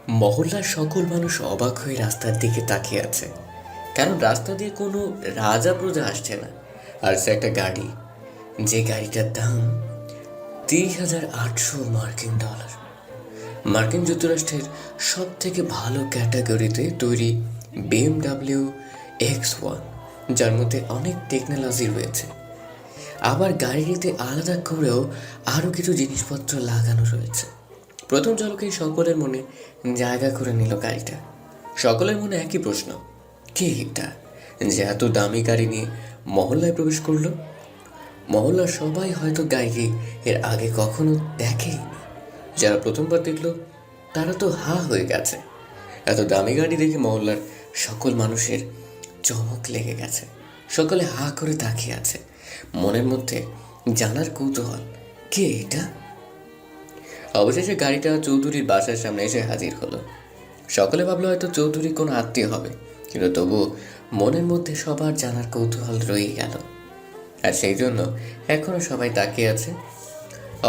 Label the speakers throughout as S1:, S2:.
S1: মহল্লার সকল মানুষ অবাক হয়ে রাস্তার দিকে তাকিয়ে আছে, কারণ রাস্তা দিয়ে কোনো রাজা প্রজা আসছে না, আর সে একটা গাড়ি, যে গাড়িটার দাম 30,800 মার্কিন ডলার। মার্কিন যুক্তরাষ্ট্রের সব থেকে ভালো ক্যাটাগরিতে তৈরি BMW X1, যার মধ্যে অনেক টেকনোলজি রয়েছে। আবার গাড়িটিতে আলাদা করেও আরও কিছু জিনিসপত্র লাগানো রয়েছে। প্রথম ঝলকেই সকলের মনে জায়গা করে নিল গাড়িটা। সকলের মনে একই প্রশ্ন, কে এটা যে এত দামি গাড়ি নিয়ে মহল্লায় প্রবেশ করলো? মহল্লার সবাই হয়তো গাড়ি এর আগে কখনো দেখেইনি। যারা প্রথমবার দেখলো তারা তো হা হয়ে গেছে। এত দামি গাড়ি দেখে মহল্লার সকল মানুষের চমক লেগে গেছে। সকলে হা করে তাকিয়ে আছে, মনের মধ্যে জানার কৌতূহল, কে এটা? অবশেষে গাড়িটা চৌধুরীর বাসার সামনে এসে হাজির হলো। সকলে ভাবলো হয়তো চৌধুরী কোনো আত্মীয় হবে, কিন্তু তবুও মনের মধ্যে সবার জানার কৌতূহল রয়ে গেল, আর সেই জন্য এখনো সবাই তাকিয়ে আছে।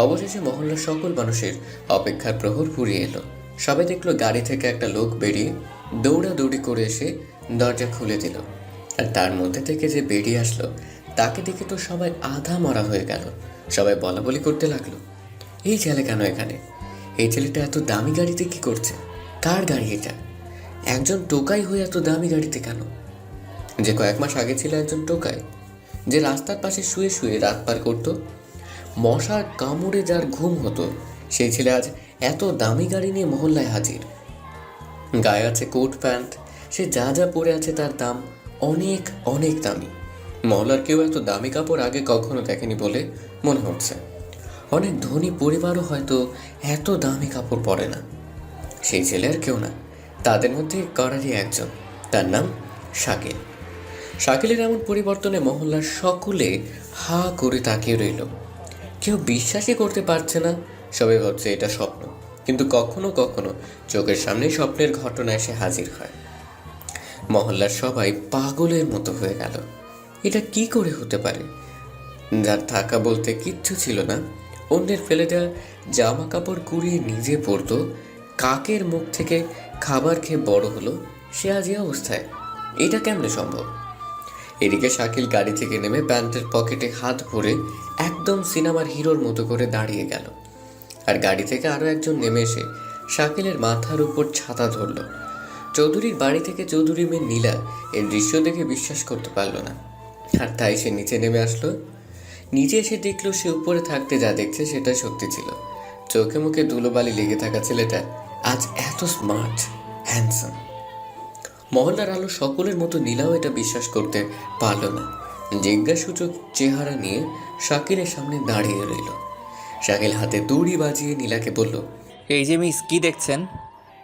S1: অবশেষে মহল্লার সকল মানুষের অপেক্ষার প্রহর ফুরিয়ে এলো। সবাই দেখলো গাড়ি থেকে একটা লোক বেরিয়ে দৌড়াদৌড়ি করে এসে দরজা খুলে দিল, আর তার মধ্যে থেকে যে বেরিয়ে আসলো তাকে দেখে তো সবাই আধা মরা হয়ে গেল। সবাই বলা বলি করতে লাগলো, এই ছেলে কেন এখানে? এই ছেলেটা এত দামি গাড়িতে কি করছে? কার গাড়ি এটা? একজন টোকাই হয়ে এত দামি গাড়িতে কেন? যে কয়েক মাস আগে ছিল একজন টোকাই, যে রাস্তার পাশে শুয়ে শুয়ে রাত পার করতো, মশার কামড়ে যার ঘুম হতো, সেই ছেলে আজ এত দামি গাড়ি নিয়ে মহল্লায় হাজির। গায়ে আছে কোট প্যান্ট, সে যা যা পরে আছে তার দাম অনেক অনেক দামি। মহল্লার কেউ এত দামি কাপড় আগে কখনো দেখেনি বলে মনে হচ্ছে। অনেক ধনী পরিবারও হয়তো এত দামি কাপড় পরে না। সেই ছেলে আর কেউ না, তাদের মধ্যে করারই একজন, তার নাম শাকিল। শাকিলের এমন পরিবর্তনে মহল্লার সকলে হা করে তাকিয়ে রইল। কেউ বিশ্বাসই করতে পারছে না, সবাই ভাবছে এটা স্বপ্ন, কিন্তু কখনো কখনো চোখের সামনে স্বপ্নের ঘটনা এসে হাজির হয়। মহল্লার সবাই পাগলের মতো হয়ে গেল। এটা কি করে হতে পারে? যার থাকা বলতে কিচ্ছু ছিল না, অন্যের ফেলে দেওয়া জামা কাপড় কুড়িয়ে নিজে পরতো, কাকের মুখ থেকে খাবার খেয়ে বড় হলো, সে আজ এই অবস্থায়। এটা কেমনে সম্ভব? এদিকে শাকিল গাড়ি থেকে নেমে প্যান্টের পকেটে হাত ভরে একদম সিনেমার হিরোর মতো করে দাঁড়িয়ে গেল, আর গাড়ি থেকে আরও একজন নেমে এসে শাকিলের মাথার উপর ছাতা ধরল। চৌধুরীর বাড়ি থেকে চৌধুরী মেয়ে নীলা এই দৃশ্য দেখে বিশ্বাস করতে পারল না, আর তাই সে নিচে নেমে আসলো। নিচে এসে দেখলো সে উপরে থাকতে যা দেখছে সেটা সত্যি ছিল। চোখে মুখে ধুলোবালি লেগে থাকা ছেলেটা আজ এত স্মার্ট, হ্যান্ডসাম। মহল্লার আলো সকলের মতো নীলাও এটা বিশ্বাস করতে পারল না। জিজ্ঞাসূচক চেহারা নিয়ে শাকিলের সামনে দাঁড়িয়ে রইল। শাকিল হাতে দড়ি বাজিয়ে নীলাকে বলল,
S2: এই যে মিস, কি দেখছেন?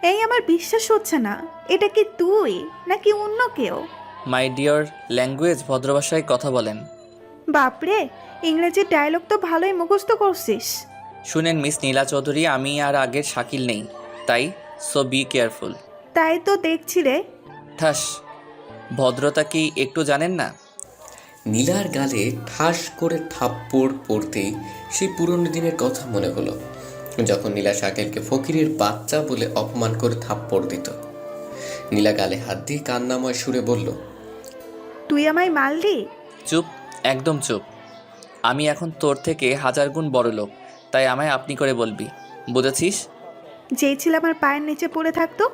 S3: এই আমার বিশ্বাস হচ্ছে না, এটা কি তুই নাকি অন্য কেউ?
S2: মাই ডিয়ার, ল্যাঙ্গুয়েজ ভদ্রভাষায় কথা বলেন।
S3: বাপরে, ইংরেজির ডায়লগ তো ভালোই মুখস্থ করছিস।
S2: শুনেন মিস নীলা চৌধুরী, আমি আর আগের শাকিল নেই, তাই সো বি কেয়ারফুল।
S3: তাই তো দেখছি রে।
S2: ঠাস, ভদ্রতা কি একটু জানেন না?
S1: নীলার গালে ঠাস করে থাপ্পড় পড়তেই সেই পুরনো দিনের কথা মনে হলো, যখন নীলা শাকিলকে ফকিরের বাচ্চা বলে অপমান করে থাপ্পড় দিত। নীলা গালে হাত দিয়ে কান্নাময় সুরে বলল,
S3: তুই আমায় মারলি?
S2: চুপ, একদম চুপ। আমি এখন তোর থেকে 1000 গুণ বড় লোক, তাই আমায় আপনি করে বলবি, বুঝেছিস?
S3: যেই ছিল আমার পায়ের নিচে পড়ে থাকতো,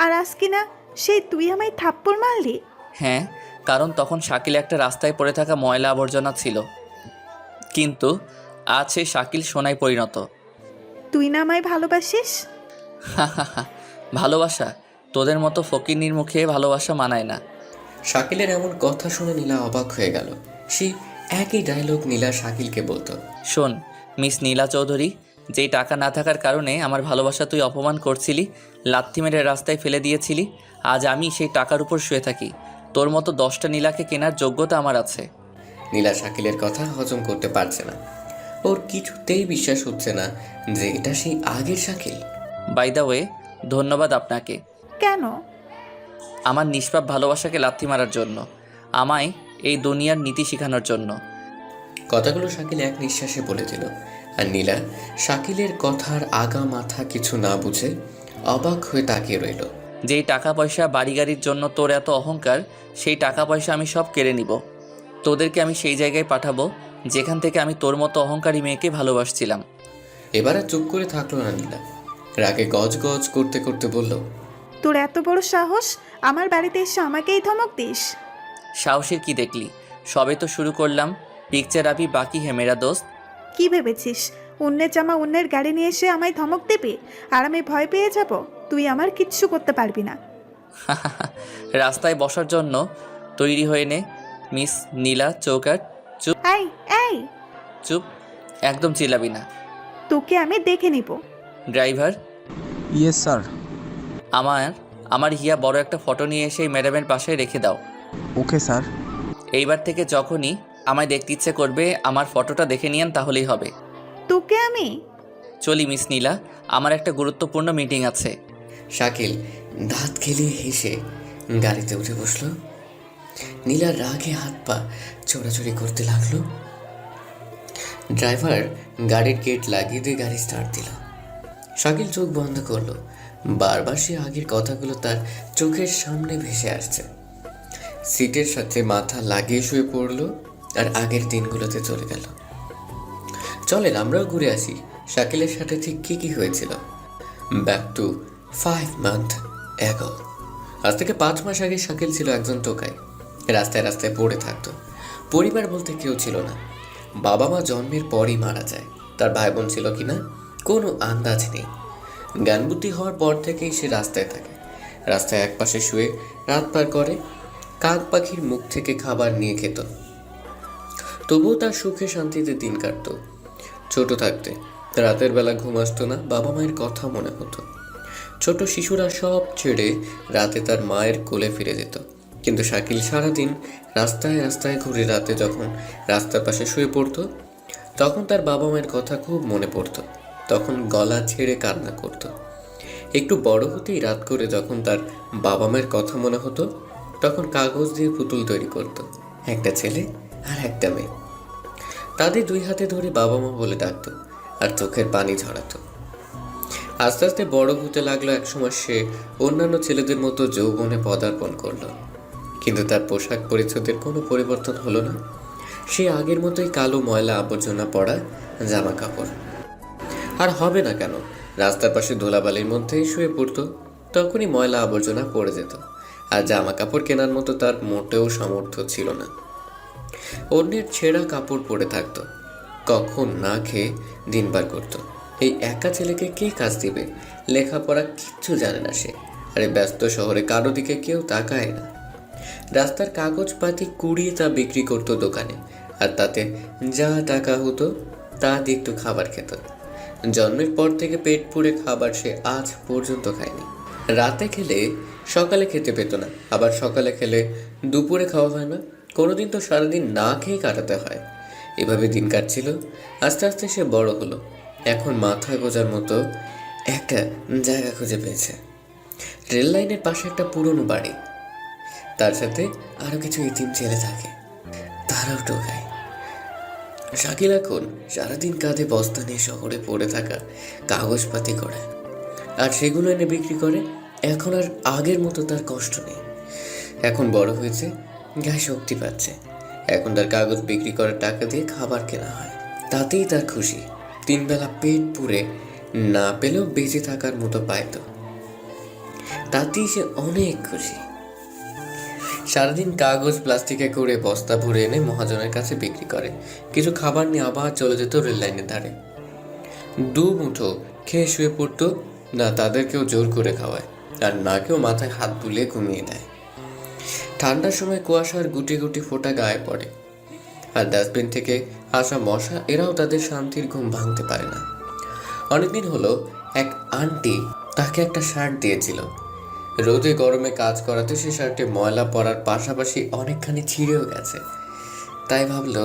S3: আর আজ কিনা সেই তুই আমায় থাপ্পড় মারলি?
S2: হ্যাঁ, কারণ তখন শাকিল একটা রাস্তায় পড়ে থাকা ময়লা আবর্জনা ছিল, কিন্তু আজ সেই শাকিল সোনায় পরিণত।
S3: তুই না আমায় ভালোবাসিস?
S2: ভালোবাসা? তোদের মতো ফকিন্নির মুখে ভালোবাসা মানায় না।
S1: শাকিলের এমন কথা শুনে নীলা অবাক হয়ে গেল। সেই একই ডায়লগ নীলা শাকিলকে বলতো।
S2: শোন মিস নীলা চৌধুরী, যেই টাকা না থাকার কারণে আমার ভালোবাসা তুই অপমান করছিলি, লাথি মেরে রাস্তায় ফেলে দিয়েছিলি, আজ আমি সেই টাকার উপর শুয়ে থাকি। তোর মতো 10টা নীলাকে কেনার যোগ্যতা আমার আছে।
S1: নীলা শাকিলের কথা হজম করতে পারছে না। ওর কিছুতেই বিশ্বাস হচ্ছে না যে এটা সেই আগের শাকিল।
S2: বাই দ্য ওয়ে, ধন্যবাদ আপনাকে
S3: কেন?
S2: আমার নিষ্পাপ ভালোবাসাকে লাথি মারার জন্য, আমায় এই দুনিয়ার নীতি শেখানোর জন্য।
S1: কথাগুলো শাকিল এক নিঃশ্বাসে বলে দিল, আর নীলা শাকিলের কথার আগা মাথা কিছু না বুঝে অবাক হয়ে তাকিয়ে রইল।
S2: যেই টাকা পয়সা বাড়ি গাড়ির জন্য তোর এত অহংকার, সেই টাকা পয়সা আমি সব কেড়ে নিব। তোদেরকে আমি সেই জায়গায় পাঠাবো যেখান থেকে আমি তোর মতো অহংকারী মেয়েকে ভালোবাসছিলাম।
S1: এবার আর চুপ করে থাকলো না নীলা। রাগে গজ গজ করতে করতে বলল,
S3: তোর এত বড় সাহস, আমার বাড়িতে এসে আমাকেই ধমক দিস?
S2: সাহসের কি দেখলি? সবে তো শুরু করলাম। পিকচার আবি বাকি হে মেরা দোস্ত।
S3: কি ভেবেছিস অন্যের জামা অন্যের গাড়ি নিয়ে এসে আমায় ধমক দিবি আর আমি ভয় পেয়ে যাব? তুই আমার কিচ্ছু করতে পারবি না।
S2: রাস্তায় বসার জন্য তৈরি হয়ে নে মিস নীলা চৌকাট। চুপ
S3: এই এই,
S2: চুপ, একদম চিল্লাবি না।
S3: তোকে আমি দেখে নিব।
S2: Driver,
S4: yes sir.
S2: আমার হিয়া বড় একটা ফটো নিয়ে এসে এই ম্যাডামের পাশে রেখে দাও।
S4: Okay sir.
S2: এইবার থেকে যখনই আমায় দেখতে ইচ্ছে করবে আমার ফটোটা দেখে নিয়েন, তাহলেই হবে।
S3: তোকে আমি
S2: চলি মিস নীলা, আমার একটা গুরুত্বপূর্ণ মিটিং আছে।
S1: শাকিল দাঁত খেলিয়ে হেসে গাড়িতে উঠে বসলো। নীলা রাগে হাত পা ছোড়াছুড়ি করতে লাগলো। ড্রাইভার গাড়ির গেট লাগিয়ে দিয়ে গাড়ি স্টার্ট দিল। শাকিল চোখ বন্ধ করলো। বারবার সে আগের কথাগুলো তার চোখের সামনে ভেসে আসছে। সিটের সাথে মাথা লাগিয়ে শুয়ে পড়লো আর আগের দিনগুলোতে চলে গেল। চলেন আমরাও ঘুরে আসি শাকিলের সাথে ঠিক কি কি হয়েছিল। Back to 5 months ago। আজ থেকে 5 মাস আগে শাকিল ছিল একজন টোকাই। রাস্তায় রাস্তায় পড়ে থাকতো। পরিবার বলতে কেউ ছিল না। বাবা মা জন্মের পরই মারা যায়। তার ভাই বোন ছিল কিনা কোনো আন্দাজ নেই। জ্ঞান বুদ্ধি হওয়ার পর থেকেই সে রাস্তায় থাকে। রাস্তায় একপাশে শুয়ে রাত পার করে। কাক পাখির মুখ থেকে খাবার নিয়ে খেত। তবুও তার সুখে শান্তিতে দিন কাটত। ছোট থাকতে রাতের বেলা ঘুম আসতো না, বাবা মায়ের কথা মনে হতো। ছোট শিশুরা সব ছেড়ে রাতে তার মায়ের কোলে ফিরে যেত। কিন্তু শাকিল সারাদিন রাস্তায় রাস্তায় ঘুরে রাতে যখন রাস্তার পাশে শুয়ে পড়তো, তখন তার বাবা মায়ের কথা খুব মনে পড়তো। তখন গলা ছেড়ে কান্না করতো। একটু বড় হতেই রাত করে যখন তার বাবা মায়ের কথা মনে হতো, তখন কাগজ দিয়ে পুতুল তৈরি করত। একটা ছেলে আর একটা মেয়ে। তাদের 2 হাতে ধরে বাবা মা বলে ডাকতো আর চোখের পানি ঝরাতো। আস্তে আস্তে বড় হতে লাগলো। একসময় সে অন্যান্য ছেলেদের মতো যৌবনে পদার্পণ করলো। কিন্তু তার পোশাক পরিচ্ছদের কোনো পরিবর্তন হলো না। সে আগের মতোই কালো ময়লা আবর্জনা পড়া জামা কাপড়। আর হবে না কেন, রাস্তার পাশে ধুলাবালির মধ্যেই শুয়ে পড়তো। তখনই ময়লা আবর্জনা পড়ে যেত। আর জামা কাপড় কেনার মতো তার মোটেও সামর্থ্য ছিল না। অন্যের ছেঁড়া কাপড় পরে থাকতো। কখন না খেয়ে দিন পার করতো। এই একা ছেলেকে কে কাজ দিবে? লেখাপড়া কিচ্ছু জানে না সে। আরে ব্যস্ত শহরে কারো দিকে কেউ তাকায় না। রাস্তার কাগজপাতি কুড়িয়ে তা বিক্রি করতো দোকানে। আর তাতে যা টাকা হতো তা দিয়ে একটু খাবার খেত। জন্মের পর থেকে পেট পুড়ে খাবার সে আজ পর্যন্ত খায়নি। রাতে খেলে সকালে খেতে পেত না, আবার সকালে খেলে দুপুরে খাওয়া হয় না। কোনোদিন তো সারাদিন না খেয়ে কাটাতে হয়। এভাবে দিন কাটছিল। আস্তে আস্তে সে বড় হলো। এখন মাথা গোজার মতো একটা জায়গা খুঁজে পেয়েছে। রেল লাইনের পাশে একটা পুরনো বাড়ি। তার সাথে আরো কিছু ইতিম ছেলে থাকে, তারাও টোকায়। শাকিল এখন সারাদিন কাঁধে বস্তা নিয়ে শহরে পড়ে থাকা কাগজপাতি করে আর সেগুলো এনে বিক্রি করে। এখন আর আগের মতো তার কষ্ট নেই। এখন বড় হয়েছে, গায়ে শক্তি পাচ্ছে। এখন তার কাগজ বিক্রি করার টাকা দিয়ে খাবার কেনা হয়, তাতেই তার খুশি। 3 বেলা পেট পুরে না পেলেও বেঁচে থাকার মতো পাইত, তাতেই সে অনেক খুশি। সারাদিন কাগজ প্লাস্টিকে করে বস্তা ভরে এনে মহাজনের কাছে বিক্রি করে। কিছু খাবার নিয়ে আবার চলে যেত রেল লাইনের ধারে। 2 মুঠো খেয়ে শুয়ে পড়তো। না তাদেরকেও জোর করে খাওয়ায়, আর না কেউ মাথায় হাত বুলিয়ে ঘুমিয়ে দেয়। ঠান্ডার সময় কুয়াশার গুটি গুটি ফোঁটা গায়ে পড়ে, আর ডাস্টবিন থেকে আসা মশা এরাও তাদের শান্তির ঘুম ভাঙতে পারে না। অনেকদিন হলো এক আন্টি তাকে একটা শার্ট দিয়েছিল। রোদে গরমে কাজ করাতে সে শার্টে ময়লা পড়ার পাশাপাশি অনেকখানি ছিঁড়েও গেছে। তাই ভাবলো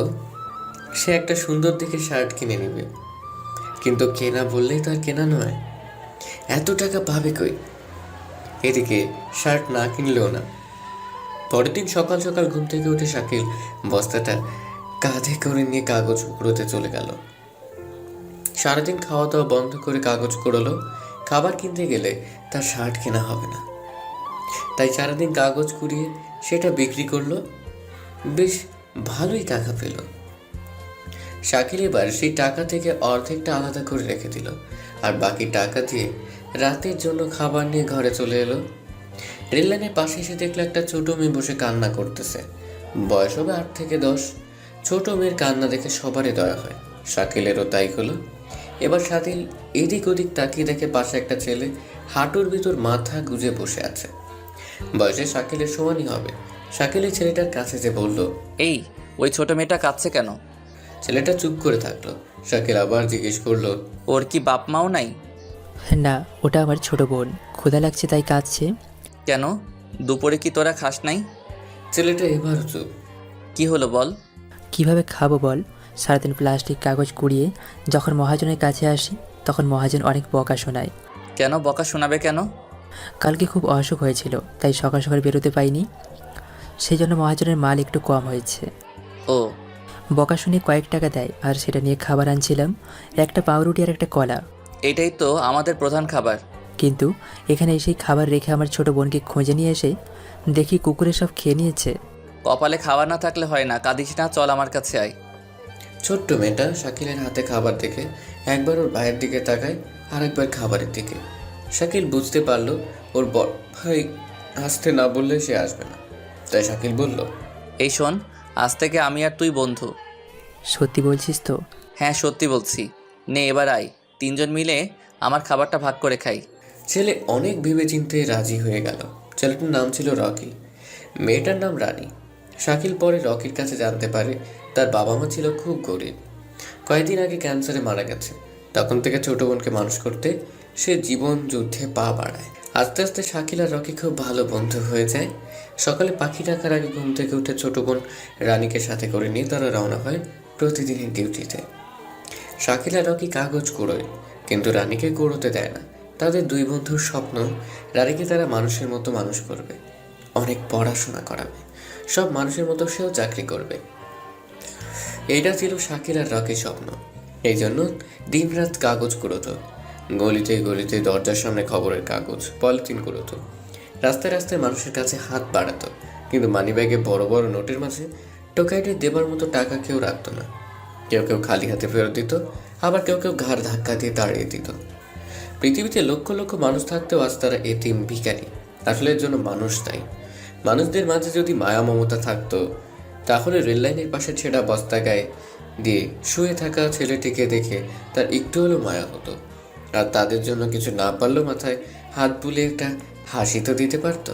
S1: সে একটা সুন্দর দেখে শার্ট কিনে নেবে। কিন্তু কেনা বললেই তো আর কেনা নয়, এত টাকা পাবে কই? এদিকে শার্ট না কিনলেও না। পরের দিন সকাল সকাল ঘুম থেকে উঠে শাকিল বস্তাটা কাঁধে করে নিয়ে কাগজ কুড়োতে চলে গেল। সারাদিন খাওয়া দাওয়া বন্ধ করে কাগজ কুড়োলো। খাবার কিনতে গেলে তার শার্ট কেনা হবে না, তাই সারাদিন কাগজ কুড়িয়ে সেটা বিক্রি করলো। বেশ ভালোই টাকা পেল। শাকিল এবার সেই টাকা থেকে অর্ধেকটা আলাদা করে রেখে দিল, আর বাকি টাকা দিয়ে রাতের জন্য খাবার নিয়ে ঘরে চলে এলো। রেললাইনের পাশে এসে দেখলো একটা ছোট মেয়ে বসে কান্না করতেছে। বয়স হবে 8 থেকে 10। ছোট মেয়ের কান্না দেখে সবারই দয়া হয়, শাকিলেরও তাই হলো। এবার শাকিল এদিক ওদিক তাকিয়ে দেখে পাশে একটা ছেলে হাঁটুর ভিতর মাথা গুজে বসে আছে। বয়সে শাকিলের সমানই হবে। শাকিল এই ছেলেটার কাছে যে বলল,
S2: এই, ওই ছোট মেয়েটা কাঁদছে কেন?
S1: ছেলেটা চুপ করে থাকলো। শাকিল আবার জিজ্ঞেস করলো,
S2: ওর কি বাপ মাও নাই?
S5: না, ওটা আমার ছোট বোন, ক্ষুধা লাগছে তাই কাঁদছে।
S2: কেন, দুপুরে কি তোরা খাস নাই?
S1: ছেলেটা এবার চুপ।
S2: কি হলো বল?
S5: কিভাবে খাবো বল? সারাদিন প্লাস্টিক কাগজ কুড়িয়ে যখন মহাজনের কাছে আসি তখন মহাজন অনেক বকা শোনায়।
S2: কেন বকা শোনাবে কেন?
S5: কালকে খুব অসুখ হয়েছিল তাই সকাল সকাল বেরোতে পাইনি, সেই জন্য মহাজনের মাল একটু কম হয়েছে।
S2: ও,
S5: বকা শুনে কয়েক টাকা দেয় আর সেটা নিয়ে খাবার আনছিলাম, একটা পাউরুটি আর একটা কলা।
S2: এটাই তো আমাদের প্রধান খাবার।
S5: কিন্তু এখানে এসেই খাবার রেখে আমার ছোট বোনকে খুঁজে নিয়ে এসে দেখি কুকুরে সব খেয়ে নিয়েছে।
S2: কপালে খাবার না থাকলে হয় না, কাঁদিস না, চল আমার কাছে আয়।
S1: ছোট্ট মেয়েটা শাকিলের হাতে খাবার দেখে একবার ওর ভাইয়ের দিকে তাকায়, আর একবার খাবারের দিকে। শাকিল বুঝতে পারলো ওর বড় ভাই আসতে না বললে সে আসবে না, তাই শাকিল বলল,
S2: এই শোন, আজ থেকে আমি আর তুই বন্ধু।
S5: সত্যি বলছিস তো?
S2: হ্যাঁ, সত্যি বলছি। নে এবার আয়, তিনজন মিলে আমার খাবারটা ভাগ করে খাই।
S1: ছেলে অনেক ভেবেচিন্তে রাজি হয়ে গেল। ছেলেটার নাম ছিল রকি, মেয়েটার নাম রানী। শাকিল পরে রকির কাছে জানতে পারে তার বাবা মা ছিল খুব গরিব, কয়েকদিন আগে ক্যান্সারে মারা গেছে। তখন থেকে ছোট বোনকে মানুষ করতে সে জীবন যুদ্ধে পা বাড়ায়। আস্তে আস্তে শাকিল আর রকি খুব ভালো বন্ধু হয়ে যায়। সকালে পাখি ডাকার আগে ঘুম থেকে উঠে ছোট বোন রানীকে সাথে করে নিয়ে তারা রওনা হয় প্রতিদিনের ডিউটিতে। শাকিল আর রকি কাগজ কুড়োয়, কিন্তু রানীকে কুড়োতে দেয় না। তাদের দুই বন্ধুর স্বপ্ন, রানীকে তারা মানুষের মতো মানুষ করবে, অনেক পড়াশোনা করাবে, সব মানুষের মতো সেও চাকরি করবে। এইটা ছিল শাকিল আর রকির স্বপ্ন। এই জন্য দিনরাত কাগজ কুড়োতো। গলিতে গলিতে দরজার সামনে খবরের কাগজ, পলিথিন কুড়োতো। রাস্তায় রাস্তায় মানুষের কাছে হাত বাড়াতো, কিন্তু মানিব্যাগে বড় বড় নোটের মাঝে টোকাইটে দেবার মতো টাকা কেউ রাখতো না। কেউ কেউ খালি হাতে ফেরত দিত, আবার কেউ কেউ ঘাড় ধাক্কা দিয়ে তাড়িয়ে দিত। পৃথিবীতে লক্ষ লক্ষ মানুষ থাকতেও আজ তারা এতিম, ভিখারি। আসলে এর জন্য মানুষ দায়ী। মানুষদের মাঝে যদি মায়া মমতা থাকতো, তাহলে রেললাইনের পাশে ছেঁড়া বস্তা গায়ে দিয়ে শুয়ে থাকা ছেলেটিকে দেখে তার একটু হলেও মায়া হতো। আর তাদের জন্য কিছু না পারলেও মাথায় হাত বুলিয়ে একটা হাসি তো দিতে পারতো।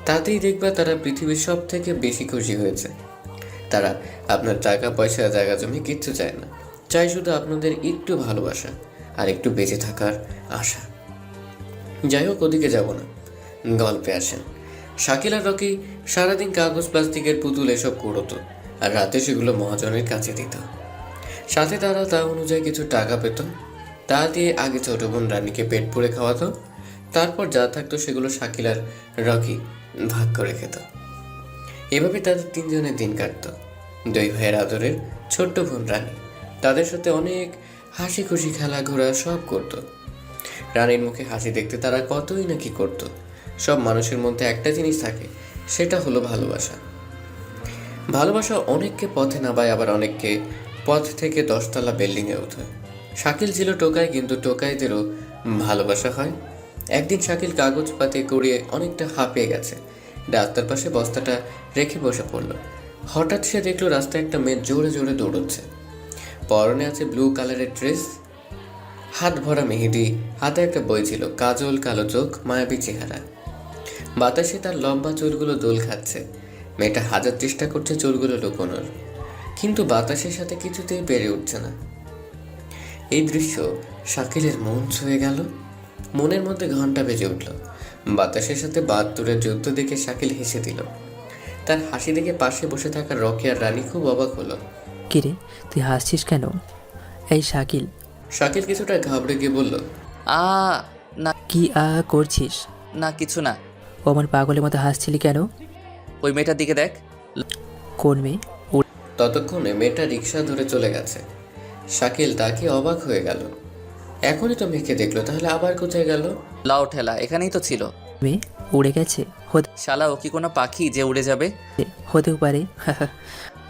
S1: তাতেই দেখবা তারা পৃথিবীর সব থেকে বেশি খুশি হয়েছে। তারা আপনার টাকা পয়সা জায়গা জমি কিচ্ছু চায় না, চাই শুধু আপনাদের একটু ভালোবাসা আর একটু বেঁচে থাকার আশা। যাই হোক, ওদিকে যাব না, গল্পে আসেন। শাকিল আর রকি সারাদিন কাগজ, প্লাস্টিকের পুতুল এসব কুড়োতো, আর রাতে সেগুলো মহাজনের কাছে দিত। সাথে তারা তা অনুযায়ী কিছু টাকা পেত। তা দিয়ে আগে ছোট বোন রানীকে পেট পুড়ে খাওয়াতো, তারপর যা থাকতো সেগুলো শাকিল আর রকি ভাগ করে খেত। এভাবে তাদের তিনজনের দিন কাটত। দুই ভাইয়ের আদরের ছোট্ট বোন রানী তাদের সাথে অনেক হাসি খুশি খেলা ঘোরা সব করত। রানীর মুখে হাসি দেখতে তারা কতই না কি করতো। সব মানুষের মধ্যে একটা জিনিস থাকে, সেটা হলো ভালোবাসা। ভালোবাসা অনেককে পথে নামায়, আবার অনেককে পথ থেকে 10 তলা বিল্ডিংয়ে ওঠে। শাকিল ছিল টোকাই, কিন্তু টোকাইদেরও ভালোবাসা হয়। একদিন শাকিল কাগজ পাতে করিয়ে অনেকটা হাঁপিয়ে গেছে, রাস্তার পাশে বস্তাটা রেখে বসে পড়ল। হঠাৎ সে দেখলো রাস্তায় একটা মেয়ে জোরে জোরে দৌড়চ্ছে। পরনে আছে ব্লু কালারের ড্রেস, হাত ভরা মেহেদি, হাতে একটা বই ছিল, কাজল, কালো চোখ, মায়াবী চেহারা। বাতাসে তার লম্বা চুলগুলো দোল খাচ্ছে। মেয়েটা হাজার চেষ্টা করছে চুলগুলো লুকোনোর, কিন্তু বাতাসের সাথে কিছুতেই পেরে উঠছে না। এই দৃশ্য শাকিলের মন ছুঁয়ে গেল। মনের মধ্যে ঘন্টা বেজে উঠল। বাতাসের সাথে 72-এর যুদ্ধ দেখে শাকিল হেসে দিল। তার হাসি দেখে পাশে বসে থাকা রকি আর রানী খুব অবাক হলো।
S5: কিরে, তুই হাসছিস কেন? এই শাকিল।
S1: শাকিল কিছুটা ঘাবড়ে গিয়ে বলল,
S2: আ না,
S5: কি করছিস?
S2: না কিছু না।
S5: ও আমার পাগলের মতো হাসছিলি কেন?
S2: ওই মেয়েটার দিকে দেখ।
S5: কোন মেয়ে?
S1: ততক্ষণে মেয়েটা রিক্সা ধরে চলে গেছে। শাকিল তাকে অবাক হয়ে গেল। এখনই তো মেয়েকে দেখলো, তাহলে আবার কোথায় গেল?
S2: লাও ঠেলা, এখানেই তো ছিল।
S5: মেয়ে উড়ে গেছে?
S2: শালা ও কি কোনো পাখি যে উড়ে যাবে?
S5: হতেও পারে।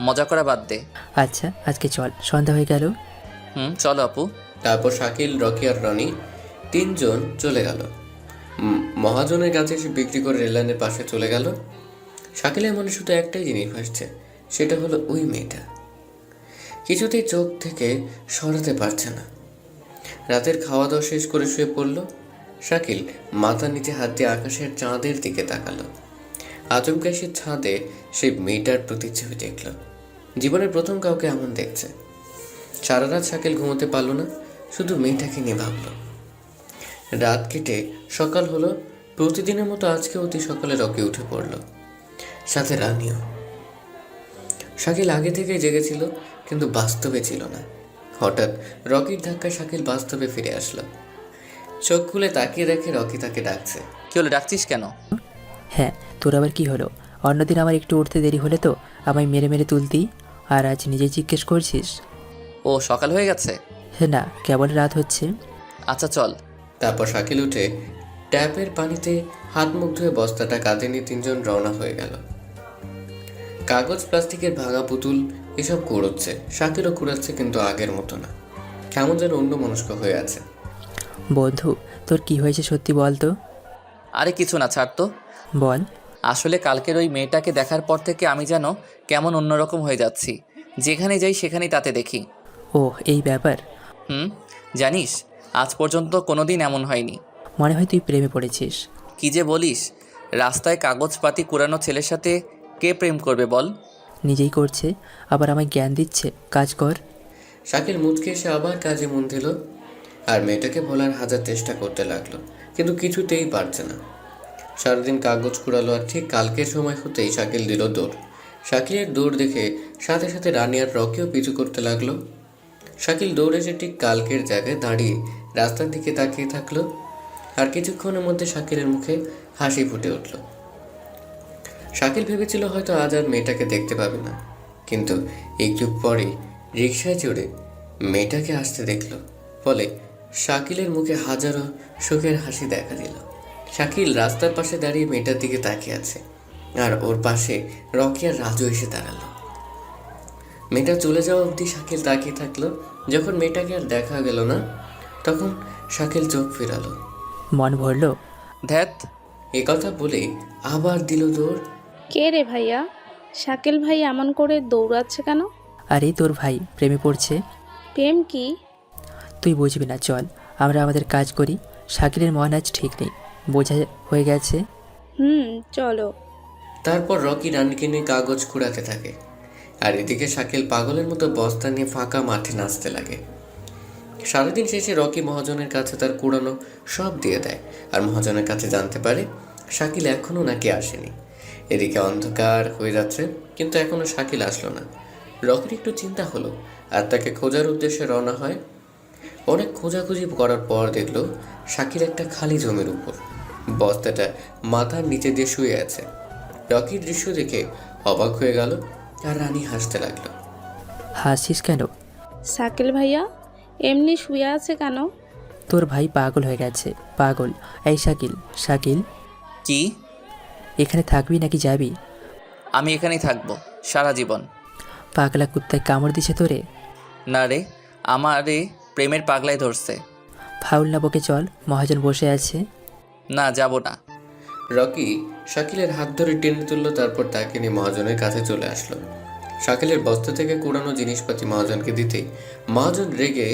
S2: মজা করা বাদ দে।
S5: আচ্ছা আজকে চল, সন্ধ্যা হয়ে গেল।
S2: চলো আপু।
S1: তারপর শাকিল, রকি আর রনি তিনজন চলে গেল। মহাজনের কাছে এসে বিক্রি করে রেললাইনের পাশে চলে গেল। শাকিলের মনে শুধু একটাই জিনিস ভাসছে, সেটা হলো ওই মেয়েটা। কিছুতেই চোখ থেকে সরাতে পারছে না। রাতের খাওয়া দাওয়া শেষ করে শুয়ে পড়ল। শাকিল মাথার নিচে হাত দিয়ে আকাশের চাঁদের দিকে তাকালো। আচমকা সে ছাদে সেই মেয়েটার প্রতিচ্ছবি দেখল। জীবনের প্রথম কাউকে এমন দেখছে। সারা রাত শাকিল ঘুমোতে পারল না, শুধু মেয়েটাকে নিয়ে ভাবল। রাত কেটে সকাল হলো। প্রতিদিনের মতো আজকে অতি সকালে রকি উঠে পড়ল, সাথে রানিও। শাকিল আগে থেকেই জেগেছিল, কিন্তু বাস্তবে ছিল না। হঠাৎ রকির ধাক্কায় শাকিল বাস্তবে ফিরে আসলো। চোখ খুলে তাকিয়ে দেখে রকি তাকে ডাকছে।
S2: কি হলো, ডাকছিস কেন?
S5: হ্যাঁ, তোর আবার কি হলো? অন্যদিন আমার একটু উঠতে দেরি হলে তো আমায় মেরে মেরে তুলতি, আর আজ নিজেই জিজ্ঞেস করছিস?
S2: ও সকাল হয়ে গেছে?
S5: হ্যাঁ না, কেবল রাত হচ্ছে।
S2: আচ্ছা চল।
S1: তারপর শাকিল উঠে ট্যাপের পানিতে হাত মুখ ধুয়ে বস্তাটা কাঁধে নিয়ে তিনজন রওনা হয়ে গেল। কাগজ, প্লাস্টিকের ভাঙা পুতুল এসব কুড়োচ্ছে। শাকিলও কুড়াচ্ছে, কিন্তু আগের মতো না। কেমন যেন অন্যমনস্ক হয়ে আছে।
S5: বন্ধু, তোর কি হয়েছে সত্যি বল তো।
S2: আরে কিছু না, ছাড় তো।
S5: বল।
S2: আসলে কালকের ওই মেয়েটাকে দেখার পর থেকে আমি যেন কেমন অন্যরকম হয়ে যাচ্ছি। যেখানে যাই সেখানেই তাতে দেখি।
S5: ও এই ব্যাপার।
S2: জানিস, আজ পর্যন্ত কোনোদিন এমন হয়নি।
S5: মনে হয় তুই প্রেমে পড়েছিস।
S2: কি যে বলিস, রাস্তায় কাগজপাতি কুড়ানো ছেলের সাথে কে প্রেম করবে বল?
S5: নিজেই করছে, আবার আমায় জ্ঞান দিচ্ছে কাজ কর।
S1: শাকিল মুচকে এসে আবার কাজে মন দিল, আর মেয়েটাকে বলার হাজার চেষ্টা করতে লাগলো, কিন্তু কিছুতেই পারছে না। সারাদিন কাগজ কুড়ালো, আর ঠিক কালকের সময় হতেই শাকিল দিল দৌড়। শাকিলের দৌড় দেখে সাথে সাথে রানি আর রকিও পিছু করতে লাগলো। শাকিল দৌড়ে এসে ঠিক কালকের জায়গায় দাঁড়িয়ে রাস্তার দিকে তাকিয়ে থাকলো। আর কিছুক্ষণের মধ্যে শাকিলের মুখে হাসি ফুটে উঠল। শাকিল ভেবেছিল হয়তো আজ আর মেয়েটাকে দেখতে পাবে না, কিন্তু একটু পরেই রিকশায় চড়ে মেয়েটাকে আসতে দেখল। ফলে শাকিলের মুখে হাজারো সুখের হাসি দেখা দিল। শাকিল রাস্তার পাশে দাঁড়িয়ে মেয়েটার দিকে তাকিয়ে আছে, আর ওর পাশে রকি আর রাজু এসে দাঁড়ালো। মেয়েটা চলে যাওয়া অবধি শাকিল তাকিয়ে থাকলো। যখন মেয়েটাকে আর দেখা গেল না, তখন শাকিল চোখ ফেরালো।
S5: মন ভরলো।
S2: ধ্যাত।
S1: এ কথা বলে আবার দিল দৌড়।
S6: কে রে ভাইয়া? শাকিল ভাই এমন করে দৌড়াচ্ছে কেন?
S5: আরে তোর ভাই প্রেমে পড়ছে।
S6: প্রেম কি?
S5: তুই বুঝবি না, চল আমরা আমাদের কাজ করি। শাকিলের মন আজ ঠিক নেই, বোঝা হয়ে গেছে।
S6: চলো।
S1: তারপর রকি রানীকে নিয়ে কাগজ কুড়াতে থাকে, আর এদিকে শাকিল পাগলের মতো বস্তা নিয়ে ফাঁকা মাঠে নাচতে লাগে। সারাদিন শেষে রকি মহাজনের কাছে তার কুড়ানো সব দিয়ে দেয়, আর মহাজনের কাছে জানতে পারে শাকিল এখনও নাকি আসেনি। এদিকে অন্ধকার হয়ে যাচ্ছে, কিন্তু এখনও শাকিল আসলো না। রকির একটু চিন্তা হলো, আর তাকে খোঁজার উদ্দেশ্যে রওনা হয়। অনেক খোঁজাখুঁজি করার পর দেখলো শাকিল একটা খালি জমির উপর বস্তাটা মাথার নিচে দিয়ে শুয়ে আছে। রকির দৃশ্য দেখে অবাক হয়ে গেল, আর রানী হাসতে লাগলো।
S5: হাসিস কেন?
S6: শাকিল ভাইয়া এমনি শুয়ে আছে কেন?
S5: তোর ভাই পাগল হয়ে গেছে, পাগল। এই শাকিল, শাকিল
S2: কি?
S5: এখানে থাকবি নাকি যাবি?
S2: আমি এখানেই থাকবো সারা জীবন।
S5: পাগলা কুত্তায় কামড় দিছে তোরে?
S2: না রে, আমারে প্রেমের পাগলাই ধরছে।
S5: ফাউল না বকে চল, মহাজন বসে আছে।
S2: না, যাব না।
S1: রকি শাকিলের হাত ধরে টেনে তুললো, তারপর তাকে নিয়ে মহাজনের কাছে চলে আসলো। শাকিলের বস্তা থেকে কুড়ানো জিনিসপাতি মহাজনকে দিতেই মহাজন রেগে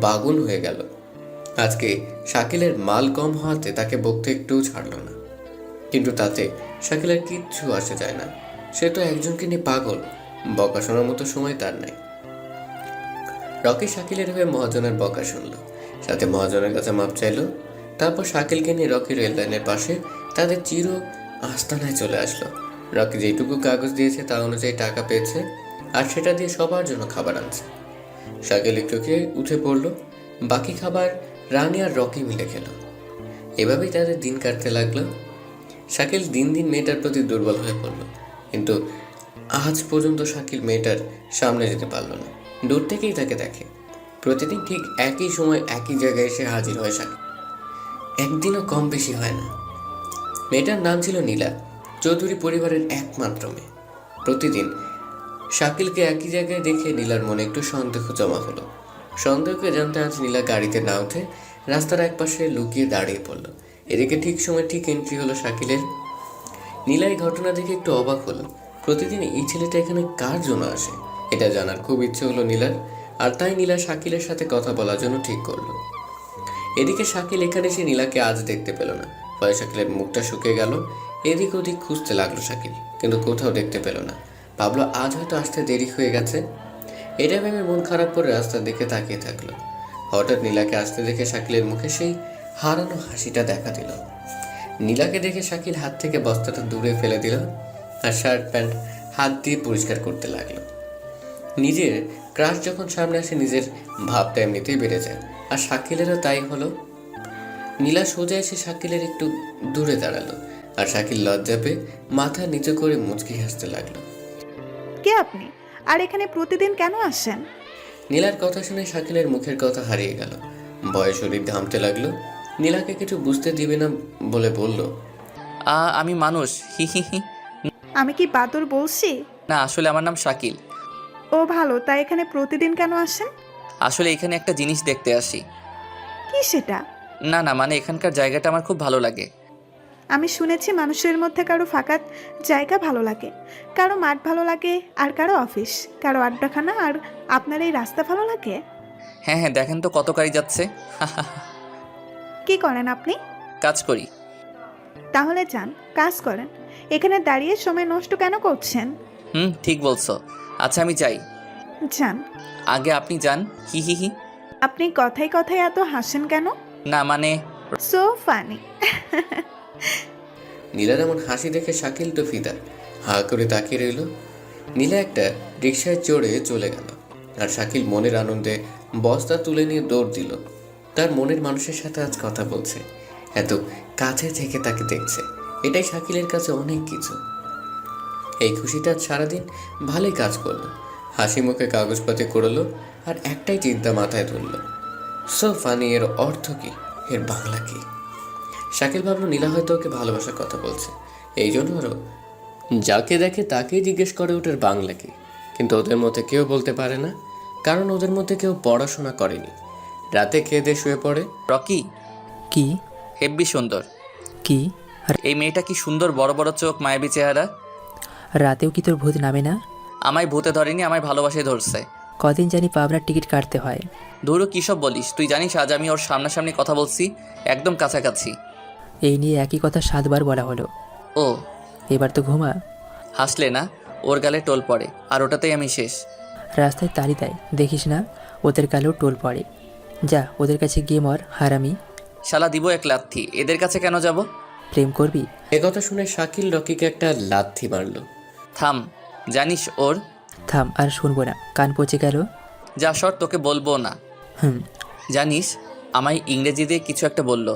S1: বাগুন হয়ে গেল। আজকে শাকিলের মাল কম হওয়াতে তাকে বকতে একটুও ছাড়ল না, কিন্তু তাতে শাকিলের কিচ্ছু আসে যায় না। সে তো একজনকে নিয়ে পাগল, বকা শোনার মতো সময় তার নাই। রকি শাকিলের হয়ে মহাজনের বকা শুনল, সাথে মহাজনের কাছে মাপ চাইল। তারপর শাকিলকে নিয়ে রকি রেল লাইনের পাশে তাদের চির আস্তানায় চলে আসলো। রকি যেটুকু কাগজ দিয়েছে তা অনুযায়ী টাকা পেয়েছে, আর সেটা দিয়ে সবার জন্য খাবার আনছে। শাকিল একটু খেয়ে উঠে পড়লো, বাকি খাবার রানী আর রকি মিলে খেল। এভাবেই তাদের দিন কাটতে লাগলো। শাকিল দিন দিন মেয়েটার প্রতি দুর্বল হয়ে পড়ল, কিন্তু আজ পর্যন্ত শাকিল মেয়েটার সামনে যেতে পারল না। দূর থেকেই তাকে দেখে, প্রতিদিন ঠিক একই সময় একই জায়গায় এসে হাজির হয় শাকিল। একদিনও কম বেশি হয় না। মেয়েটার নাম ছিল নীলা, চৌধুরী পরিবারের একমাত্র মেয়ে। প্রতিদিন শাকিলকে একই জায়গায় দেখে নীলার মনে একটু সন্দেহ জমা হলো। সন্দেহকে জানতে আজ নীলা গাড়িতে না উঠে রাস্তার একপাশে লুকিয়ে দাঁড়িয়ে পড়লো। এদিকে ঠিক সময় ঠিক এন্ট্রি হলো শাকিলের। নীলা এই ঘটনা দেখে একটু অবাক হলো। প্রতিদিন এই ছেলেটা এখানে কার জন্য আসে এটা জানার খুব ইচ্ছে হলো নীলার, আর তাই নীলা শাকিলের সাথে কথা বলার জন্য ঠিক করলো। এদিকে শাকিল এখানে এসে নীলাকে আজ দেখতে পেল না, ফলে শাকিলের মুখটা শুকিয়ে গেল। এদিক ওদিক খুঁজতে লাগলো শাকিল, কিন্তু কোথাও দেখতে পেল না। ভাবলো আজ হয়তো আসতে দেরি হয়ে গেছে। এটা ভেবে মন খারাপ করে রাস্তার দিকে তাকিয়ে থাকলো। হঠাৎ নীলাকে আসতে দেখে শাকিলের মুখে সেই হারানো হাসিটা দেখা দিল। নীলাকে দেখে শাকিল হাত থেকে বস্তাটা দূরে ফেলে দিল আর শার্ট প্যান্ট হাত দিয়ে পরিষ্কার করতে লাগলো। নিজের ক্রাশ যখন সামনে আসে নিজের ভাবটা এমনিতেই বেড়ে যায়, আর শাকিলেরও তাই হলো। নীলা সোজা এসে শাকিলের একটু দূরে দাঁড়ালো, আর শাকিল লজ্জা পেয়ে মাথা নিচু করে মুচকি হাসতে লাগলো।
S3: কে আপনি? আর এখানে প্রতিদিন কেন আসেন?
S1: নীলার কথা শুনে শাকিলের মুখের কথা হারিয়ে গেল। ভয়ে শরীর ঘামতে লাগলো। নীলাকে কিছু বুঝতে দিবে না বলে বলল,
S2: আমি মানুষ, হি হি হি।
S3: আমি কি বাদর বলছি?
S2: না, আসলে আমার নাম শাকিল।
S3: ও ভালো, তাই এখানে প্রতিদিন কেন আসেন?
S2: আসলে এখানে একটা জিনিস দেখতে আসি।
S3: কি সেটা?
S2: না না, মানে এখানকার জায়গাটা আমার খুব ভালো লাগে।
S3: আমি শুনেছি মানুষের মধ্যে কারো ফাঁকা জায়গা ভালো লাগে, কারো মাঠ ভালো লাগে, আর কারো অফিস, কারো আড্ডাখানা, আর আপনার এই রাস্তা ভালো লাগে।
S2: হ্যাঁ হ্যাঁ, দেখেন তো কত গাড়ি যাচ্ছে।
S3: কি করেন আপনি?
S2: কাজ করি।
S3: তাহলে যান, কাজ করেন। এখানে দাঁড়িয়ে সময় নষ্ট কেন করছেন?
S2: ঠিক বলছো। আচ্ছা আমি যাই।
S3: যান।
S2: আগে আপনি যান, হি হি হি।
S3: আপনি কথায় কথায় এত হাসেন কেন?
S2: না মানে
S3: সো ফানি।
S1: নীলার এমন হাসি দেখে শাকিল তো ফিদা, হা করে তাকিয়ে রইল। নীলা একটা রিকশায় চড়ে চলে গেল, আর শাকিল মনের আনন্দে বস্তা তুলে নিয়ে দৌড় দিল। তার মনের মানুষের সাথে আজ কথা বলছে, এত কাছে থেকে তাকে দেখছে, এটাই শাকিলের কাছে অনেক কিছু। এই খুশিটা আজ সারাদিন ভালোই কাজ করলো। হাসি মুখে কাগজপাতি করলো, আর একটাই চিন্তা মাথায় ধরল, সো ফানি এর অর্থ কি, এর বাংলা কি? শাকিল ভাবলো নীলা হয়তো ওকে ভালোবাসার কথা বলছে, এই জন্য আরও যাকে দেখে তাকেই জিজ্ঞেস করে ওটার বাংলা কি। কিন্তু ওদের মধ্যে কেউ বলতে পারে না, কারণ ওদের মধ্যে কেউ পড়াশোনা করেনি। রাতে খেয়ে দিয়ে শুয়ে পড়ে।
S2: রকি
S5: কি?
S2: হেব্বি সুন্দর।
S5: কি?
S2: এই মেয়েটা কি সুন্দর, বড় বড় চোখ, মায়াবী চেহারা।
S5: রাতেও কি তোর ভূত নামে না?
S2: আমায় ভূতে ধরেনি, আমায় ভালোবাসে ধরছে।
S5: কদিন জানি পাবনার টিকিট কাটতে হয়।
S2: ধুরু কী সব বলিস তুই? জানিস আজ আমি ওর সামনাসামনি কথা বলছি, একদম কাছাকাছি।
S5: এই নিয়ে একই কথা 7 বার বলা হলো।
S2: ও
S5: এবার তো ঘুমা।
S2: হাসলে না, ওর গালে টোল পড়ে, আর ওটাতেই আমি শেষ।
S5: রাস্তায় তাড়ি দেয়, দেখিস না? ওদের গালেও টোল পড়ে। যা ওদের কাছে গিয়ে মর, হারামি।
S2: শালা দিব এক লাথি, এদের কাছে কেন যাব?
S5: প্রেম করবি?
S1: একথা শুনে শাকিল রকিকে একটা লাথি মারল।
S2: থাম, জানিস ওর।
S5: থাম, আর শুনবো না, কান পচে গেল।
S2: যা সর, তোকে বলবো না।
S5: হুম।
S2: জানিস আমায় ইংরেজি দিয়ে কিছু একটা বলল।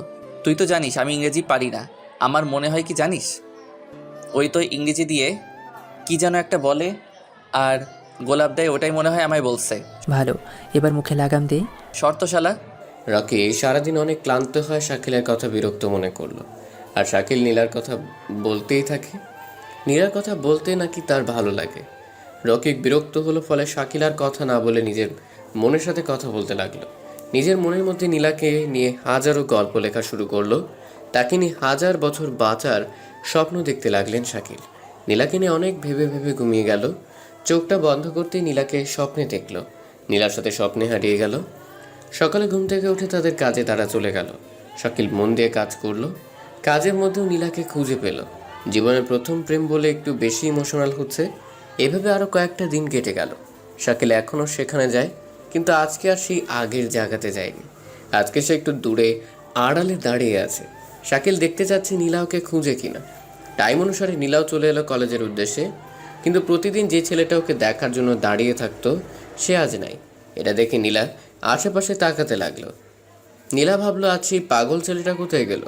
S2: তুই তো জানিস আমি ইংরেজি পারি না। আমার মনে হয় কি জানিস, ওই তো ইংরেজি দিয়ে কি যেন একটা বলে আর গোলাপ দেয়, ওটাই মনে হয় আমায় বলছে।
S5: ভালো, এবার মুখে লাগাম দে।
S2: শর্ত শালা।
S1: রকি সারাদিন অনেক ক্লান্ত হয় শাকিলের কথা বিরক্ত মনে করলো, আর শাকিল নীলার কথা বলতেই থাকে। নীলার কথা বলতে নাকি তার ভালো লাগে। রকি বিরক্ত হলো, ফলে শাকিল আর কথা না বলে নিজের মনের সাথে কথা বলতে লাগলো। নিজের মনের মধ্যে নীলাকে নিয়ে হাজারো গল্প লেখা শুরু করলো। তাকে নিয়ে 1000 বছর বাঁচার স্বপ্ন দেখতে লাগলেন শাকিল। নীলাকে নিয়ে অনেক ভেবে ভেবে ঘুমিয়ে গেল। চোখটা বন্ধ করতেই নীলাকে স্বপ্নে দেখলো। নীলার সাথে স্বপ্নে হারিয়ে গেল। সকালে ঘুম থেকে উঠে তাদের কাজে তারা চলে গেল। শাকিল মন দিয়ে কাজ করলো। কাজের মধ্যেও নীলাকে খুঁজে পেল। জীবনের প্রথম প্রেম বলে একটু বেশি ইমোশনাল হচ্ছে। এভাবে আরও কয়েকটা দিন কেটে গেল। শাকিল এখনও সেখানে যায়, কিন্তু আজকে আর সেই আগের জায়গাতে যায়নি। আজকে সে একটু দূরে আড়ালে দাঁড়িয়ে আছে। শাকিল দেখতে চাচ্ছে নীলা ওকে খুঁজে কিনা। টাইম অনুসারে নীলাও চলে এলো কলেজের উদ্দেশ্যে, কিন্তু প্রতিদিন যে ছেলেটা ওকে দেখার জন্য দাঁড়িয়ে থাকতো সে আজ নাই। এটা দেখে নীলা আশেপাশে তাকাতে লাগলো। নীলা ভাবলো আজ সেই পাগল ছেলেটা কোথায় গেল,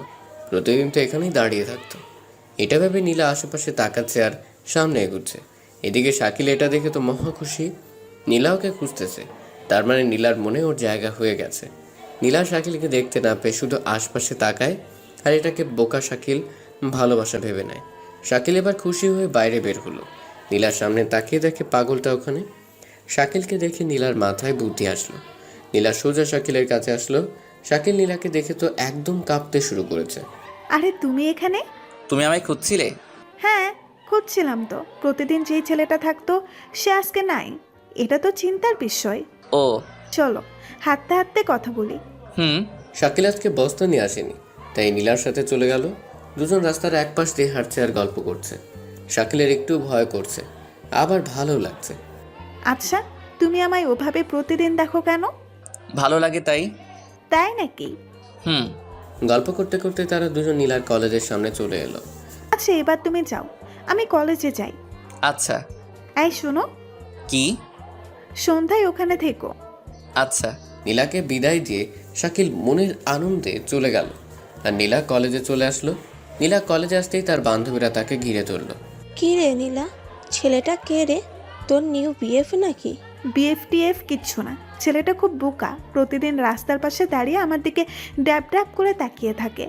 S1: প্রতিদিন তো এখানেই দাঁড়িয়ে থাকতো। এটা ভেবে নীলা আশেপাশে তাকাচ্ছে আর সামনে এগুচ্ছে। এদিকে শাকিল এটা দেখে তো মহা খুশি। নীলা ওকে খুঁজতেছে, তার মানে নীলার মনে ওর জায়গা হয়ে গেছে। নীলা শাকিলকে দেখতে না পেয়ে শুধু আশপাশে তাকায়, আর এটাকে বোকা শাকিল ভালোবাসা ভেবে নেয়। শাকিল এবার খুশি হয়ে বাইরে বের হলো। নীলার সামনে তাকিয়ে দেখে পাগলটা ওখানে। শাকিলকে দেখে নীলার মাথায় বুদ্ধি আসলো। নীলা সোজা শাকিলের কাছে আসলো। শাকিল নীলাকে দেখে তো একদম কাঁপতে শুরু করেছে।
S3: আরে তুমি এখানে?
S2: তুমি আমায় খুঁজছিলে?
S3: হ্যাঁ, খুঁজছিলাম তো। প্রতিদিন যেই ছেলেটা থাকতো সে আজকে নাই, এটা তো চিন্তার বিষয়।
S2: ও
S3: চলো হাঁটতে হাঁটতে কথা বলি।
S2: হুম।
S1: শাকিল আজকে বস্তা নিয়ে আসেনি, তাই নীলার সাথে চলে গেল। দুজন রাস্তার এক পাশ দিয়ে হাঁটছে আর গল্প করছে। শাকিলের একটু ভয় করছে, আবার ভালো লাগছে।
S3: আচ্ছা, তুমি আমায় ওভাবে প্রতিদিন দেখো কেন?
S2: ভালো লাগে তাই।
S3: তাই নাকি?
S2: হুম।
S1: গল্প করতে করতে তারা দুজন নীলার কলেজের সামনে চলে এলো।
S3: আচ্ছা এবার তুমি যাও, আমি কলেজে যাই।
S2: আচ্ছা।
S3: এই শোনো,
S2: কি?
S3: সন্ধ্যায় ওখানে থেকো।
S2: আচ্ছা।
S1: নীলাকে বিদায় দিয়ে শাকিল মনের আনন্দে চলে গেল, আর নীলা কলেজে চলে আসলো। নীলা কলেজে আসতেই তার বান্ধবীরা তাকে ঘিরে ধরল।
S7: কি রে নীলা, ছেলেটা কে রে? তোর নিউ বিএফ নাকি?
S3: বিএফটিএফ কিচ্ছু না, ছেলেটা খুব বোকা। প্রতিদিন রাস্তার পাশে দাঁড়িয়ে আমার দিকে ড্যাব ড্যাব করে তাকিয়ে থাকে।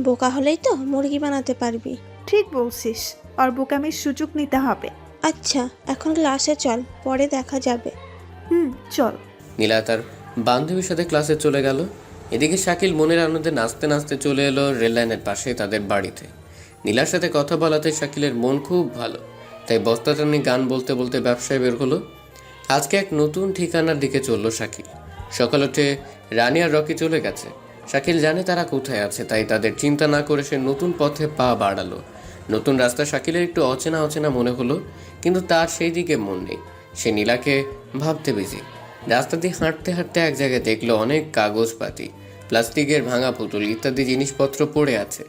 S7: বোকা হলেই তো মুরগি বানাতে পারবি।
S3: ঠিক বলছিস, ওর বোকামির সুযোগ নিতে হবে।
S7: আচ্ছা এখন ক্লাসে চল, পরে দেখা যাবে।
S3: চল।
S1: নীলা তার বান্ধবীর সাথে ক্লাসে চলে গেল। এদিকে শাকিল মনের আনন্দে নাচতে নাচতে চলে এলো রেল লাইনের পাশে তাদের বাড়িতে। নীলার সাথে কথা বলাতে শাকিলের মন খুব ভালো, তাই বস্তাটা নিয়ে গান বলতে বলতে ব্যবসায় বের হলো। আজকে এক নতুন ঠিকানার দিকে চলল শাকিল। সকাল উঠে রানী আর রকি চলে গেছে। শাকিল জানে তারা কোথায় আছে, তাই তাদের চিন্তা না করে সে নতুন পথে পা বাড়ালো। নতুন রাস্তা শাকিলের একটু অচেনা অচেনা মনে হলো, কিন্তু তার সেই দিকে মন নেই। সে নীলাকে ভাবতে বিজি। রাস্তা দিয়ে হাঁটতে হাঁটতে এক জায়গায় দেখলো অনেক কাগজপাতি, প্লাস্টিকের ভাঙা পুতুল ইত্যাদি জিনিসপত্র পড়ে আছে।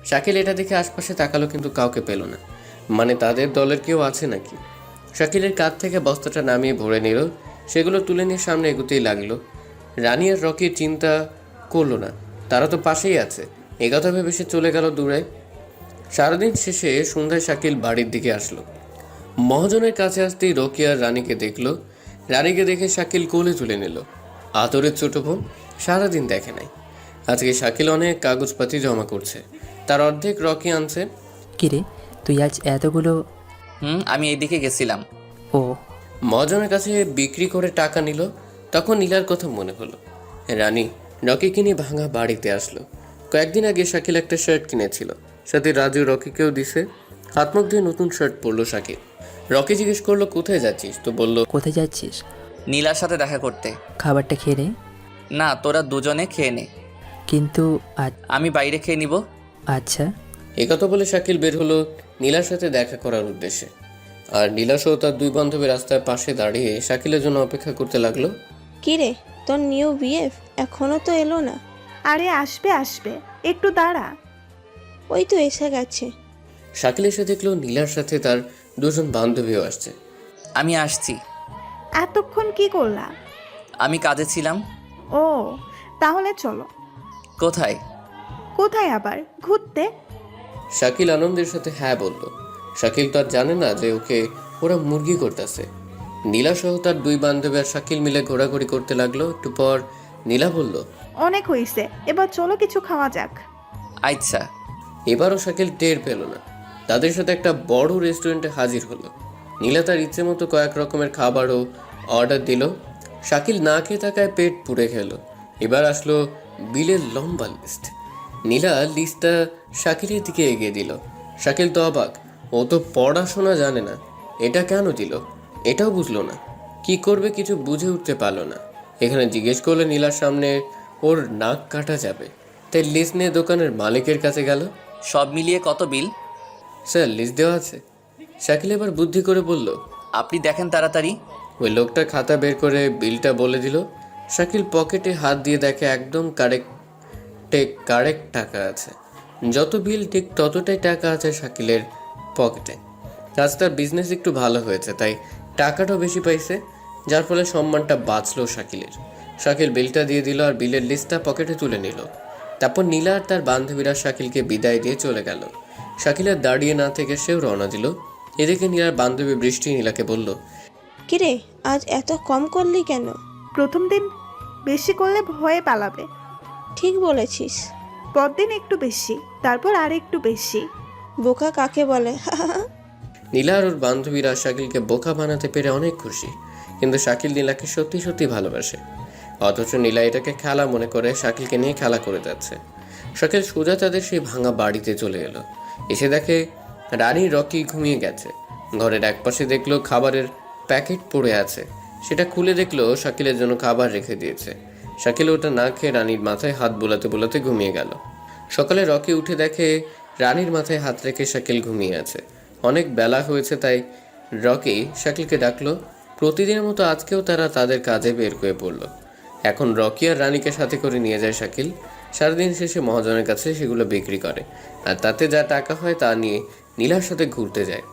S1: শাকিল এটা দেখে আশপাশে তাকালো, কিন্তু কাউকে পেল না। মানে তাদের দলের কেউ আছে নাকি? শাকিলের কাঁধ থেকে বস্তাটা নামিয়ে ভরে নিল। সেগুলো তুলে নিয়ে সামনে এগোতেই লাগলো। রানী আর রকির চিন্তা করলো না, তারা তো পাশেই আছে। একথা ভেবে সে চলে গেল দূরে। সারাদিন শেষে সন্ধ্যায় শাকিল বাড়ির দিকে আসলো। মহাজনের কাছে আসতেই রকি আর রানীকে দেখলো। রানীকে দেখে শাকিল কোলে তুলে নিল। আদরের ছোট বোন, সারাদিন দেখে নাই। আজকে শাকিল অনেক কাগজপাতি জমা করছে, তার অর্ধেক রকি আনছে।
S5: কিরে, তুই আজ এতগুলো?
S2: আমি এইদিকে গেছিলাম।
S5: ও,
S1: মহাজনের কাছে বিক্রি করে টাকা নিল। তখন নীলার কথা মনে হলো। রানী রকিকে নিয়ে ভাঙা বাড়িতে আসলো। কয়েকদিন আগে শাকিল একটা শার্ট কিনেছিল, সাথে রাজু রকিকেও দিছে। হাত মুখ দিয়ে নতুন শার্ট পরলো শাকিল। রকি জিজ্ঞেস করলো কোথায় যাচ্ছিস, তো বলল
S5: কোথায় যাচ্ছিস?
S2: নীলার সাথে দেখা করতে।
S5: খাবারটা খেয়ে নে।
S2: না, তোরা দুজনে খেয়ে নে।
S5: কিন্তু
S2: আমি বাইরে খেয়ে নিব।
S5: আচ্ছা।
S1: একথা বলে শাকিল বের হলো নীলার সাথে দেখা করার উদ্দেশ্যে। আর নীলা সহ তার দুই বান্ধবী রাস্তার পাশে দাঁড়িয়ে শাকিলের জন্য অপেক্ষা করতে লাগলো।
S7: কি রে, তোর নিউ বিএফ এখনো তো এলো না?
S3: আরে আসবে আসবে, একটু দাঁড়া।
S7: ওই তো এসে গেছে।
S1: শাকিল এসে দেখলো নীলার সাথে তার দুজন বান্ধবীও আসছে।
S2: আমি আসছি।
S3: এতক্ষণ কি করলা?
S2: আমি কাজে ছিলাম।
S3: ও, তাহলে চলো।
S2: কোথায়?
S3: কোথায় আবার? ঘুরতে।
S1: শাকিল আনন্দের সাথে হ্যাঁ বলল। শাকিল তো আর জানে না যে ওকে ওরা মুরগি করতেছে। নীলা সহ তার দুই বান্ধবী আর শাকিল মিলে ঘোরাঘুরি করতে লাগলো। একটু পর নীলা বলল,
S3: অনেক হয়েছে, এবার চলো কিছু খাওয়া যাক।
S2: আচ্ছা।
S1: এবারও শাকিল টের পেল না। তাদের সাথে একটা বড় রেস্টুরেন্টে হাজির হলো। নীলা তার ইচ্ছে মতো কয়েক রকমের খাবারও অর্ডার দিল। শাকিল না খেয়ে থাকায় পেট পুড়ে খেল। এবার আসলো বিলের লম্বা লিস্ট। নীলা লিস্টটা শাকিলের দিকে এগিয়ে দিল। শাকিল তো অবাক, ও তো পড়াশোনা জানে না, এটা কেন দিল এটাও বুঝলো না। কি করবে কিছু বুঝে উঠতে পারলো না। এখানে জিজ্ঞেস করলে নীলার সামনে ওর নাক কাটা যাবে, তাই লিস্ট নিয়ে দোকানের মালিকের কাছে গেল।
S2: সব মিলিয়ে কত বিল?
S1: স্যার লিস্ট দেওয়া আছে। শাকিল এবার বুদ্ধি করে বলল।
S2: আপনি দেখেন তাড়াতাড়ি।
S1: ওই লোকটা খাতা বের করে বিলটা বলে দিল। শাকিল পকেটে হাত দিয়ে দেখে একদম কারেক্ট টাকা আছে। যত বিল ঠিক ততটাই টাকা আছে শাকিলের পকেটে। আজ তার বিজনেস একটু ভালো হয়েছে, তাই টাকাটাও বেশি পাইছে, যার ফলে সম্মানটা বাঁচলো শাকিলের। শাকিল বিলটা দিয়ে দিল আর বিলের লিস্টটা পকেটে তুলে নিল। তারপর নীলা আর তার বান্ধবীরা শাকিলকে বিদায় দিয়ে চলে গেল। শাকিলের দাঁড়িয়ে না থেকে সেও রওনা দিল। এদিকে নীলার বান্ধবী বৃষ্টি নীলাকে বলল,
S7: কি রে, আজ এত কম করলি কেন?
S3: প্রথম দিন বেশি করলে ভয়ে পালাবে,
S7: ঠিক বলেছিস।
S3: পরদিন একটু বেশি, তারপর আর একটু বেশি।
S7: বোকা কাকে বলে?
S1: নীলা আর ওর বান্ধবীরা শাকিলকে বোকা বানাতে পেরে অনেক খুশি, কিন্তু শাকিল নীলাকে সত্যি সত্যি ভালোবাসে। অথচ নীলা এটাকে খেলা মনে করে শাকিলকে নিয়ে খেলা করে যাচ্ছে। শাকিল সোজা তাদের সেই ভাঙা বাড়িতে চলে এলো। এসে দেখে রানী রকি ঘুমিয়ে গেছে। ঘরের একপাশে দেখলো খাবারের প্যাকেট পড়ে আছে, সেটা খুলে দেখলো শাকিলের জন্য খাবার রেখে দিয়েছে। শাকিল ওটা না খেয়ে রানীর মাথায় হাত বোলাতে বোলাতে ঘুমিয়ে গেল। সকালে রকি উঠে দেখে রানীর মাথায় হাত রেখে শাকিল ঘুমিয়ে আছে। অনেক বেলা হয়েছে, তাই রকি শাকিলকে ডাকলো। প্রতিদিনের মতো আজকেও তারা তাদের কাজে বের হয়ে পড়ল। এখন রকি আর রানীকে সাথে করে নিয়ে যায় শাকিল। সারাদিন শেষে মহাজনের কাছে সেগুলো বিক্রি করে, আর তাতে যা টাকা হয় তা নিয়ে নীলার সাথে ঘুরতে যায়।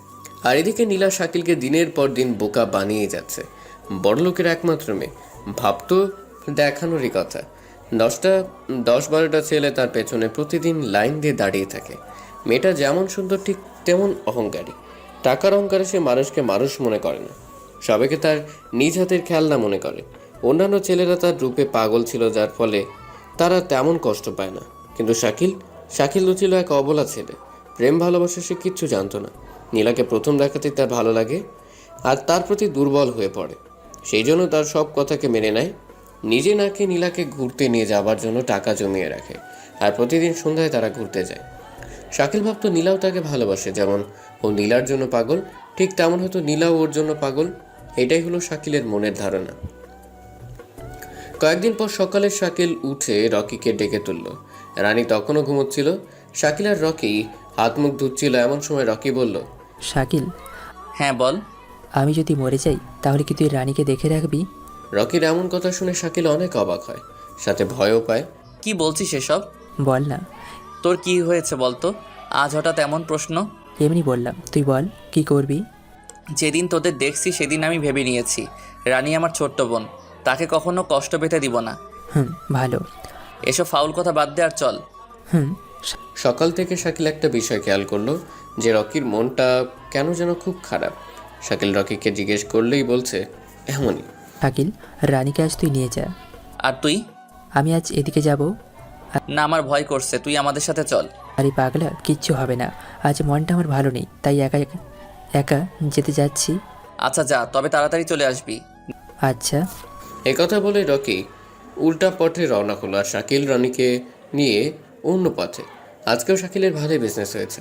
S1: আর এদিকে নীলা শাকিলকে দিনের পর দিন বোকা বানিয়ে যাচ্ছে। বড়লোকের একমাত্র মেয়ে, ভাবতো দেখানোরই কথা। 10-12টা ছেলে তার পেছনে প্রতিদিন লাইন দিয়ে দাঁড়িয়ে থাকে। মেয়েটা যেমন সুন্দর ঠিক তেমন অহংকারী। টাকার অহংকারে সে মানুষকে মানুষ মনে করে না, সবাইকে তার নিজ হাতের খেলনা মনে করে। অন্যান্য ছেলেরা তার রূপে পাগল ছিল, যার ফলে তারা তেমন কষ্ট পায় না। কিন্তু শাকিল তো ছিল এক অবলা ছেলে। প্রেম ভালোবাসা সে কিচ্ছু জানতো না। নীলাকে প্রথম দেখাতেই তার ভালো লাগে আর তার প্রতি দুর্বল হয়ে পড়ে। সেই জন্য তার সব কথাকে মেনে নেয়। নিজে নাকি নীলাকে ঘুরতে নিয়ে যাবার জন্য টাকা জমিয়ে রাখে, আর প্রতিদিন সন্ধ্যায় তারা ঘুরতে যায়। শাকিল ভাবতো নীলাও তাকে ভালোবাসে, যেমন ও নীলার জন্য পাগল, ঠিক তেমন হয়তো নীলাও ওর জন্য পাগল। এটাই হলো শাকিলের মনের ধারণা। কয়েকদিন পর সকালে শাকিল উঠে রকিকে ডেকে তুলল। রানী তখনও ঘুমোচ্ছিল। শাকিল আর রকি হাত মুখ ধুচ্ছিল, এমন সময় রকি বলল,
S5: শাকিল,
S2: হ্যাঁ বল।
S5: আমি যদি মরে যাই তাহলে কি তুই রানীকে দেখে রাখবি?
S1: রকির এমন কথা শুনে শাকিল অনেক অবাক হয়, সাথে ভয়ও পায়।
S2: কি বলছিস এসব?
S5: বল না।
S2: তোর কি হয়েছে বলতো? আজ হঠাৎ এমন প্রশ্ন?
S5: এমনি বললাম, তুই বল কি করবি?
S2: যেদিন তোদের দেখছি সেদিন আমি ভেবে নিয়েছি রানী আমার ছোট্ট বোন, তাকে কখনো কষ্ট পেতে দিব না।
S5: ভালো।
S2: এসব ফাউল কথা বাদ দে আর চল।
S5: হুম।
S1: সকাল থেকে শাকিল একটা বিষয় খেয়াল করলো, যে রকির মনটা কেন যেন খুব খারাপ। শাকিল রকিকে জিজ্ঞেস করলেই বলছে এমনই।
S5: শাকিল, রানীকে আজ তুই নিয়ে যা।
S2: আর তুই?
S5: আমি আজ এদিকে যাব।
S2: না, আমার ভয় করছে, তুই আমাদের সাথে চল।
S5: আরে পাগলা, কিচ্ছু হবে না। আজ মনটা আমার ভালো নেই, তাই একা একা যেতে যাচ্ছি।
S2: আচ্ছা যা, তবে তাড়াতাড়ি চলে আসবি।
S5: আচ্ছা।
S1: একথা বলে রকি উল্টা পথে রওনা হলো, আর শাকিল রানীকে নিয়ে অন্য পথে। আজকেও শাকিলের ভালোই বিজনেস হয়েছে।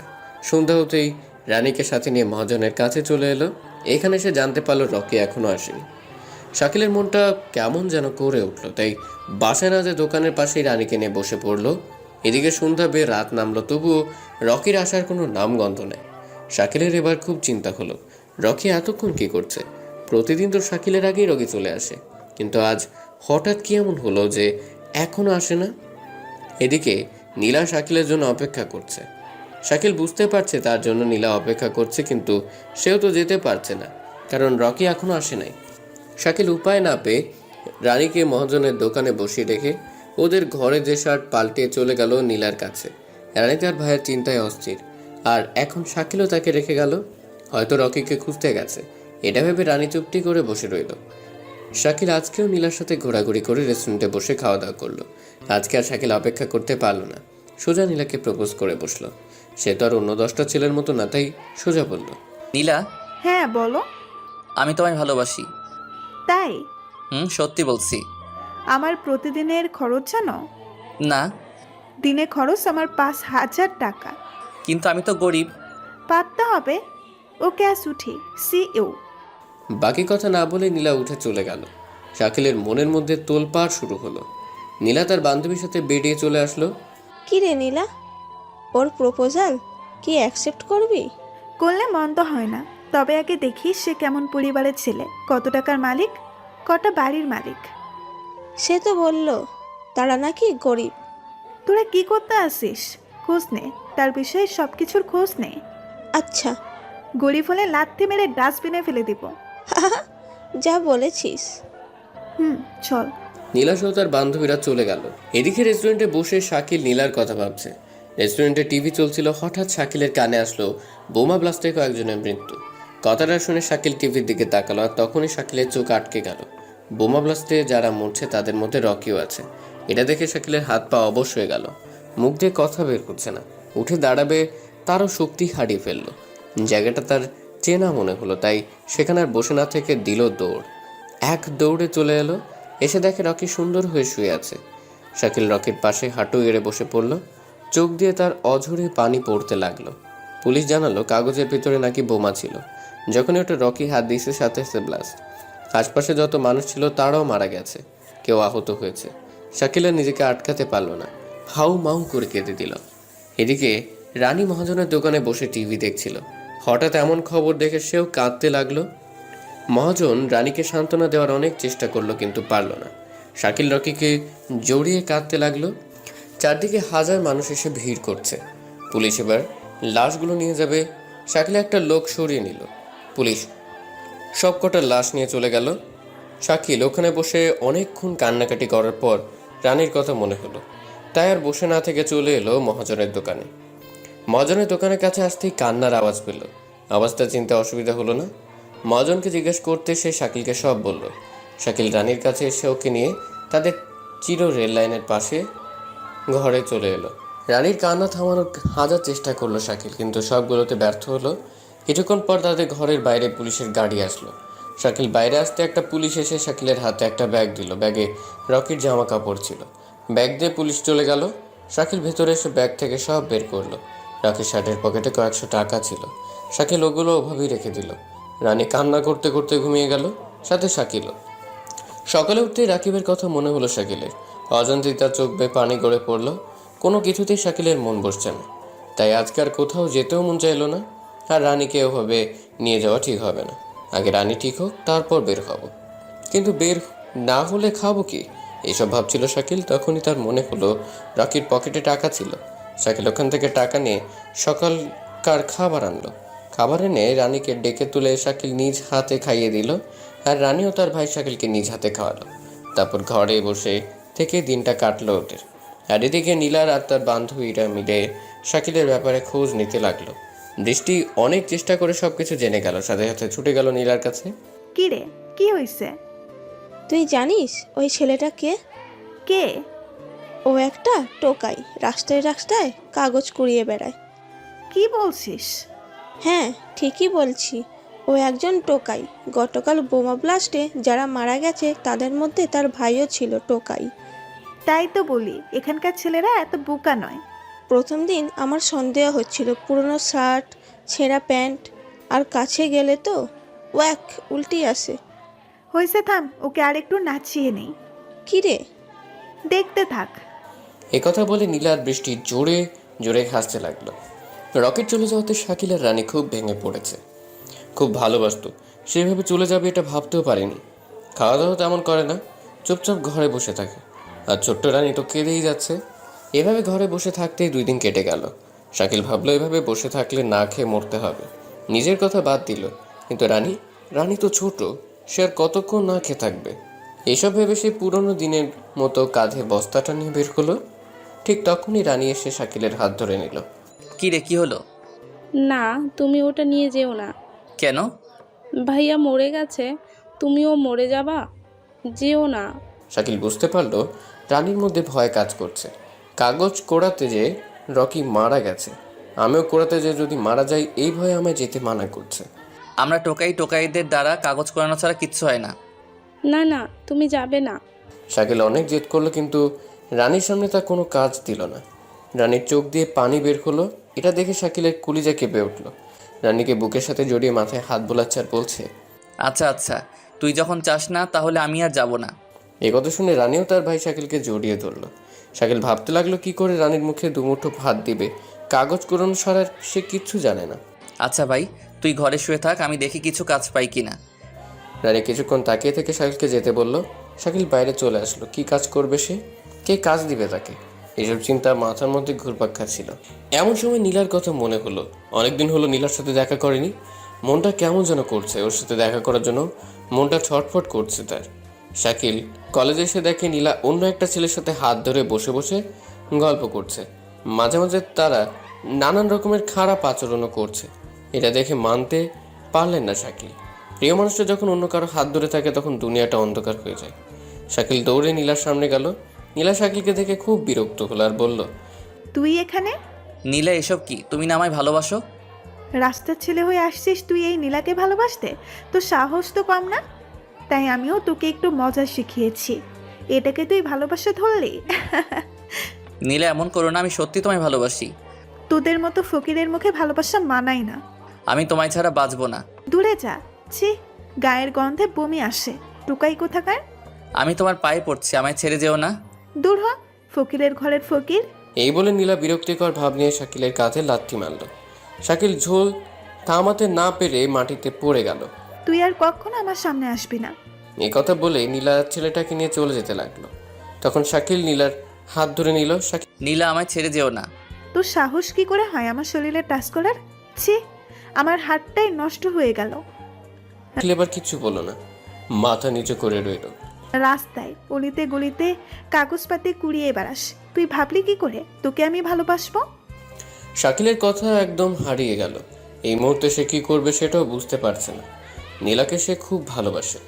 S1: সন্ধ্যা হতেই রানীকে সাথে নিয়ে মহাজনের কাছে চলে এলো। এখানে সে জানতে পারলো রকি এখনও আসেনি। শাকিলের মনটা কেমন যেন করে উঠলো, তাই বাসায় না যে দোকানের পাশেই রানীকে নিয়ে বসে পড়লো। এদিকে সন্ধ্যা বের রাত নামলো, তবুও রকির আসার কোনো নামগন্ধ নেই। শাকিলের এবার খুব চিন্তা হলো, রকি এতক্ষণ কী করছে? প্রতিদিন তো শাকিলের আগেই রকি চলে আসে, কিন্তু আজ হঠাৎ কি এমন হলো যে এখনও আসে না? এদিকে নীলা শাকিলের জন্য অপেক্ষা করছে। শাকিল বুঝতে পারছে তার জন্য নীলা অপেক্ষা করছে, কিন্তু সেও তো যেতে পারছে না, কারণ রকি এখনও আসে নাই। শাকিল উপায় না পেয়ে রানীকে মহাজনের দোকানে বসিয়ে রেখে ওদের ঘরে যে শার্ট পাল্টে চলে গেল নীলার কাছে। রানী তার ভাইয়ের চিন্তায় অস্থির, আর এখন শাকিলও তাকে রেখে গেল। হয়তো রকিকে খুঁজতে গেছে, এটা ভেবে রানী চুপটি করে বসে রইল। শাকিল আজকেও নীলার সাথে ঘোরাঘুরি করে রেস্টুরেন্টে বসে খাওয়া দাওয়া করলো। আজকে আর শাকিল অপেক্ষা করতে পারলো না, সোজা নীলাকে প্রপোজ করে বসলো। সে তো আর অন্য 10টা ছেলের মতো না, তাই সোজা বলল,
S2: নীলা,
S3: হ্যাঁ বলো।
S2: আমি তোমায় ভালোবাসি।
S3: তাই?
S2: সত্যি বলছি।
S3: আমার প্রতিদিনের খরচ জানো?
S2: না।
S3: দিনে খরচ আমার 5,000 টাকা।
S2: কিন্তু আমি তো গরিব।
S3: পাততে হবে। ওকে আজ উঠি, সি ইউ।
S1: বাকি কথা না বলে নীলা উঠে চলে গেল। শাকিলের মনের মধ্যে তোলপাড় শুরু হলো। নীলা তার বান্ধবীর সাথে বেরিয়ে চলে আসলো।
S7: কি রে নীলা, ওর প্রপোজাল কি অ্যাকসেপ্ট করবি?
S3: করলে মন্দ হয় না, তবে আগে দেখিস সে কেমন পরিবারের ছেলে, কত টাকার মালিক, কটা বাড়ির মালিক।
S7: সে তো বলল তারা নাকি গরিব।
S3: তোরা কি করতে আসিস? খোঁজ নে, তার বিষয়ে সব কিছুর খোঁজ নে।
S7: আচ্ছা।
S3: গরিব হলে লাথি মেরে ডাস্টবিনে ফেলে দিব।
S7: যা বলেছিস।
S3: চল।
S1: নীলা সহ তার বান্ধবীরা চলে গেল। এদিকে রেস্টুরেন্টে বসে শাকিল নীলার কথা ভাবছে। রেস্টুরেন্টে টিভি চলছিল, হঠাৎ শাকিলের কানে আসলো বোমা ব্লাস্টে কয়েকজনের মৃত্যু। কথাটা শুনে শাকিল টিভির দিকে তাকালো, আর তখনই শাকিলের চোখ আটকে গেল। বোমা ব্লাস্টে যারা মরছে তাদের মধ্যে রকিও আছে। এটা দেখে শাকিলের হাত পা অবশ হয়ে গেল। মুখ দিয়ে কথা বের করছে না। উঠে দাঁড়াবে, তারও শক্তি হারিয়ে ফেললো। জায়গাটা তার চেনা মনে হলো, তাই সেখানে আর বসে না থেকে দিল দৌড়। এক দৌড়ে চলে এলো, এসে দেখে রকি সুন্দর হয়ে শুয়ে আছে। শাকিল রকির পাশে হাঁটু এড়ে বসে পড়ল। চোখ দিয়ে তার অঝরে পানি পড়তে লাগলো। পুলিশ জানালো কাগজের ভিতরে নাকি বোমা ছিল। যখনই ওটা রকি হাত দিয়েছে সাথে সাথে ব্লাস্ট। আশপাশে যত মানুষ ছিল তারাও মারা গেছে, কেউ আহত হয়েছে। শাকিলের নিজেকে আটকাতে পারল না, হাউ মাউ করে কেঁদে দিল। এদিকে রানী মহাজনের দোকানে বসে টিভি দেখছিল। হঠাৎ এমন খবর দেখে সেও কাঁদতে লাগলো। মহাজন রানীকে সান্ত্বনা দেওয়ার অনেক চেষ্টা করলো, কিন্তু পারল না। শাকিল রকিকে জড়িয়ে কাঁদতে লাগলো। চারদিকে হাজার মানুষ এসে ভিড় করছে। পুলিশ এবার লাশগুলো নিয়ে যাবে। শাকিল একটা লোক সরিয়ে নিল। পুলিশ সবকটা লাশ নিয়ে চলে গেল। শাকিল ওখানে বসে অনেকক্ষণ কান্নাকাটি করার পর রানীর কথা মনে হলো, তাই আর বসে না থেকে চলে এলো মহাজনের দোকানে। মহাজনের দোকানের কাছে আসতেই কান্নার আওয়াজ পেল। আওয়াজটা চিনতে অসুবিধা হলো না। মহাজনকে জিজ্ঞেস করতে সে শাকিলকে সব বলল। শাকিল রানীর কাছে এসে ওকে নিয়ে তাদের চির রেল লাইনের পাশে ঘরে চলে এলো। রানীর কান্না থামানোর হাজার চেষ্টা করলো শাকিল, কিন্তু সবগুলোতে ব্যর্থ হলো। কিছুক্ষণ পর তাদের ঘরের বাইরে পুলিশের গাড়ি আসলো। শাকিল বাইরে আসতে একটা পুলিশ এসে শাকিলের হাতে একটা ব্যাগ দিল। ব্যাগে রকির জামা কাপড় ছিল। ব্যাগ দিয়ে পুলিশ চলে গেল। শাকিল ভেতরে এসে ব্যাগ থেকে সব বের করলো। রকির শার্টের পকেটে কয়েকশো টাকা ছিল। শাকিল ওগুলো ওভাবেই রেখে দিল। রানী কান্না করতে করতে ঘুমিয়ে গেল, সাথে শাকিলও। সকালে উঠতেই রাকিবের কথা মনে হলো শাকিলের। অজান্তেই তার চোখ বেয়ে পানি গড়ে পড়ল। কোনো কিছুতেই শাকিলের মন বসছে না, তাই আজকাল কোথাও যেতেও মন চাইলো না। আর রানীকে ওভাবে নিয়ে যাওয়া ঠিক হবে না। আগে রানী ঠিক হোক, তারপর বের হব। কিন্তু বের না হলে খাবো কি, এইসব ভাবছিল শাকিল। তখনই তার মনে হলো রকির পকেটে টাকা ছিল। শাকিল ওখান থেকে টাকা নিয়ে সকালকার খাবার আনলো। খাবার এনে রানীকে ডেকে তুলে শাকিল নিজ হাতে খাইয়ে দিল। আর রানীও তার ভাই শাকিলকে নিজ হাতে খাওয়ালো। তারপর ঘরে বসে থেকে দিনটা কাটলো ওদের। আর এদিকে নীলার আর তার বান্ধবীরা মিলে শাকিলের ব্যাপারে খোঁজ নিতে লাগলো। দৃষ্টি অনেক চেষ্টা করে সবকিছু জেনে গেল, সাথে সাথে ছুটে গেল নীলার কাছে।
S3: কি রে, কি হয়েছে?
S7: তুই জানিস ওই ছেলেটা কে?
S3: কে?
S7: ও একটা টোকাই, রাস্তায় রাস্তায় কাগজ কুড়িয়ে বেড়ায়।
S3: কি বলছিস?
S7: হ্যাঁ, ঠিকই বলছি। ও একজন টোকাই। গতকাল বোমা ব্লাস্টে যারা মারা গেছে তাদের মধ্যে তার ভাইও ছিল টোকাই।
S3: তাই তো বলি, এখানকার ছেলেরা এত বোকা নয়।
S7: প্রথম দিন আমার সন্দেহ হচ্ছিল, পুরনো শার্ট, ছেঁড়া প্যান্ট, আর কাছে গেলে তো ওয়াক উল্টি আসে।
S3: হয়েছে, থাম, ওকে আর একটু নাচিয়ে নেই।
S7: কি রে?
S3: দেখতে থাক।
S1: একথা বলে নীলা আর বৃষ্টি জোরে জোরে হাসতে লাগলো। রকেট চলে যাওয়াতে শাকিল আর রানী খুব ভেঙে পড়েছে। খুব ভালোবাসতো, সেভাবে চলে যাবে এটা ভাবতেও পারিনি। খাওয়া দাওয়া তেমন করে না, চুপচাপ ঘরে বসে থাকে। আর ছোট্ট রানী তো কেঁদেই যাচ্ছে। এভাবে ঘরে বসে থাকতেই 2 দিন কেটে গেল। শাকিল ভাবলো এভাবে বসে থাকলে না খেয়ে মরতে হবে। নিজের কথা বাদ দিল, কিন্তু রানী তো ছোট, সে আর কতক্ষণ না খেয়ে থাকবে। এইসব ভেবে সে পুরনো দিনের মতো কাঁধে বস্তাটা নিয়ে বের হলো। ঠিক তখনই রানী এসে শাকিলের হাত ধরে নিল।
S2: কি রে, কি হলো?
S6: না, তুমি ওটা নিয়ে যেও না।
S2: কেন?
S6: ভাইয়া মরে গেছে, তুমিও মরে যাবা, যেও না।
S1: শাকিল বুঝতে পারলো রানীর মধ্যে ভয় কাজ করছে। কাগজ কোড়াতে যে রকি মারা গেছে, আমিও কোড়াতে যে যদি মারা যাই, এই ভয়ে আমায় যেতে মানা করছে।
S2: আমরা টোকাইদের দ্বারা কাগজ করানো ছাড়া কিচ্ছু হয় না।
S6: না না, তুমি যাবে না।
S1: শাকিল অনেক জেদ করলো, কিন্তু রানীর সামনে তার কোনো কাজ দিল না। রানীর চোখ দিয়ে পানি বের হলো। এটা দেখে শাকিলের কলিজা কেঁপে উঠল। রানীকে বুকের সাথে জড়িয়ে মাথায় হাত বোলাচ্ছে আর বলছে,
S2: আচ্ছা আচ্ছা, তুই যখন চাস না তাহলে আমি আর যাব না।
S1: এই কথা শুনে রানীও তার ভাই শাকিলকে জড়িয়ে ধরলো। শাকিল ভাবতে লাগলো কি করে রানীর মুখে দুমুঠো ভাত দিবে। কাগজ কোড়ানো ছাড়া সে কিচ্ছু জানে না।
S2: আচ্ছা ভাই, তুই ঘরে শুয়ে থাক, আমি দেখি কিছু কাজ পাই কিনা।
S1: রানী কিছুক্ষণ তাকিয়ে থেকে শাকিলকে যেতে বলল। শাকিল বাইরে চলে আসলো। কি কাজ করবে সে? কে কাজ দিবে তাকে? এইসব চিন্তা মাথার মধ্যে ঘুরপাক খাচ্ছিল। এমন সময় নীলার কথা মনে হলো। অনেকদিন হলো নীলার সাথে দেখা করেনি। মনটা কেমন যেন করছে। ওর সাথে দেখা করার জন্য মনটা ছটফট করছে তার। শাকিল কলেজে এসে দেখে নীলা অন্য একটা ছেলের সাথে হাত ধরে বসে বসে গল্প করছে। মাঝে মাঝে তারা নানান রকমের খারাপ আচরণও করছে। এটা দেখে মানতে পারলেন না শাকিল। প্রিয় মানুষটা যখন অন্য কারো হাত ধরে থাকে তখন দুনিয়াটা অন্ধকার হয়ে যায়। শাকিল দৌড়ে নীলার সামনে গেল। নীলা শাকিলকে দেখে খুব বিরক্ত হলো আর বলল,
S3: তুই এখানে?
S2: নীলা এসব কি? তুমি না আমায় ভালোবাসো?
S3: রাস্তার ছেলে হয়ে আসছিস তুই এই নীলাকে ভালোবাসতে? তো সাহস তো কম না। তাই আমিও তোকে একটু মজা শিখিয়েছি। এটাকে তুই ভালোবাসা ধরলি?
S2: নীলা এমন করো না, আমি সত্যি তোমায় ভালোবাসি।
S3: তোদের মতো ফকিরের মুখে ভালোবাসা মানায় না।
S2: আমি তোমায় ছাড়া বাঁচবো না।
S3: দূরে যা। ছি, গায়ের গন্ধে বমি আসে। টুকাই কোথাকার।
S2: আমি তোমার পায়ে পড়ছি, আমায় ছেড়ে যেও না।
S3: দূর হ, ফকিরের ঘরের ফকির।
S1: এই বলে নীলা বিরক্তিকর ভাব নিয়ে শাকিলের কাঁধে লাথি মারল। শাকিল ঝোল থামাতে না পেরে মাটিতে পড়ে গেল।
S3: তুই আর কখনো আমার সামনে আসবি না।
S1: এই কথা বলে নীলা ছেলেটাকে নিয়ে চলে যেতে লাগলো। তখন শাকিল নীলার হাত ধরে নিল।
S2: নীলা আমায় ছেড়ে যেও না।
S3: তোর সাহস কি করে হয় আমার শরীরে টাচ করার? ছি, আমার হাতটাই নষ্ট হয়ে গেল।
S1: শাকিল এবার কিছু বলল না, মাথা নিচু করে রইল।
S3: রাস্তায় অলিতে গলিতে কাগজপাতি কুড়িয়ে বেড়াস। তুই ভাবলি কি করে তোকে আমি ভালোবাসবো?
S1: শাকিলের কথা একদম হারিয়ে গেল। এই মুহূর্তে সে কি করবে সেটাও বুঝতে পারছে না। নীলাকে সে খুব ভালোবাসে,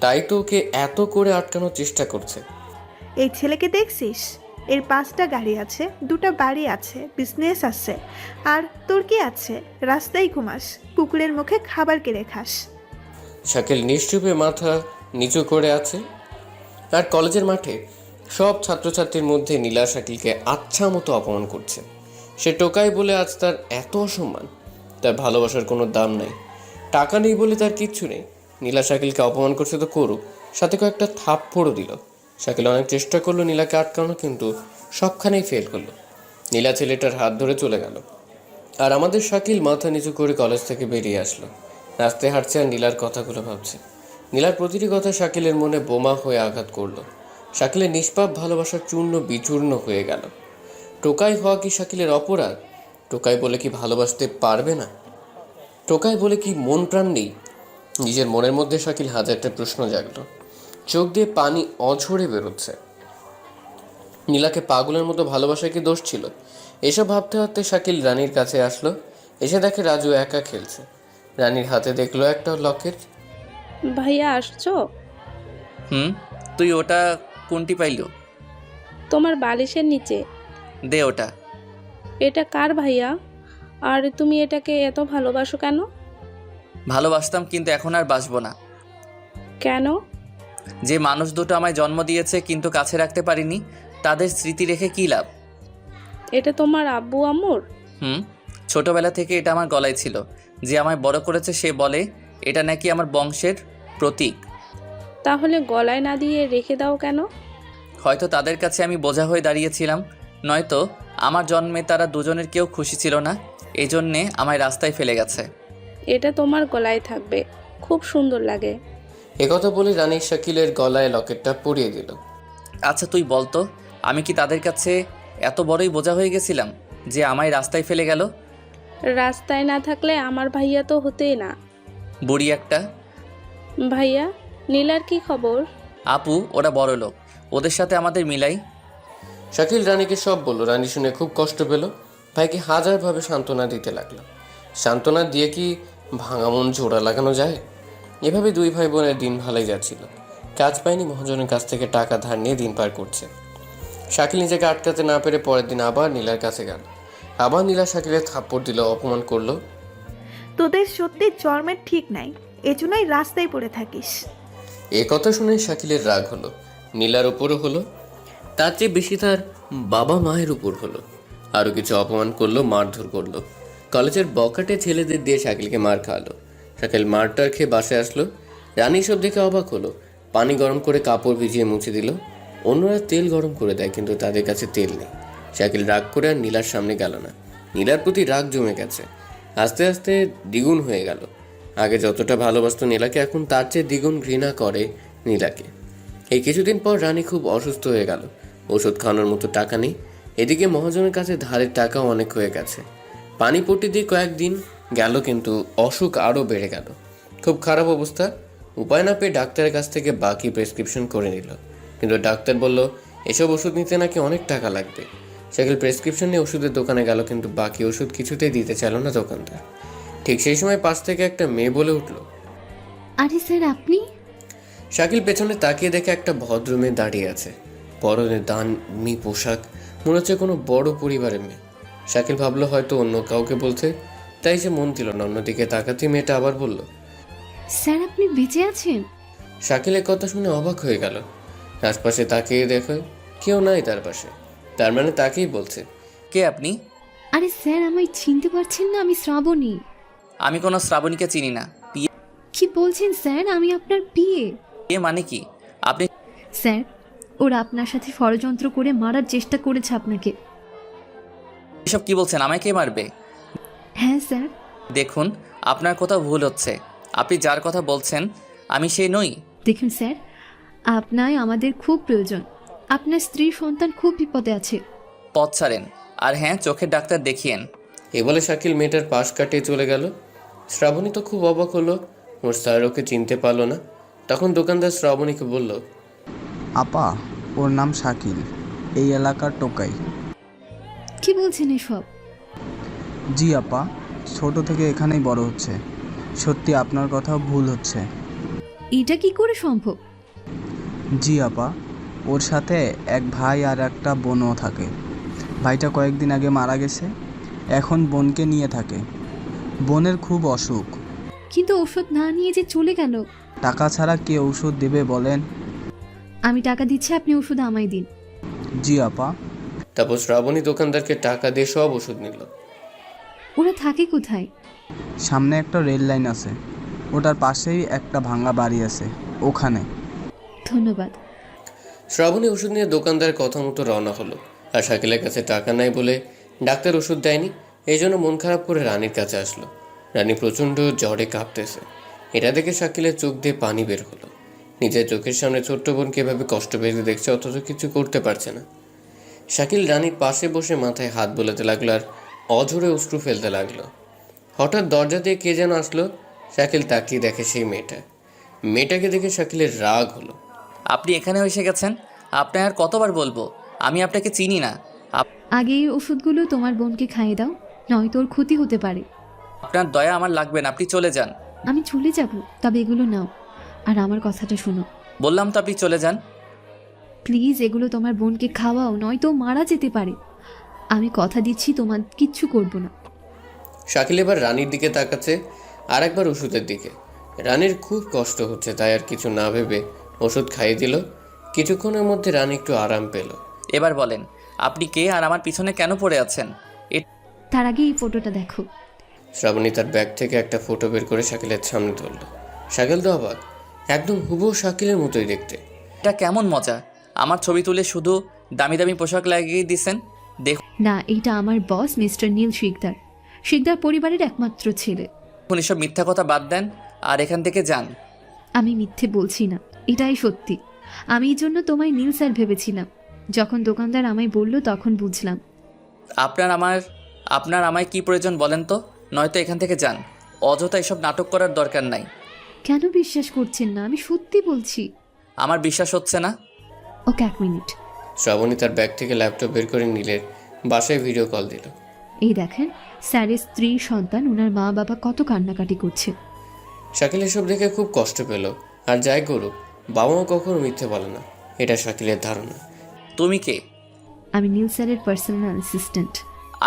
S1: তাই তো ওকে এত করে আটকানোর চেষ্টা করছে।
S3: এই ছেলেকে দেখছিস? এর 5টা গাড়ি আছে, 2টা বাড়ি আছে, বিজনেস আছে। আর তোর কি আছে? রাস্তায় ঘুমাস, পুকুরের মুখে খাবার কেড়ে খাস।
S1: শাকিল নিশ্চুপে মাথা নিচু করে আছে। আর কলেজের মাঠে সব ছাত্রছাত্রীর মধ্যে নীলা শাকিলকে আচ্ছা মতো অপমান করছে। সে টোকাই বলে আজ তার এত অসম্মান। তার ভালোবাসার কোনো দাম নাই, টাকা নেই বলে তার কিচ্ছু নেই। নীলা শাকিলকে অপমান করছে তো করুক, সাথে কয়েকটা থাপ্পড়ও দিল। শাকিল অনেক চেষ্টা করলো নীলাকে আটকানো, কিন্তু সবখানেই ফেল করলো। নীলা ছেলেটার হাত ধরে চলে গেল। আর আমাদের শাকিল মাথা নিচু করে কলেজ থেকে বেরিয়ে আসলো। রাস্তায় হাঁটছে আর নীলার কথাগুলো ভাবছে। নীলার প্রতিটি কথা শাকিলের মনে বোমা হয়ে আঘাত করলো। শাকিলের নিষ্পাপ ভালোবাসার চূর্ণ বিচূর্ণ হয়ে গেল। টোকাই হওয়া কি শাকিলের অপরাধ? টোকাই বলে কি ভালোবাসতে পারবে না? টোকাই বলে কি মন প্রাণ নেই? নিজের মনের মধ্যে শাকিল হাজারটা প্রশ্ন জাগলো। চোখ দিয়ে পানি অঝরে বেরোচ্ছে। নীলাকে পাগলের মতো ভালোবাসা কি দোষ ছিল? এসব ভাবতে ভাবতে শাকিল রানীর কাছে আসলো। এসে দেখে রাজু একা খেলছে। রানীর হাতে দেখলো একটা লকেট।
S6: ভাইয়া আসছো?
S2: তুই ওটা কোনটি পাইলো?
S6: তোমার বালিশের নিচে।
S2: দে ওটা।
S6: এটা কার ভাইয়া? আর তুমি এটাকে এত ভালোবাসো কেন?
S2: ভালোবাসতাম, কিন্তু এখন আর বাসবো না।
S6: কেন?
S2: যে মানুষ দুটো আমায় জন্ম দিয়েছে কিন্তু কাছে রাখতে পারিনি, তাদের স্মৃতি রেখে কী লাভ?
S6: এটা তোমার আব্বু আম্মুর?
S2: ছোটবেলা থেকে এটা আমার গলায় ছিল। যে আমায় বড় করেছে সে বলে এটা নাকি আমার বংশের প্রতীক।
S6: তাহলে গলায় না দিয়ে রেখে দাও কেন?
S2: হয়তো তাদের কাছে আমি বোঝা হয়ে দাঁড়িয়েছিলাম, নয়তো আমার জন্মে তারা দুজনের কেউ খুশি ছিল না, এই জন্যে আমায় রাস্তায় ফেলে গেছে।
S6: এটা তোমার গলায় থাকবে, খুব সুন্দর লাগে।
S1: একথা বলে রানী শাকিলের গলায় লকেটটা পরিয়ে দিল।
S2: আচ্ছা তুই বলতো, আমি কি তাদের কাছে এত বড়ই বোঝা হয়ে গেছিলাম যে আমায় রাস্তায় ফেলে গেল?
S6: রাস্তায় না থাকলে আমার ভাইয়া তো হতেই না।
S2: বুড়ি একটা।
S6: ভাইয়া, নীলার কি খবর?
S2: আপু ওরা বড় লোক, ওদের সাথে আমাদের মিলাই।
S1: শাকিল রানীকে সব বলল। রানী শুনে খুব কষ্ট পেল। ভাইকে হাজারভাবে সান্ত্বনা দিতে লাগলো। সান্ত্বনা দিয়ে কি ভাঙা মন জোড়া লাগানো যায়? এভাবে দুই ভাই বোনের দিন ভালোই যাচ্ছিল। কাজ পায়নি, মহাজনের কাছ থেকে টাকা ধার নিয়ে দিন পার করছে। শাকিল নিজেকে আটকাতে না পেরে পরের দিন আবার নীলার কাছে গেল। আবার নীলা শাকিলের থাপ্পড় দিল, অপমান করলো।
S3: তোদের সত্যি জন্মের ঠিক নাই, এজন্যই রাস্তায় পড়ে থাকিস।
S1: এ কথা শুনে শাকিলের রাগ হলো। নীলার উপরও হলো, তার চেয়ে বেশি তার বাবা মায়ের উপর হলো। আরও কিছু অপমান করলো, মারধর করলো। কলেজের বকাটে ছেলেদের দিয়ে শাকিলকে মার খাওয়ালো। শাকিল মারটার খেয়ে বাসায় আসলো। রানী সব দেখে অবাক হলো। পানি গরম করে কাপড় ভিজিয়ে মুছে দিল। অন্যরা তেল গরম করে দেয়, কিন্তু তাদের কাছে তেল নেই। শাকিল রাগ করে আর নীলার সামনে গেল না। নীলার প্রতি রাগ জমে গেছে, আস্তে আস্তে দ্বিগুণ হয়ে গেল। আগে যতটা ভালোবাসতো নীলাকে, এখন তার চেয়ে দ্বিগুণ ঘৃণা করে নীলাকে। এই কিছুদিন পর রানী খুব অসুস্থ হয়ে গেল। ওষুধ খাওয়ানোর মতো টাকা নেই। এদিকে মহাজনের কাছে ধারের টাকাও অনেক হয়ে গেছে। পানিপট্টি দিয়ে কয়েকদিন গেল, কিন্তু অসুখ আরও বেড়ে গেল। খুব খারাপ অবস্থা। উপায় না পেয়ে ডাক্তারের কাছ থেকে বাকি প্রেসক্রিপশন করে নিল, কিন্তু ডাক্তার বলল এসব ওষুধ নিতে নাকি অনেক টাকা লাগবে। শাকিল প্রেসক্রিপশন নিয়ে ওষুধের দোকানে গেল, কিন্তু বাকি ওষুধ কিছুতেই দিতে চাইল না দোকানদার। ঠিক সেই সময় পাশ থেকে একটা মেয়ে বলে উঠল,
S8: আরে স্যার আপনি?
S1: শাকিল পেছনে তাকিয়ে দেখে একটা ভদ্রমেয়ে দাঁড়িয়ে আছে, পরনে দামি পোশাক, মনে হচ্ছে কোনো বড় পরিবারের মেয়ে। শাকিল ভাবলো হয়তো অন্য কাউকে বলছে, তাই সে মন দিল না। অন্যদিকে তাকাতে মেয়েটা আবার বলল,
S8: স্যার আপনি বেঁচে আছেন?
S1: শাকিলের কথা শুনে অবাক হয়ে গেল। আশপাশে তাকিয়ে দেখে কেউ নাই তার পাশে, তার মানে তাকেই বলছে।
S2: কে আপনি?
S8: আরে স্যার আমায় চিনতে পারছেন না? আমি শ্রাবণী।
S2: আমি কোনো শ্রাবণীকে চিনি না। বিয়ে
S8: কি বলছেন স্যার? আমি আপনার বিয়ে।
S2: মানে কি? আপনি
S8: স্যার ওরা আপনার সাথে ষড়যন্ত্র করে মারার চেষ্টা করেছে আপনাকে।
S2: এসব কি বলছেন? আমায় কে মারবে?
S8: হ্যাঁ স্যার।
S2: দেখুন, আপনার কোথাও ভুল হচ্ছে। আপনি যার কথা বলছেন আমি সে নই।
S8: দেখুন স্যার, আপনায় আমাদের খুব প্রয়োজন। আপনার স্ত্রী সন্তান খুব বিপদে আছে।
S2: পথ ছাড়েন, আর হ্যাঁ, চোখের ডাক্তার দেখিয়েন।
S1: এ বলে শাকিল মেয়েটার পাশ কাটিয়ে চলে গেল। শ্রাবণী তো খুব অবাক হলো, ওর স্যার ওকে চিনতে পারলো না। তখন দোকানদার শ্রাবণীকে বলল,
S4: আপা, ওর নাম শাকিল, এই এলাকার টোকাই।
S8: কি বলছেন এসব?
S4: জি আপা, ছোট থেকে এখানেই বড় হচ্ছে। সত্যি আপনার কথা ভুল হচ্ছে।
S8: এটা কি করে সম্ভব?
S4: জি আপা, ওর সাথে এক ভাই আর একটা বোনও থাকে। ভাইটা কয়েকদিন আগে মারা গেছে, এখন বোনকে নিয়ে থাকে। বোনের খুব অসুখ।
S8: কিন্তু ওষুধ না নিয়ে যে চলে গেল।
S4: টাকা ছাড়া কে ওষুধ দেবে বলেন?
S8: আমি টাকা দিচ্ছি, আপনি ওষুধ আমায় দিন।
S4: জি আপা।
S1: তারপর শ্রাবণী দোকানদারকে টাকা দিয়ে সব ওষুধ নিল।
S8: ওরা থাকে কোথায়?
S4: সামনে একটা রেল লাইন আছে, ওটার পাশেই একটা ভাঙা বাড়ি আছে, ওখানে।
S8: ধন্যবাদ।
S1: শ্রাবণী ওষুধ নিয়ে দোকানদারের কথা মতো রওনা হলো। আর শাকিলের কাছে টাকা নাই বলে ডাক্তার ওষুধ দেয়নি, এই জন্য মন খারাপ করে রানীর কাছে আসলো। রানী প্রচণ্ড জ্বরে কাঁপতেছে। এটা দেখে শাকিলের চোখ দিয়ে পানি বের হলো। নিজের চোখের সামনে ছোট্ট বোনকে এভাবে কষ্ট পেতে দেখছে, অথচ কিছু করতে পারছে না। শাকিল রানীর পাশে বসে মাথায় হাত বোলাতে লাগলো আর অঝরে অশ্রু ফেলতে লাগলো। হঠাৎ দরজা দিয়ে কে যেন আসলো। শাকিল তাকিয়ে দেখে সেই মেয়েটাকে দেখে শাকিলের রাগ হলো।
S2: আপনি এখানেও এসে গেছেন? আপনার আর কতবার বলবো আমি আপনাকে চিনি না।
S8: আগে এই ওষুধগুলো তোমার বোনকে খাইয়ে দাও, নয়তো ওর ক্ষতি হতে পারে।
S2: আপনার দয়া আমার লাগবে না, আপনি চলে যান।
S8: আমি চলে যাব, তবে এগুলো নাও আর আমার কথাটা শোনো।
S2: বললাম তো আপনি চলে যান।
S8: প্লিজ এগুলো তোমার বোনকে খাওয়াও, নয়তো ও মারা যেতে পারে। আমি কথা দিচ্ছি তোমার কিচ্ছু করব না।
S1: শাকিল এবার রানীর দিকে তাকাচ্ছে, আর একবার ওষুধের দিকে। রানীর খুব কষ্ট হচ্ছে, তাই আর কিছু না ভেবে ওষুধ খাইয়ে দিল। কিছুক্ষণের মধ্যে রানী একটু আরাম পেল।
S2: এবার বলেন আপনি কে আর আমার পিছনে কেন পড়ে আছেন?
S8: তার আগে এই ফটোটা দেখো।
S1: শ্রাবণী তার ব্যাগ থেকে একটা ফটো বের করে শাকিলের সামনে ধরল। শাকিল তো অবাক, একদম হুবহু শাকিলের মতোই দেখতে।
S2: এটা কেমন মজা? আমার ছবি তুলে শুধু দামি দামি পোশাক লাগিয়ে দিয়েছেন।
S8: না, এইটা আমার বস মিস্টার নীল শিকদার, শিকদার পরিবারের একমাত্র ছেলে।
S2: দেখুন, এসব মিথ্যা কথা বাদ দেন আর এখান থেকে যান।
S8: আমি মিথ্যে বলছি না, এটাই সত্যি। আমি এই জন্য তোমায় নীল স্যার ভেবেছিলাম। যখন দোকানদার আমায় বলল তখন বুঝলাম।
S2: আপনার আমায় কি প্রয়োজন বলেন তো, নয়তো এখান থেকে যান। অযথা এসব নাটক করার দরকার নাই।
S8: কেন বিশ্বাস করছেন না? আমি সত্যি বলছি।
S2: আমার বিশ্বাস হচ্ছে না।
S8: ওকে, 1 মিনিট।
S1: শ্রাবণী তার ব্যাগ থেকে ল্যাপটপ বের করে নীলের বাসায় ভিডিও কল দিল।
S8: এই দেখেন, স্যারের স্ত্রী সন্তান, ওনার মা বাবা কত কান্নাকাটি করছে।
S1: শাকিল এসব দেখে খুব কষ্ট পেল। আর যাই করুক, বাবা মা কখনো মিথ্যে বলে না, এটা শাকিলের ধারণা।
S2: তুমি কে?
S8: আমি নীল স্যারের পার্সোনাল অ্যাসিস্ট্যান্ট।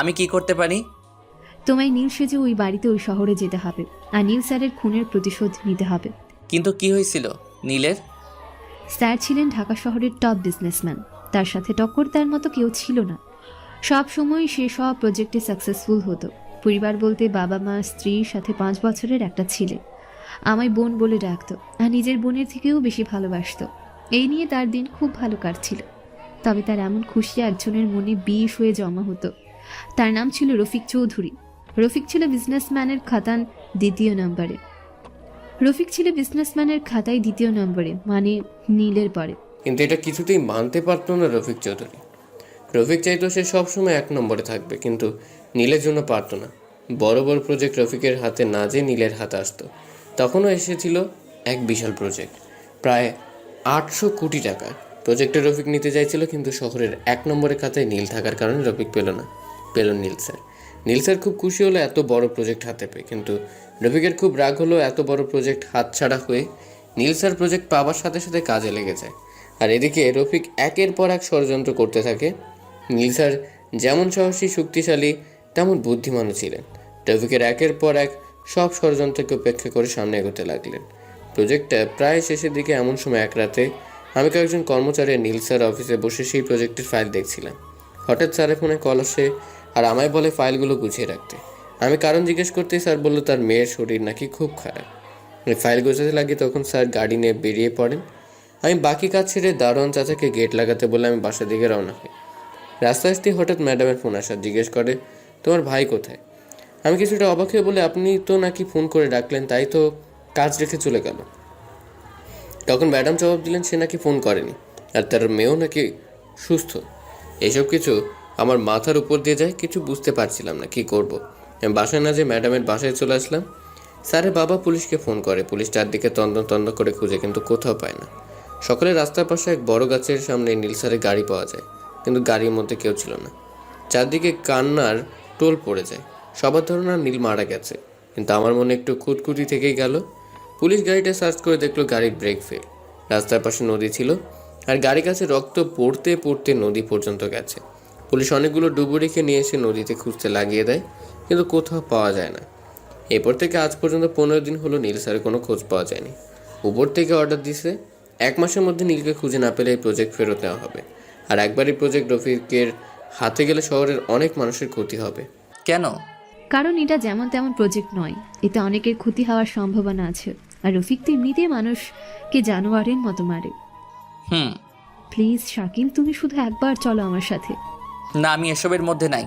S2: আমি কি করতে পারি?
S8: তোমায় নীল সেজে ওই বাড়িতে, ওই শহরে যেতে হবে আর নীল স্যারের খুনের প্রতিশোধ নিতে হবে।
S2: কিন্তু কি হয়েছিল নীলের?
S8: স্যার ছিলেন ঢাকা শহরের টপ বিজনেসম্যান, তার সাথে টক্কর দেওয়ার মতো কেউ ছিল না। সব সময় সে সব প্রজেক্টে সাকসেসফুল হতো। পরিবার বলতে বাবা মা, স্ত্রীর সাথে 5 বছরের একটা ছেলে। আমায় বোন বলে ডাকতো আর নিজের বোনের থেকেও বেশি ভালোবাসতো। এই নিয়ে তার দিন খুব ভালো কাটছিল। তবে তার এমন খুশি একজনের মনে বিষ হয়ে জমা হতো। তার নাম ছিল রফিক চৌধুরী। রফিক ছিল বিজনেসম্যানের খাতায় দ্বিতীয় নম্বরে, মানে নীলের পরে।
S1: কিন্তু এটা কিছুতেই মানতে পারতো না রফিক চৌধুরী। রফিক চাইতো সে সবসময় 1 নম্বরে থাকবে, কিন্তু নীলের জন্য পারতো না। বড় বড় প্রজেক্ট রফিকের হাতে না যে নীলের হাতে আসতো। তখনও এসেছিল এক বিশাল প্রজেক্ট, প্রায় 800 কোটি টাকার প্রজেক্টে রফিক নিতে চাইছিল, কিন্তু শহরের 1 নম্বরের খাতায় নীল থাকার কারণে রফিক পেল নীল স্যার। নীল স্যার খুব খুশি হলো এত বড় প্রজেক্ট হাতে পেয়ে, কিন্তু রফিকের খুব রাগ হলো এত বড় প্রজেক্ট হাতছাড়া হয়ে নীল স্যার প্রজেক্ট পাওয়ার সাথে সাথে কাজে লেগে যায়। আর এদিকে রফিক একের পর এক ষড়যন্ত্র করতে থাকে। নীল স্যার যেমন সাহসী শক্তিশালী তেমন বুদ্ধিমানও ছিলেন। রফিকের একের পর এক সব ষড়যন্ত্রকে উপেক্ষা করে সামনে এগোতে লাগলেন। প্রজেক্টটা প্রায় শেষের দিকে এমন সময় এক রাতে আমি কয়েকজন কর্মচারী নীল স্যার অফিসে বসে সেই প্রজেক্টের ফাইল দেখছিলাম। হঠাৎ স্যারের ফোনে কল আসে আর আমায় বলে ফাইলগুলো গুছিয়ে রাখতে। আমি কারণ জিজ্ঞেস করতেই স্যার বলল তার মেয়ের শরীর নাকি খুব খারাপ। আমি ফাইল গোছাতে লাগি, তখন স্যার গাড়ি নিয়ে বেরিয়ে পড়েন। আমি বাকি কাজ ছেড়ে দারোয়ান চাচাকে গেট লাগাতে বলে আমি বাসার দিকে রওনা হই। রাস্তায় আসতেই হঠাৎ ম্যাডামের ফোন আসা, জিজ্ঞেস করে তোমার ভাই কোথায়। আমি কিছুটা অবাক হয়ে বলে আপনি তো নাকি ফোন করে ডাকলেন, তাই তো কাজ রেখে চলে গেল। তখন ম্যাডাম জবাব দিলেন সে নাকি ফোন করেনি আর তার মেয়েও নাকি সুস্থ। এইসব কিছু আমার মাথার উপর দিয়ে যায়, কিছু বুঝতে পারছিলাম না কি করব। আমি বাসায় না যে ম্যাডামের বাসায় চলে আসলাম। স্যারের বাবা পুলিশকে ফোন করে, পুলিশ চারদিকে তন্ন করে খুঁজে কিন্তু কোথাও পায় না। সকালে রাস্তার পাশে এক বড় গাছের সামনে নীল স্যারের গাড়ি পাওয়া যায়, কিন্তু গাড়ির মধ্যে কেউ ছিল না। চারদিকে কান্নার টোল পড়ে যায়। সবার ধারণা নীল মারা গেছে, কিন্তু আমার মনে একটু খুঁতখুঁতি থেকেই গেল। পুলিশ গাড়িটা সার্চ করে দেখলো গাড়ির ব্রেক ফেল। রাস্তার পাশে নদী ছিল আর গাড়ির কাছে রক্ত পড়তে পড়তে নদী পর্যন্ত গেছে। পুলিশ অনেকগুলো ডুবুরিকে নিয়ে এসে নদীতে খুঁজতে লাগিয়ে দেয়, কিন্তু কোথাও পাওয়া যায় না। এরপর থেকে আজ পর্যন্ত 15 দিন হলো নীল স্যারের কোনো খোঁজ পাওয়া যায়নি। উপর থেকে অর্ডার দিছে 1 মাসের মধ্যে নীলকে খুঁজে না পেলে এই প্রজেক্ট ফেরত নেওয়া হবে। আর একবারই প্রজেক্ট রফিকের হাতে গেলে শহরের অনেক মানুষের ক্ষতি হবে।
S2: কেন?
S8: কারণ এটা যেমন তেমন প্রজেক্ট নয়, এতে অনেকের ক্ষতি হওয়ার সম্ভাবনা আছে। আর রফিক তো এমনিতেই মানুষকে জানোয়ারের মতো মারে। প্লিজ শাকিল, তুমি শুধু একবার চলো আমার সাথে।
S2: না, আমি এসবের মধ্যে নাই।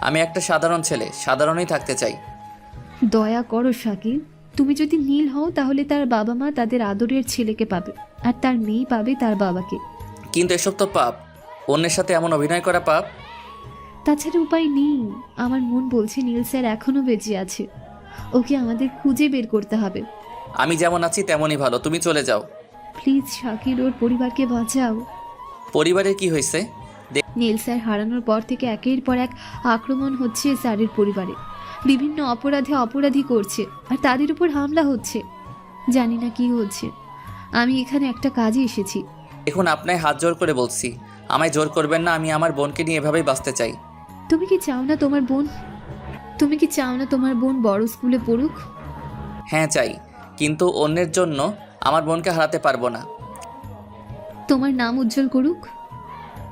S2: আমি একটা সাধারণ ছেলে, সাধারণই থাকতে চাই।
S8: দয়া করো শাকিল, তুমি যদি নীল হও তাহলে তার বাবা মা তাদের আদরের ছেলেকে পাবে, আর তার মেয়ে পাবে তার বাবাকে।
S2: কিন্তু এসব তো পাপ, অন্যের সাথে এমন অভিনয় করা পাপ।
S8: তাছাড়া উপায় নেই। আমার মন বলছে নীল স্যার এখনো বেঁচে আছে, ওকে আমাদের খুঁজে বের করতে হবে।
S2: আমি যেমন আছি তেমনই ভালো, তুমি চলে যাও।
S8: প্লিজ শাকিল, ওর পরিবারকে বাঁচাও।
S2: পরিবারের কি হয়েছে?
S8: নীল স্যার হারানোর পর থেকে একের পর এক আক্রমণ হচ্ছে স্যারের পরিবারে। বিভিন্ন অপরাধী করছে আর তাদের উপর হামলা হচ্ছে। জানি না কি হচ্ছে। আমি এখানে একটা কাজে এসেছি।
S2: এখন আপনায় হাত জোর করে বলছি, আমায় জোর করবেন না। আমি আমার বোনকে নিয়ে এভাবেই বাঁচতে চাই।
S8: তুমি কি চাও না তোমার বোন বড় স্কুলে পড়ুক?
S2: হ্যাঁ চাই, কিন্তু অন্যের জন্য আমার বোনকে হারাতে পারবো না।
S8: তোমার নাম উজ্জ্বল করুক।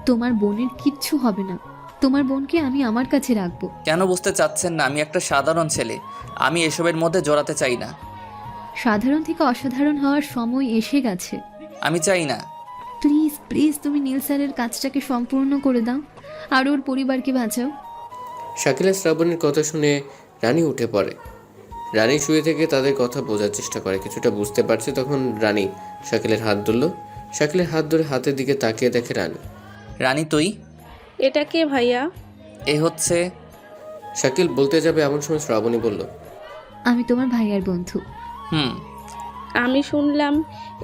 S8: তোমার বোনের কিচ্ছু হবে না। তোমার বোনকে আমি আমার কাছে রাখবো।
S2: কেন বুঝতে চাচ্ছেন না? আমি একটা সাধারণ ছেলে, আমি এসবের মধ্যে জড়াতে চাই না।
S8: সাধারণ থেকে অসাধারণ হওয়ার সময় এসে গেছে।
S2: আমি চাই না।
S8: প্লিজ তুমি নীল স্যারের কাজটাকে সম্পূর্ণ করে দাও আর ওর পরিবারকে বাঁচাও।
S1: শাকিলা শ্রাবণীর কথা শুনে রানী উঠে পড়ে। রানী শুয়ে থেকে তাদের কথা বোঝার চেষ্টা করে, কিছুটা বুঝতে পারছে। তখন রানী শাকিলের হাত ধরল। শাকিলের হাত ধরে হাতের দিকে তাকিয়ে দেখে
S2: রানী তুই?
S6: এটা কে ভাইয়া?
S2: এ হচ্ছে।
S1: শাকিল বলতে যাবে এমন সময় শ্রাবণী বলল,
S8: আমি তোমার ভাইয়ার বন্ধু।
S6: আমি শুনলাম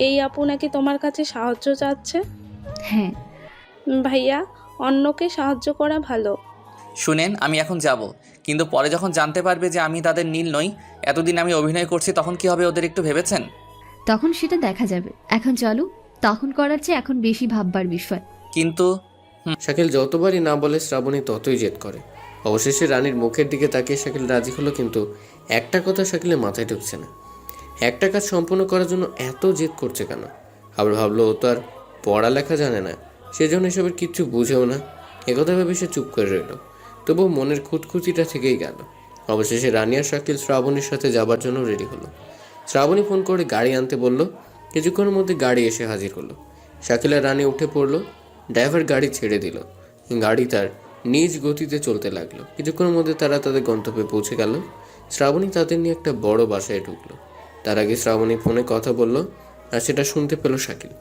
S6: এই আপু নাকি তোমার কাছে সাহায্য চাচ্ছে।
S8: হ্যাঁ
S6: ভাইয়া, অন্যকে সাহায্য করা ভালো।
S2: শুনেন, আমি এখন যাব, কিন্তু পরে যখন জানতে পারবে যে আমি তাদের নীল নই, এতদিন আমি অভিনয় করছি, তখন কি হবে ওদের একটু ভেবেছেন?
S8: তখন সেটা দেখা যাবে। এখন চলো, তখন করার চেয়ে এখন বেশি ভাববার বিষয়।
S2: কিন্তু
S1: শাকিল যতবারই না বলে শ্রাবণী ততই জেদ করে। অবশেষে রানীর মুখের দিকে তাকিয়ে শাকিল রাজি হলো, কিন্তু একটা কথা শাকিলের মাথায় ঢুকছে না। একটা কাজ সম্পূর্ণ করার জন্য এত জেদ করছে কেন? আবার ভাবলো ও তো আর পড়ালেখা জানে না, সেজন্য এসবের কিচ্ছু বুঝেও না। একথা ভেবে সে চুপ করে রইল। তবুও মনের খুঁতখুঁতিটা থেকেই গেল। অবশেষে রানী আর শাকিল শ্রাবণীর সাথে যাবার জন্য রেডি হলো। শ্রাবণী ফোন করে গাড়ি আনতে বলল। কিছুক্ষণের মধ্যে গাড়ি এসে হাজির হলো। শাকিল আর রানী উঠে পড়লো। ড্রাইভার গাড়ি ছেড়ে দিল। গাড়ি তার নিজ গতিতে চলতে লাগলো। কিছুক্ষণের মধ্যে তারা তাদের গন্তব্যে পৌঁছে গেল। শ্রাবণী তাদের নিয়ে একটা বড় বাসায় ঢুকলো। তার আগে শ্রাবণী ফোনে কথা বলল, আর সেটা শুনতে পেল শাকিল।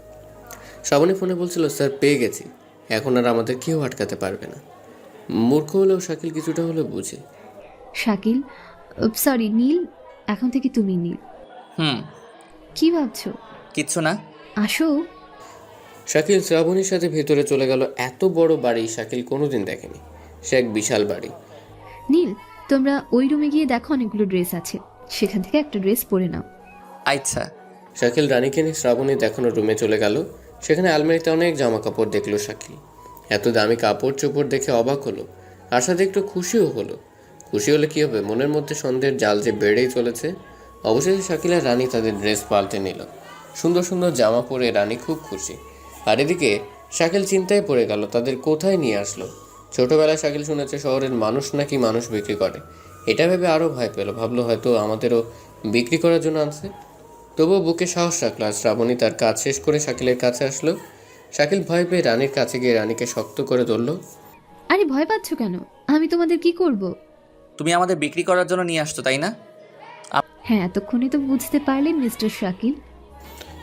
S1: শ্রাবণী ফোনে বলছিল, স্যার পেয়ে গেছি, এখন আর আমাদের কেউ আটকাতে পারবে না। মূর্খ হলেও শাকিল কিছুটা হলেও বুঝে।
S8: শাকিল, সরি নীল, এখন থেকে তুমি নীল। কি ভাবছো?
S2: কিচ্ছু না।
S8: আসো।
S1: শাকিল শ্রাবণীর সাথে ভেতরে চলে গেল। এত বড় বাড়ি শাকিল কোনোদিন দেখেনি। সে এক বিশাল বাড়ি।
S8: নীল, তোমরা ওই রুমে গিয়ে দেখো, অনেকগুলো ড্রেস আছে, সেখান থেকে একটা ড্রেস পরে নাও।
S2: আচ্ছা।
S1: শাকিল রানীকে নিয়ে শ্রাবণী দেখানোর রুমে চলে গেল। সেখানে আলমারিতে অনেক জামা কাপড় দেখলো শাকিল। এত দামি কাপড় চোপড় দেখে অবাক হলো, আর সাথে একটু খুশিও হলো। খুশি হলে কী হবে, মনের মধ্যে সন্দেহের জাল যে বেড়েই চলেছে। অবশেষে শাকিল আর রানী তাদের ড্রেস পাল্টে নিল। সুন্দর সুন্দর জামা পরে রানী খুব খুশি। আর এদিকে শাকিল চিন্তায় পড়ে গেল তাদের কোথায় নিয়ে আসলো। ছোটবেলায় শাকিল শুনেছে শহরের মানুষ নাকি মানুষ বিক্রি করে। এটা ভেবে আরও ভয় পেল, ভাবলো হয়তো আমাদেরও বিক্রি করার জন্য আনছে। তবুও বুকে সাহস রাখল। আর শ্রাবণী তার কাজ শেষ করে শাকিলের কাছে আসলো। শাকিল ভয় পেয়ে রানীর কাছে গিয়ে রানীকে শক্ত করে ধরল।
S8: আরে ভয় পাচ্ছ কেন? আমি তোমাদের কি করব?
S2: তুমি আমাদের বিক্রি করার জন্য নিয়ে আসছো, তাই না?
S8: হ্যাঁ, এতক্ষণে তো বুঝতে পারলেন মিস্টার শাকিল।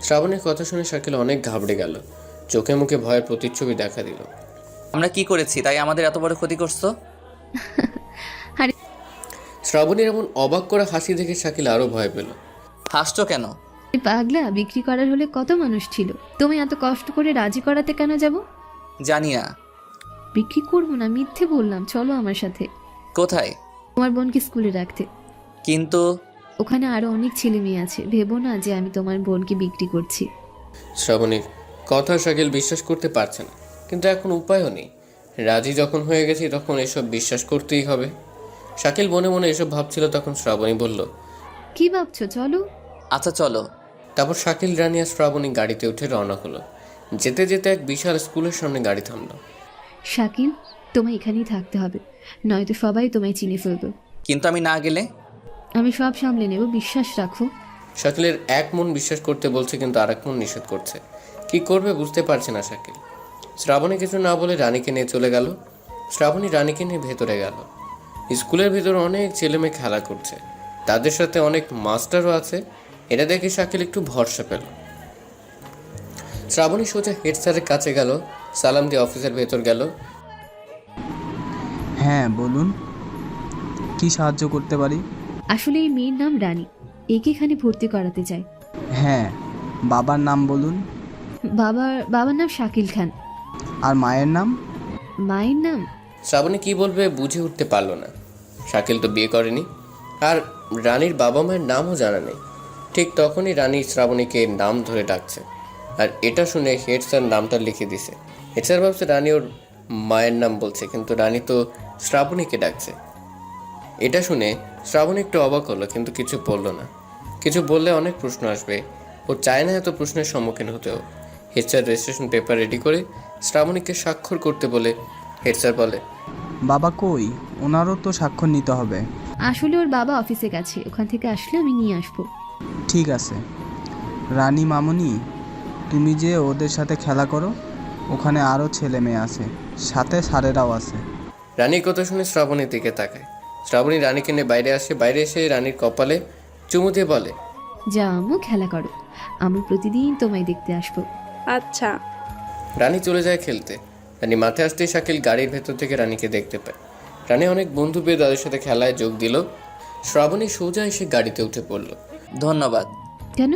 S1: শ্রাবণীর কথা শুনে শাকিল অনেক ঘাবড়ে গেল। চোখে মুখে ভয়ের প্রতিচ্ছবি দেখা দিল।
S2: আমরা কি করেছি তাই আমাদের এত বড় ক্ষতি করছো?
S1: শ্রাবণীর এমন অবাক করা হাসি দেখে শাকিল আরও ভয় পেল।
S2: হাসছো কেন?
S8: পাগলা, বিক্রি করার হলে কত মানুষ ছিল, তুমি এত কষ্ট করে রাজি করাতে কেন যাব?
S2: জানি না।
S8: বিক্রি করবো না, মিথ্যে বললাম। চলো আমার সাথে।
S2: কোথায়?
S8: তোমার বোনকে স্কুলে রাখতে।
S2: কিন্তু
S8: ওখানে আরো অনেক ছেলে মেয়ে আছে, ভেবো না যে আমি তোমার বোনকে বিক্রি করছি।
S1: শ্রাবণীর কথা শাকিল বিশ্বাস করতে পারছে না, কিন্তু এখন উপায়ও নেই। রাজি যখন হয়ে গেছি তখন এসব বিশ্বাস করতেই হবে। শাকিল মনে মনে এসব ভাবছিল, তখন শ্রাবণী বলল,
S8: কি ভাবছো? চলো।
S2: আচ্ছা চলো।
S1: তারপর শাকিল, রানী আর শ্রাবণী গাড়িতে উঠে রওনা হলো। যেতে যেতে এক বিশাল স্কুলের সামনে গাড়ি থামলো।
S8: শাকিল, তোমায় এখানেই থাকতে হবে, নয়তো সবাই তোমায় চিনে ফেলবে।
S2: কিন্তু আমি না গেলে?
S8: আমি সব সামলে নেব, বিশ্বাস রাখো।
S1: শাকিলের এক মন বিশ্বাস করতে বলছে, কিন্তু আরেক মন নিষেধ করছে। কি করবে বুঝতে পারছে না শাকিল। শ্রাবণী কিছু না বলে রানীকে নিয়ে চলে গেল। শ্রাবণী রানীকে নিয়ে ভেতরে গেল। স্কুলের ভেতরে অনেক ছেলেমেয়ে খেলা করছে, তাদের সাথে অনেক মাস্টারও আছে। এটা দেখে শাকিল একটু ভরসা পেল। শ্রাবণী সোজা হেড স্যারের কাছে গেল, সালাম দিয়ে অফিসের ভেতর গেল।
S4: হ্যাঁ বলুন, কি সাহায্য করতে পারি?
S8: আসলে এই মেয়ের নাম রানী, একে এখানে ভর্তি করাতে চাই।
S4: হ্যাঁ, বাবার নাম বলুন।
S8: বাবার নাম শাকিল খান।
S4: আর মায়ের নাম?
S8: মায়ের নাম?
S1: শ্রাবণী কি বলবে বুঝে উঠতে পারলো না। শাকিল তো বিয়ে করেনি, আর রানীর বাবা মায়ের নামও জানা নেই। ঠিক তখনই রানী শ্রাবণীকে নাম ধরে ডাকছে, আর এটা শুনে হেড স্যার নামটা লিখে দিছে। হেড স্যার ভাবছে রানী ওর মায়ের নাম বলছে, কিন্তু রানী তো শ্রাবণীকে ডাকছে। এটা শুনে শ্রাবণী একটু অবাক হলো, কিন্তু কিছু বলল না। কিছু বললে অনেক প্রশ্ন আসবে, ও চায় না এত প্রশ্নের সম্মুখীন হতেও। Head sir registration paper ready করে শ্রাবণীকে স্বাক্ষর করতে বলে হেড স্যার বলে,
S4: বাবা কই? ওনারও তো স্বাক্ষর নিতে হবে।
S8: আসলে ওর বাবা অফিসে গেছে, ওখান থেকে আসলে আমি নিয়ে আসবো।
S4: ঠিক আছে। রানী মামুনি, তুমি যে ওদের সাথে খেলা করো, ওখানে আরও ছেলে মেয়ে আছে, সাথে স্যারেরাও আছে।
S1: রানীর কথা শুনে শ্রাবণীর দিকে তাকায়। শ্রাবণী রানীকে নিয়ে বাইরে আসে। বাইরে এসে রানীর কপালে চুমু দিয়ে বলে,
S8: যা আম্মু, খেলা করো, আমি প্রতিদিন তোমায় দেখতে আসবো।
S6: আচ্ছা।
S1: রানী চলে যায় খেলতে। রানী মাঠে আসতেই শাকিল গাড়ির ভেতর থেকে রানীকে দেখতে পায়। রানী অনেক বন্ধু পেয়ে তাদের সাথে খেলায় যোগ দিল। শ্রাবণী সোজা এসে গাড়িতে উঠে পড়ল।
S2: ধন্যবাদ।
S8: কেন?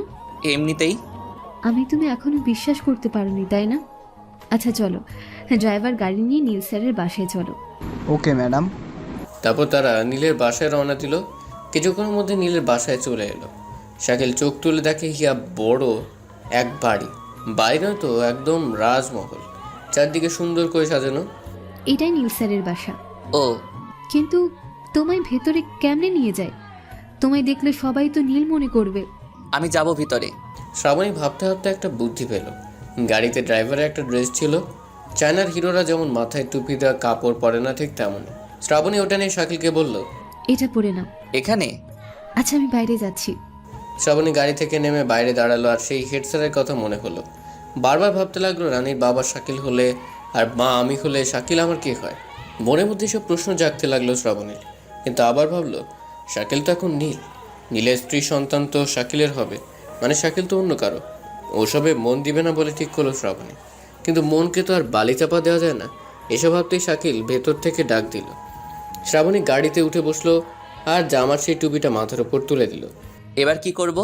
S2: এমনিতেই।
S8: তুমি এখনো বিশ্বাস করতে পারোনি, তাই না? আচ্ছা চলো, ড্রাইভার গাড়ি নিয়ে নীল স্যারের বাসায় চলো।
S4: Okay madam.
S1: তারপর তারা নীলের বাসায় রওনা দিল। কিছুক্ষণের মধ্যে নীলের বাসায় চলে এলো। শাকিল চোখ তুলে দেখে হিয়া বড় এক বাড়ি। বাড়ি নয় তো, একদম রাজমহল, চারদিকে সুন্দর করে সাজানো।
S8: এটাই নীল স্যারের বাসা।
S2: ও,
S8: কিন্তু তোমায় ভেতরে কেমনে নিয়ে যায়? তোমায় দেখলে সবাই তো নীল মনে করবে।
S2: আমি যাব ভিতরে।
S1: শ্রাবণী ভাবতে ভাবতে একটা বুদ্ধি পেল। গাড়িতে ড্রাইভারের একটা ড্রেস ছিল, চায়নার হিরোরা যেমন মাথায় টুপি দেওয়া কাপড় পরে না, ঠিক তেমন। শ্রাবণী ওটা নিয়ে শাকিলকে বলল,
S8: এটা পরে নাও।
S2: এখানে?
S8: আচ্ছা, আমি বাইরে যাচ্ছি।
S1: শ্রাবণী গাড়ি থেকে নেমে বাইরে দাঁড়ালো, আর সেই হেড স্যারের কথা মনে হলো। বারবার ভাবতে লাগলো, রানীর বাবা শাকিল হলে আর মা আমি হলে শাকিল আমার কে হয়। মনের মধ্যে সব প্রশ্ন জাগতে লাগলো শ্রাবণীর। কিন্তু আবার ভাবলো, শাকিল তো এখন নীল, নীলের স্ত্রী সন্তান তো শাকিলের হবে, মানে শাকিল তো অন্য কারো। ওসবে মন দিবে না বলে ঠিক করলো শ্রাবণী। কিন্তু মনকে তো আর বালি চাপা দেওয়া যায় না। এসব ভাবতেই শাকিল ভেতর থেকে ডাক দিল। শ্রাবণী গাড়িতে উঠে বসলো, আর জামার সেই টুপিটা মাথার উপর তুলে দিল।
S2: এবার কি করব?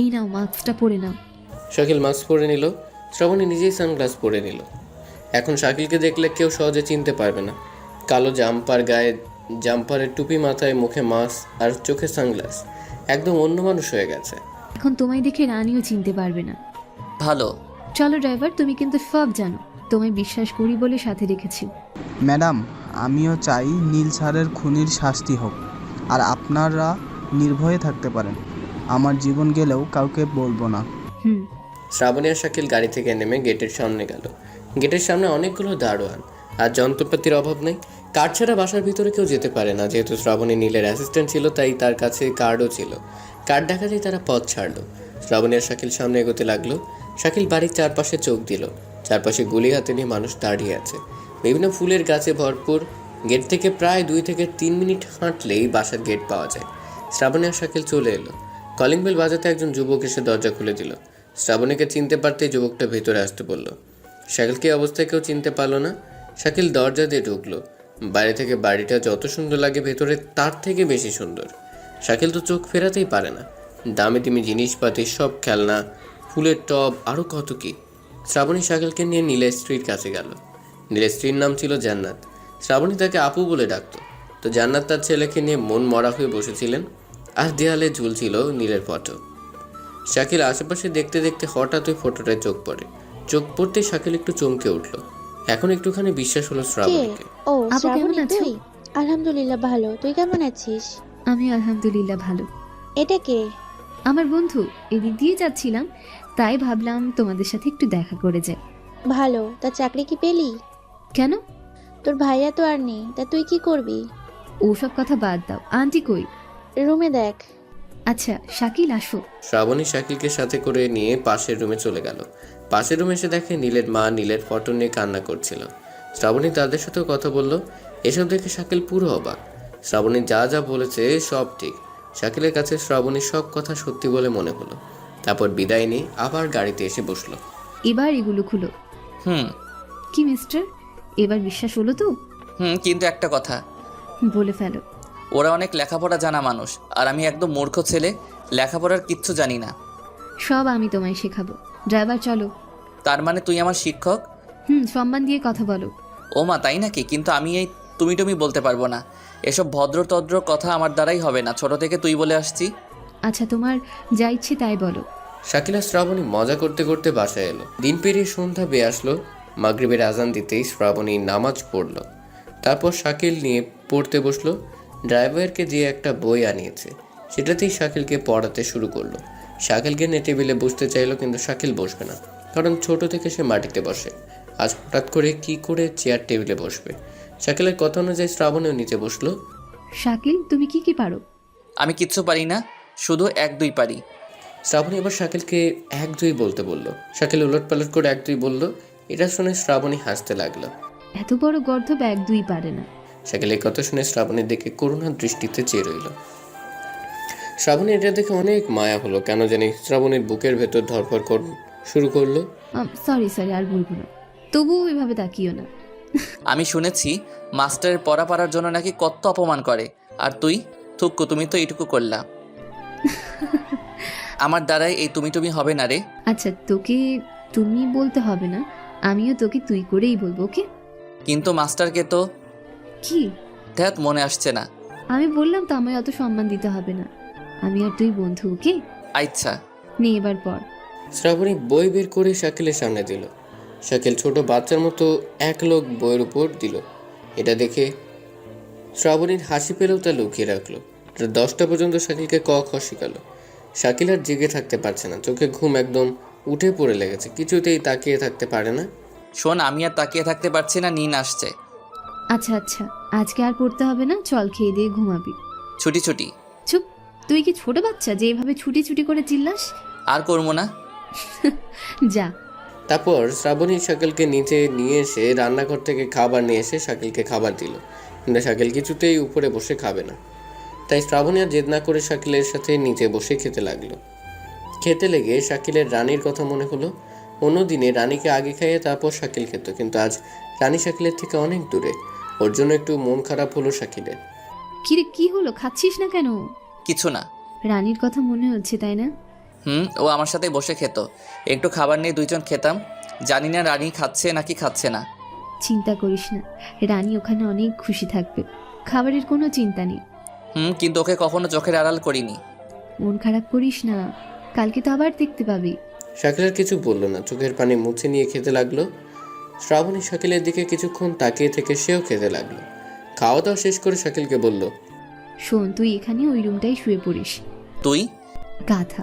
S8: এই নাও, মাস্কটা পরে নাও।
S1: শাকিল মাস্ক পরে নিল। শ্রাবণী নিজেই সানগ্লাস পরে নিল। এখন শাকিলকে দেখলে কেউ সহজে চিনতে পারবে না। কালো জাম্পার গায়ে জাম্পারের টুপি মাথায়, মুখে মাস্ক আর চোখে সানগ্লাস, একদম অন্য মানুষ হয়ে গেছে।
S8: এখন তোমায় দেখে রানীও চিনতে পারবে না।
S2: ভালো।
S8: চলো ড্রাইভার, তুমি কিন্তু সব জানো, তোমায় বিশ্বাস করি বলে সাথে রেখেছি।
S4: ম্যাডাম, আমিও চাই নীল স্যারের খুনির শাস্তি হোক, আর আপনারা নির্ভয়ে থাকতে পারেন। আমার জীবন গেলেও কাউকে বলবো না।
S8: হুম।
S1: শ্রাবণী আর শাকিল গাড়ি থেকে নেমে গেটের সামনে গেল। গেটের সামনে অনেকগুলো দারোয়ান, আর যন্ত্রপাতির অভাব নেই। কার্ড ছাড়া বাসার ভিতরে কেউ যেতে পারে না। যেহেতু শ্রাবণী নীলের অ্যাসিস্ট্যান্ট ছিল, তাই তার কাছে কার্ডও ছিল। কার্ড দেখাতেই তারা পথ ছাড়লো। শ্রাবণী আর শাকিল সামনে এগোতে লাগলো। শাকিল বাড়ির চারপাশে চোখ দিল। চারপাশে গুলি হাতে নিয়ে মানুষ দাঁড়িয়ে আছে, বিভিন্ন ফুলের গাছে ভরপুর। গেট থেকে প্রায় 2 থেকে 3 মিনিট হাঁটলেই বাসার গেট পাওয়া যায়। শ্রাবণী আর শাকিল চলে এলো। কলিং বেল বাজাতে একজন যুবক এসে দরজা খুলে দিল। শ্রাবণীকে চিনতে পারতেই যুবকটা ভেতরে আসতে বলল। শাকিলকে এই অবস্থায় কেউ চিনতে পারলো না। শাকিল দরজা দিয়ে ঢুকলো। বাইরে থেকে বাড়িটা যত সুন্দর লাগে, ভেতরে তার থেকে বেশি সুন্দর। শাকিল তো চোখ ফেরাতেই পারে না। দামি দামি জিনিসপাতি, সব খেলনা, ফুলের টব, আরও কত কি। শ্রাবণী শাকিলকে নিয়ে নীলের স্ত্রীর কাছে গেল। নীলের স্ত্রীর নাম ছিল জান্নাত। শ্রাবণী তাকে আপু বলে ডাকতো। তো জান্নাত তার ছেলেকে নিয়ে মন মরা হয়ে বসেছিলেন, আর দেয়ালে ঝুলছিল নীলের ফটো। শাকিল আশেপাশে দেখতে দেখতে হঠাৎ ওই ফটোটায় চোখ পড়ে। চোখ পড়তেই শাকিল একটু চমকে উঠল। এখন একটুখানি বিশ্বাস হলো শ্রাবণীকে।
S7: ও
S8: আপু, কেমন
S7: শ্রাবণী,
S8: আছো?
S7: তুই? আলহামদুলিল্লাহ ভালো, তুই কেমন আছিস?
S8: আমি আলহামদুলিল্লাহ ভালো।
S7: এটা কে?
S8: আমার বন্ধু, এদিক দিয়ে যাচ্ছিলাম, তাই ভাবলাম তোমাদের সাথে একটু দেখা করে যাই।
S7: ভালো, তা চাকরি কি পেলি?
S8: কেন?
S7: তোর ভাইয়া তো আর নেই, তা তুই কি করবি?
S8: ওসব কথা বাদ দাও। আন্টি কই?
S7: রুমে দেখ।
S8: আচ্ছা শাকিল, আসো।
S1: শ্রাবণী শাকিলকে সাথে করে নিয়ে পাশের রুমে চলে গেল। পাশের রুমে এসে দেখে নীলের মা নীলের ফটো নিয়ে কান্না করছিল। শ্রাবণী তাদের সাথেও কথা বলল। এসব দেখে শাকিল পুরো অবাক। শ্রাবণী যা যা বলেছে সব ঠিক। শাকিলের কাছে শ্রাবণীর সব কথা সত্যি বলে মনে হলো। তারপর বিদায় নিয়ে আবার গাড়িতে এসে বসলো।
S8: এবার এগুলো খুলো।
S2: হুম
S8: কি মিস্টার, এবার বিশ্বাস হলো তো?
S2: কিন্তু একটা কথা,
S8: বলে ফেলো।
S2: ওরা অনেক লেখাপড়া জানা মানুষ, আর আমি একদম মূর্খ ছেলে, লেখাপড়ার কিচ্ছু জানি না।
S8: সব আমি তোমায় শেখাবো। ড্রাইভার চলো।
S2: তার মানে তুই আমার শিক্ষক?
S8: সম্মান দিয়ে কথা বলো।
S2: ও মা, তাই নাকি? কিন্তু আমি এই তুমি বলতে পারবো না। এসব ভদ্র কথা আমার দ্বারাই হবে না, ছোট থেকে তুই বলে আসছি।
S8: আচ্ছা, তোমার যা ইচ্ছে তাই বলো।
S1: শাকিল আর শ্রাবণী মজা করতে করতে বাসায় এলো। দিন পেরিয়ে সন্ধ্যা বেয়ে আসলো। মাগরিবের আজান দিতেই শ্রাবণী নামাজ পড়ল। তারপর শাকিল নিয়ে পড়তে বসলো। ড্রাইভারকে দিয়ে একটা বই আনিয়েছে, সেটাতেই শাকিলকে পড়াতে শুরু করলো। শাকিলকে নিয়ে টেবিলে বসতে চাইলো, কিন্তু শাকিল বসবে না, কারণ ছোট থেকে সে মাটিতে বসে। আজ হঠাৎ করে কি করে চেয়ার টেবিলে বসবে? শাকিলের কথা অনুযায়ী শ্রাবণীও নিচে বসলো।
S8: শাকিল, তুমি কি কি পারো?
S2: আমি কিচ্ছু পারি না, শুধু 1-2 পারি।
S1: শ্রাবণী এবার শাকিলকে 1-2 বলতে বললো। শাকিল উলটপালট করে 1-2 বলল। এটা শুনে শ্রাবণী হাসতে লাগলো।
S8: এত বড় গর্ধব 1-2 পারে না।
S1: শাকিল এই কথা শুনে শ্রাবণীর দিকে করুণার দৃষ্টিতে চেয়ে রইল। শ্রাবণী এটা দেখে অনেক মায়া হলো। কেন জানি শ্রাবণীর বুকের ভেতর ধরফর শুরু করলো।
S8: সরি, আর বলবো না। তবুও এভাবে তাকিও না।
S2: আমি শুনেছি মাস্টারের পড়া পারার জন্য নাকি কত অপমান করে, আর তুই থুক্কু, তুমি তো এইটুকু করলা। আমার দ্বারাই এই তুমি হবে না রে।
S8: আচ্ছা, তোকে তুমি বলতে হবে না, আমিও তোকে তুই করেই বলবো, ওকে?
S2: কিন্তু মাস্টারকে তো
S8: কি?
S2: ধ্যাত মনে আসছে না।
S8: আমি বললাম তো, আমায় অত সম্মান দিতে হবে না। আমি আর তুই বন্ধু, ওকে?
S2: আচ্ছা
S8: নে এবার পড়।
S1: শ্রাবণী বই বের করে শাকিলের সামনে দিল। শাকিল ছোট বাচ্চার মতো এক লোক বইয়ের উপর দিল। এটা দেখে শ্রাবণীর হাসি পেলেও তা লুকিয়ে রাখলো। 10টা পর্যন্ত শাকিলকে ক খ শিখালো। শাকিল আর জেগে থাকতে পারছে না, চোখে ঘুম একদম উঠে পড়ে লেগেছে। কিছুতেই তাকিয়ে থাকতে পারে না।
S2: শোন, আমি আর তাকিয়ে থাকতে পারছি না, নিন আসছে।
S8: আচ্ছা, আজকে আর পড়তে হবে না, চল খেয়ে দিয়ে ঘুমাবি।
S2: ছুটি
S8: চুপ, তুই কি ছোট বাচ্চা যে এভাবে ছুটি করে চিল্লাস?
S2: আর করবো না।
S8: যা।
S1: তারপর শ্রাবণী শাকিলকে নিচে নিয়ে এসে রান্নাঘর থেকে খাবার নিয়ে এসে শাকিলকে খাবার দিল। কিন্তু শাকিল কিছুতেই উপরে বসে খাবে না। তাই শ্রাবণী আর জেদ না করে শাকিলের সাথে নিচে বসে খেতে লাগলো। খেতে লেগে শাকিলের রানীর কথা মনে হলো। অন্যদিনে রানীকে আগে খাইয়ে তারপর শাকিল খেত, কিন্তু আজ রানী শাকিলের থেকে অনেক দূরে। ওর জন্য একটু মন খারাপ হলো শাকিলের।
S8: কিরে, কি হলো? খাচ্ছিস না কেন?
S2: কিছু না।
S8: রানীর কথা মনে হচ্ছে, তাই না?
S2: ও আমার সাথে বসে খেত, একটু খাবার নিয়ে দুইজন খেতাম। জানি না রানী খাচ্ছে নাকি খাচ্ছে না।
S8: চিন্তা করিস না, রানী ওখানে অনেক খুশি থাকবে। খাবারের কোনো চিন্তা নেই।
S2: কিন্তু ওকে কখনো চোখের আড়াল করিনি।
S8: মন খারাপ করিস না, কালকে তো আবার দেখতে পাবি।
S1: শাকিল আর কিছু বলল না, চোখের পানি মুছে নিয়ে খেতে লাগলো। শ্রাবণী শাকিলের দিকে কিছুক্ষণ তাকিয়ে থেকে সেও খেতে লাগলো। খাওয়া দাওয়া শেষ করে শাকিলকে বলল,
S8: শোন, তুই এখানে ওই রুমটাই শুয়ে পড়িস।
S2: তুই?
S8: গাধা,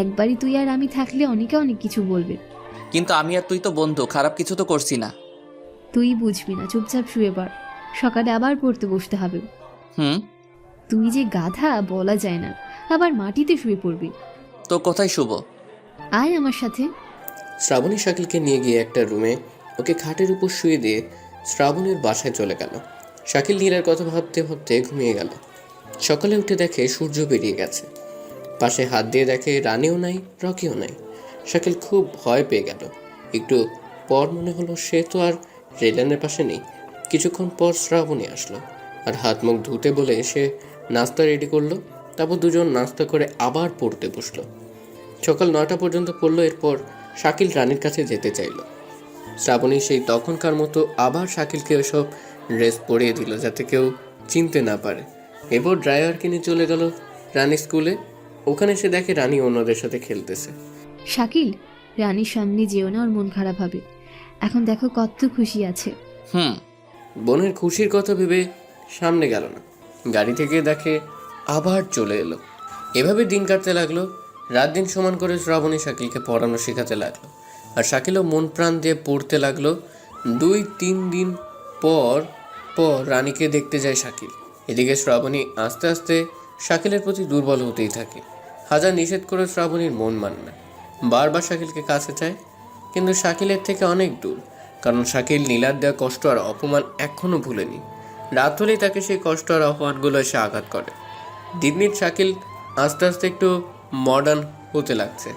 S8: একবারই তুই আর আমি থাকলে অনেকে অনেক কিছু বলবে।
S2: কিন্তু আমি আর তুই তো বন্ধু, খারাপ কিছু তো করছি না।
S8: তুই বুঝবি না, চুপচাপ শুয়ে পড়, সকালে আবার পড়তে বসতে হবে।
S2: হুম।
S8: তুই যে গাধা বলা যায় না, আবার মাটিতে শুয়ে পড়বি।
S2: তো কোথায় শুব?
S8: আয় আমার সাথে।
S1: শ্রাবণী শাকিলকে নিয়ে গিয়ে একটা রুমে ওকে খাটের উপর শুয়ে দিয়ে শ্রাবণীর বাসায় চলে গেল। শাকিল নীলার কথা ভাবতে ভাবতে ঘুমিয়ে গেল। সকালে উঠে দেখে সূর্য বেরিয়ে গেছে। পাশে হাত দিয়ে দেখে রানীও নাই, রকিও নাই। শাকিল খুব ভয় পেয়ে গেল। একটু পর মনে হলো সে তো আর রেলানের পাশে নেই। কিছুক্ষণ পর শ্রাবণী আসলো আর হাত মুখ ধুতে বলে সে নাস্তা রেডি করলো। তারপর দুজন নাস্তা করে আবার পড়তে বসলো। সকাল 9টা পর্যন্ত পড়লো। এরপর শাকিল রানীর কাছে যেতে চাইলো। শ্রাবণী সেই তখনকার মতো আবার শাকিলকে ওসব ড্রেস পরিয়ে দিল যাতে কেউ চিনতে না পারে। এরপর ড্রাইভার কিনে চলে গেল রানী স্কুলে। ওখানে সে দেখে রানী অন্যদের সাথে খেলতেছে।
S8: শাকিল, রানীর সামনে যেও না, ওর মন খারাপ হবে। এখন দেখো কত খুশি আছে।
S1: বোনের খুশির কথা ভেবে সামনে গেল না, গাড়ি থেকে দেখে আবার চলে এলো। এভাবে দিন কাটতে লাগলো। রাত দিন সমান করে শ্রাবণী শাকিলকে পড়ানো শেখাতে লাগলো আর শাকিলও মন প্রাণ দিয়ে পড়তে লাগলো। 2-3 দিন পর পর রানীকে দেখতে যায় শাকিল। এদিকে শ্রাবণী আস্তে আস্তে শাকিলের প্রতি দুর্বল হতেই থাকে। হাজার নিষেধ করে শ্রাবণীর মন মানে না, বারবার শাকিলকে কাছে চায়, কিন্তু শাকিলের থেকে অনেক দূর। কারণ শাকিল নীলার দেওয়া কষ্ট আর অপমান এখনও ভুলেনি। রাত হলেই তাকে সেই কষ্ট আর অপমানগুলো এসে আঘাত করে। দিন দিন শাকিল আস্তে আস্তে একটু মডার্ন হতে লাগছে।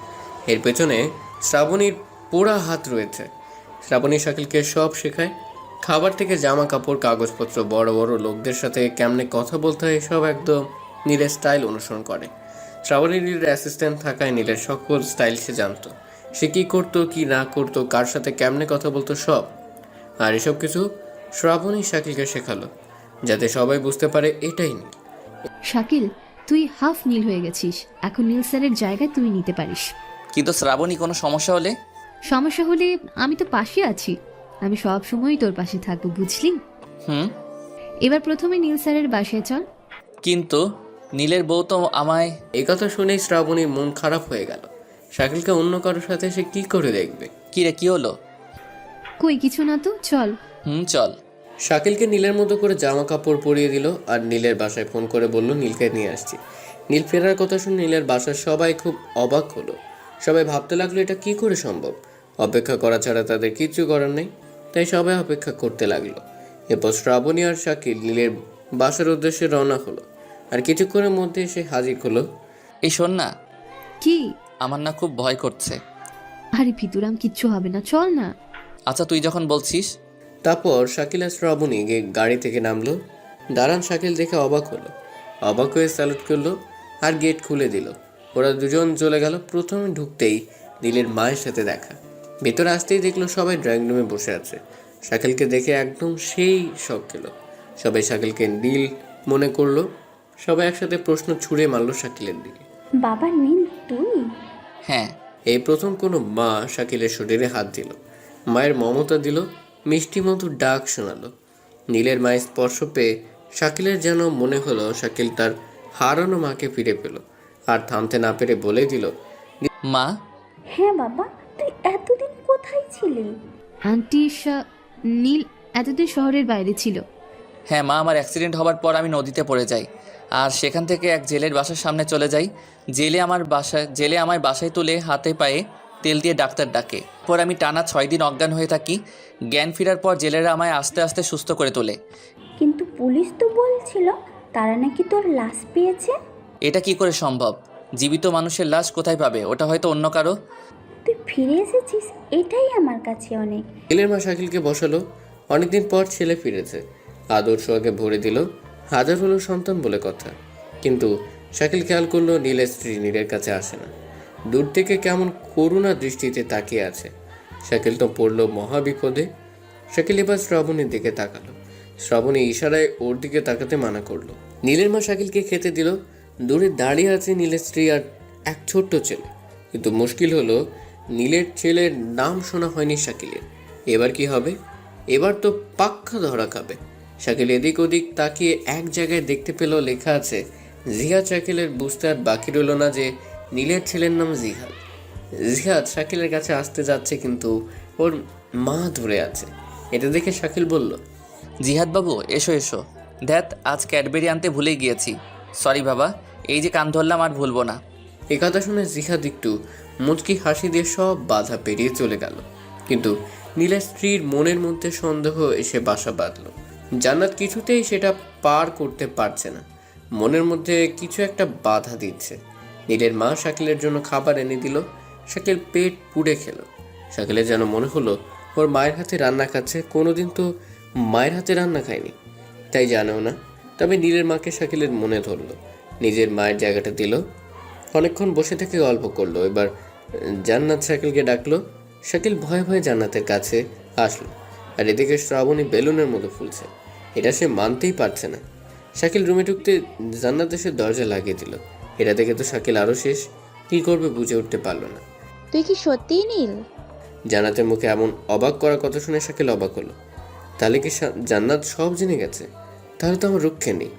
S1: এর পেছনে শ্রাবণীর পোড়া হাত রয়েছে। শ্রাবণী শাকিলকে সব শেখায়, খাবার থেকে জামা কাপড়, কাগজপত্র, বড় বড় লোকদের সাথে কেমনে কথা বলতে হয়, এসব একদম নীলের স্টাইল অনুসরণ করে। শ্রাবণী নীলের অ্যাসিস্ট্যান্ট থাকায় নীলের সকল স্টাইল সে জানতো। সে কী করতো, কী না করতো, কার সাথে কেমনে কথা বলতো, সব। আর এসব কিছু শ্রাবণী শাকিলকে শেখালো যাতে সবাই বুঝতে পারে এটাই নীল।
S8: শাকিল, তুই হাফ নীল হয়ে গেছিস, এখন নীল স্যারের জায়গায় তুই নিতে পারিস।
S2: কিন্তু শ্রাবণী কোনো সমস্যা হলে?
S8: সমস্যা হলে আমি তো পাশে আছি, আমি সব সময়ই তোর পাশে থাকবো, বুঝলি? এবার প্রথমে নীল স্যারের বাসায় চল।
S2: কিন্তু নীলের বউ তো আমায়।
S1: এই কথা শুনেই শ্রাবণীর মন খারাপ হয়ে গেল। শাকিলকে অন্য কারোর সাথে সে কি করে দেখবে।
S2: কি রে, কি হলো?
S8: কই কিছু না তো, চল।
S2: চল।
S1: শাকিলকে নীলের মতো করে জামা কাপড় পরিয়ে দিল আর নীলের বাসায় ফোন করে বলল নীলকে নিয়ে আসছি। নীল ফেরার কথা শুনে নীলের বাসার সবাই খুব অবাক হলো। সবাই ভাবতে লাগলো এটা কি করে সম্ভব। অপেক্ষা করা ছাড়া তাদের কিচ্ছু করার নেই, তাই সবাই অপেক্ষা করতে লাগলো। এরপর শ্রাবণী আর শাকিল নীলের বাসার উদ্দেশ্যে রওনা হলো আর কিছুক্ষণের মধ্যে এসে হাজির হলো।
S2: এই শোন না,
S8: কি?
S2: আমার না খুব ভয় করছে।
S8: আরে ভিতুরাম, কিচ্ছু হবে না, চল না।
S2: আচ্ছা তুই যখন বলছিস।
S1: তারপর শাকিল আর শ্রাবণী গাড়ি থেকে নামলো। দাঁড়ান শাকিল দেখে অবাক হলো, অবাক হয়ে স্যালুট করলো আর গেট খুলে দিল। ওরা দুজন চলে গেল। প্রথমে ঢুকতেই নীলের মায়ের সাথে দেখা। ভেতরে আসতেই দেখলো সবাই ড্রয়িং রুমে বসে আছে। শাকিলকে দেখে একদম সেই শখ খেলো। সবাই শাকিলকে নীল মনে করলো। সবাই একসাথে প্রশ্ন ছুড়ে মারলো শাকিলের দিকে।
S9: বাবা নীল, তুই?
S2: হ্যাঁ।
S1: এই প্রথম কোনো মা শাকিলের শরীরে হাত দিল, মায়ের মমতা দিল, মিষ্টি মতো ডাক শোনালো। নীলের মায়ের স্পর্শ পেয়ে শাকিলের যেন মনে হলো শাকিল তার হারানো মাকে ফিরে পেল। আর থামতে না পেরে বলে দিল,
S2: মা।
S9: হ্যাঁ বাবা, তুই এতদিন কোথায় ছিলি?
S8: আন্টি, নীল এতদিন শহরের বাইরে ছিল।
S2: হ্যাঁ মা, আমার অ্যাক্সিডেন্ট হওয়ার পর আমি নদীতে পড়ে যাই আর সেখান থেকে এক জেলের বাসার সামনে চলে যাই। জেলে আমার বাসায় তুলে হাতে পায়ে তেল দিয়ে ডাক্তার ডাকে। পর আমি টানা 6 দিন অজ্ঞান হয়ে থাকি। জ্ঞান ফেরার পর জেলেরা আমায় আস্তে আস্তে সুস্থ করে তোলে।
S9: কিন্তু পুলিশ তো বলছিল তারা নাকি তোর লাশ পেয়েছে।
S2: এটা কি করে সম্ভব? জীবিত মানুষের লাশ কোথায় পাবে? ওটা হয়তো অন্য কারো।
S9: তুই ফিরে এসেছিস, এটাই আমার কাছে অনেক।
S1: নীলের মা শাকিলকে বসালো। অনেকদিন পর ছেলে ফিরেছে, আদর সোহাগে ভরে দিল। হাজার হলো সন্তান বলে কথা, কিন্তু শাকিল খেয়াল করলো নীলের স্ত্রী নীলের কাছে আসে না। দূর থেকে কেমন করুণা দৃষ্টিতে তাকিয়ে আছে। শাকিল তো পড়লো মহা বিপদে। শাকিল এবার শ্রাবণীর দিকে তাকালো। শ্রাবণী ইশারায় ওর দিকে তাকাতে মানা করলো। নীলের মা শাকিলকে খেতে দিল। দূরে দাঁড়িয়ে আছে নীলের স্ত্রী আর এক ছোট্ট ছেলে। কিন্তু মুশকিল হলো, নীলের ছেলের নাম শোনা হয়নি শাকিলের। এবার কি হবে? এবার তো পাক্কা ধরা খাবে। শাকিল এদিক ওদিক তাকিয়ে এক জায়গায় দেখতে পেল লেখা আছে জিহাদ। শাকিলের বুঝতে আর বাকি রইল না যে নীলের ছেলের নাম জিহাদ। জিহাদ শাকিলের কাছে আসতে যাচ্ছে, কিন্তু ওর মা ধরে আছে। এটা দেখে শাকিল বলল,
S2: জিহাদ বাবু, এসো এসো। ধ্যাত, আজ ক্যাডবেরি আনতে ভুলেই গিয়েছি। সরি বাবা, এই যে কান ধরলাম আর ভুলবো না।
S1: এ কথা শুনে জিহাদ একটু মুচকি হাসি দিয়ে সব বাধা পেরিয়ে চলে গেল। কিন্তু নীলের স্ত্রীর মনের মধ্যে সন্দেহ এসে বাসা বাঁধল। জান্নাত কিছুতেই সেটা পার করতে পারছে না। মনের মধ্যে কিছু একটা বাধা দিচ্ছে। নীলের মা শাকিলের জন্য খাবার এনে দিল। শাকিল পেট পুড়ে খেল। শাকিলের যেন মনে হলো ওর মায়ের হাতে রান্না খাচ্ছে। কোনোদিন তো মায়ের হাতে রান্না খায়নি, তাই জানেও না। তবে নীলের মাকে শাকিলের মনে ধরলো, নিজের মায়ের জায়গাটা দিল। অনেকক্ষণ বসে থেকে গল্প করলো। এবার জান্নাত শাকিলকে ডাকলো। শাকিল ভয়ে ভয়ে জান্নাতের কাছে আসলো। আর এদিকে শ্রাবণী বেলুনের মতো ফুলছে। এটা সে মানতেই পারছে না। শাকিল রুমে ঢুকতে জান্নাত এসে দরজা লাগিয়ে দিল। এটা দেখে তো শাকিল আরও শেষ। কী করবে বুঝে উঠতে পারলো না।
S9: তুই কি সত্যিই নীল?
S1: জান্নাতের মুখে এমন অবাক করার কথা শুনে শাকিল অবাক হলো। তাহলে কি জান্নাত সব জেনে গেছে? তাহলে তো আমার রক্ষে নেই।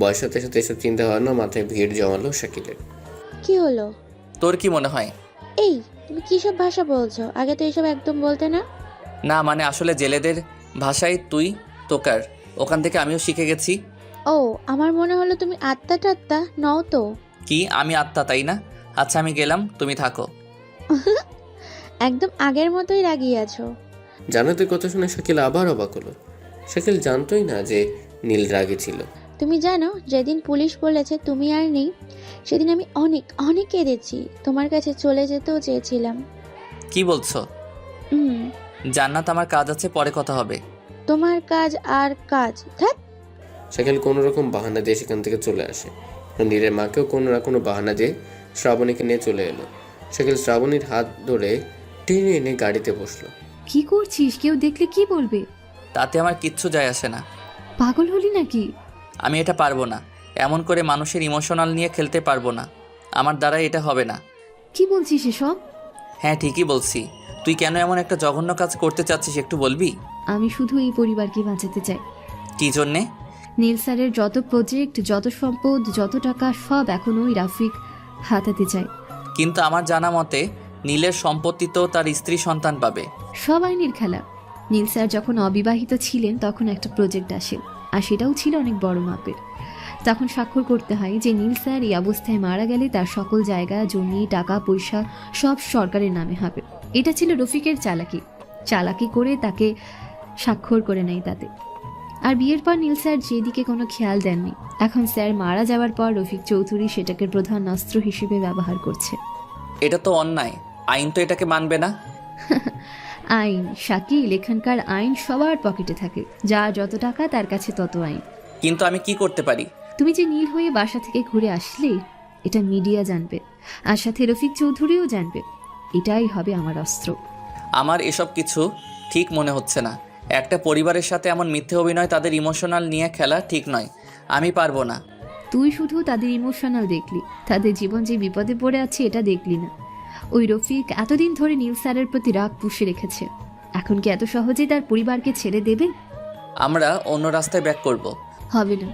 S1: বয়সের সাথে সাথে এসব চিন্তা ভাবনা মাথায় ভিড় জমালো শাকিলের।
S9: কি হলো?
S2: তোর কি মনে হয়?
S9: এই, তুমি কি সব ভাষা বলছো? আগে তো এসব একদম বলতে না।
S2: না মানে আসলে জেলেদের ভাষায় তুই তোকার, ওখান থেকে আমিও শিখে গেছি।
S9: ও, আমার মনে হলো তুমি আত্মা টাত্মা নও তো।
S2: কি আমি আত্মা, তাই না? আচ্ছা আমি গেলাম, তুমি থাকো।
S9: একদম আগের মতোই রাগিয়ে আছো।
S1: জান্নাতের কথা শুনে শাকিল আবার অবাক হলো। শাকিল জানতোই না যে নীল রাগে ছিল।
S9: তুমি জানো, যেদিন পুলিশ বলেছে তুমি আর নেই, সেদিন আমি অনেক অনেক কেঁদেছি। তোমার কাছে চলে যেতেও চেয়েছিলাম।
S2: কি বলছো? জান্নাত, আমার কাজ আছে, পরে কথা হবে।
S9: তোমার কাজ আর কাজ? ধ্যাৎ।
S1: শাকিল কোনো রকম বাহানা দিয়ে সেখান থেকে চলে আসে। নীলের মাকেও কোনো না কোনো বাহানা দিয়ে শ্রাবণীকে নিয়ে চলে এলো। শাকিল শ্রাবণীর হাত ধরে টেনে এনে গাড়িতে বসলো।
S8: কি করছিস? কেউ দেখলে কি বলবে?
S2: তাতে আমার কিচ্ছু যায় আসে না।
S8: পাগল হলি নাকি?
S2: আমি এটা পারবো না। এমন করে মানুষের ইমোশনাল নিয়ে খেলতে পারবো না। আমার দ্বারা এটা হবে না।
S8: কি বলছিস এসব?
S2: হ্যাঁ ঠিকই বলছি। তুই কেন এমন একটা জঘন্য কাজ করতে চাচ্ছিস একটু বলবি?
S8: আমি শুধু এই পরিবারকে বাঁচাতে চাই।
S2: কি জন্যে?
S8: নীল স্যারের যত প্রজেক্ট, যত সম্পদ, যত টাকা সব এখন ওই রাফিক হাতাতে চাই।
S2: কিন্তু আমার জানা মতে নীলের সম্পত্তি তো তার স্ত্রী সন্তান পাবে।
S8: সব আইনের খেলা। নীল স্যার যখন অবিবাহিত ছিলেন তখন একটা প্রজেক্ট আসে, আর সেটাও ছিল অনেক বড় মাপের। তখন স্বাক্ষর করতে হয় যে নীল স্যার এই অবস্থায় মারা গেলে তার সকল জায়গা, জমি, টাকা পয়সা সব সরকারের নামে হবে। এটা ছিল রফিকের চালাকি করে তাকে স্বাক্ষর করে নেয় তাতে। আর বিয়ের পর নীল স্যার যেদিকে কোনো খেয়াল দেননি। এখন স্যার মারা যাওয়ার পর রফিক চৌধুরী সেটাকে প্রধান অস্ত্র হিসেবে ব্যবহার করছে।
S2: এটা তো অন্যায়। আইন তো এটাকে মানবে না।
S8: আইন? শাকিল, এখানকার আইন সবার পকেটে থাকে। যা যত টাকা তার কাছে তত আইন।
S2: কিন্তু আমি কি করতে পারি?
S8: তুমি যে নীল হয়ে বাসা থেকে ঘুরে আসলে, এটা মিডিয়া জানবে, আর সাথে রফিক চৌধুরীও জানবে। এটাই হবে আমার অস্ত্র।
S2: আমার এসব কিছু ঠিক মনে হচ্ছে না। একটা পরিবারের সাথে এমন মিথ্যে অভিনয়, তাদের ইমোশনাল নিয়ে খেলা ঠিক নয়। আমি পারবো না।
S8: তুই শুধু তাদের ইমোশনাল দেখলি, তাদের জীবন যে বিপদে পড়ে আছে এটা দেখলি না। ওই রফিক এতদিন ধরে নীল স্যারের প্রতি রাগ পুষে রেখেছে। এখন কি এত সহজেই তার পরিবারকে ছেড়ে দেবে?
S2: আমরা অন্য রাস্তায় ব্যাক করব।
S8: হবে না,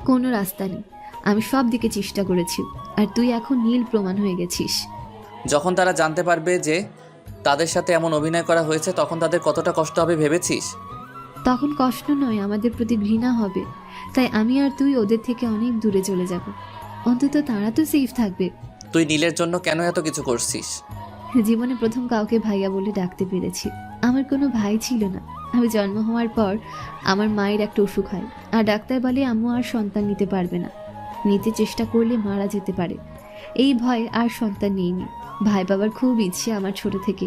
S8: কোনো রাস্তা নেই। আমি সব দিকে চেষ্টা করেছি, আর তুই এখন নীল প্রমাণ হয়ে গেছিস।
S2: যখন তারা জানতে পারবে যে তাদের সাথে এমন অভিনয় করা হয়েছে, তখন তাদের কতটা কষ্ট হবে ভেবেছিস?
S8: তখন কষ্ট নয়, আমাদের প্রতি ঘৃণা হবে। তাই আমি আর তুই ওদের থেকে অনেক দূরে চলে যাব। অন্তত তারা তো সেফ থাকবে।
S2: তুই নীলের জন্য কেন এত কিছু করছিস?
S8: জীবনে প্রথম কাউকে ভাইয়া বলে ডাকতে পেরেছি। আমার কোনো ভাই ছিল না। আমি জন্ম হওয়ার পর আমার মায়ের একটা অসুখ হয়, আর ডাক্তার বলে আম্মু আর সন্তান নিতে পারবে না, নিতে চেষ্টা করলে মারা যেতে পারে। এই ভয় আর সন্তান নিইনি। ভাই বাবার খুব ইচ্ছে আমার ছোট থেকে।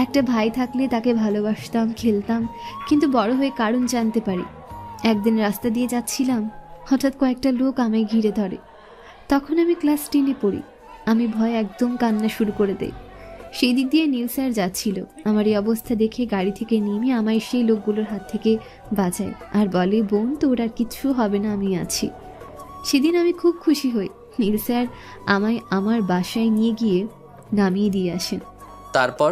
S8: একটা ভাই থাকলে তাকে ভালোবাসতাম, খেলতাম। কিন্তু বড় হয়ে কারণ জানতে পারি। একদিন রাস্তা দিয়ে যাচ্ছিলাম, হঠাৎ কয়েকটা লোক আমায় ঘিরে ধরে। তখন আমি ক্লাস 10-এ পড়ি। আমি ভয়ে একদম কান্না শুরু করে দেই। সেই দিক দিয়ে নীল স্যার যাচ্ছিল। আমার এই অবস্থা দেখে গাড়ি থেকে নেমে আমায় সেই লোকগুলোর হাত থেকে বাঁচায় আর বলে, বোন তোর আর কিচ্ছু হবে না, আমি আছি। সেদিন আমি খুব খুশি হই। নীল স্যার আমায় আমার বাসায় নিয়ে গিয়ে নামিয়ে দিয়ে আসেন।
S2: তারপর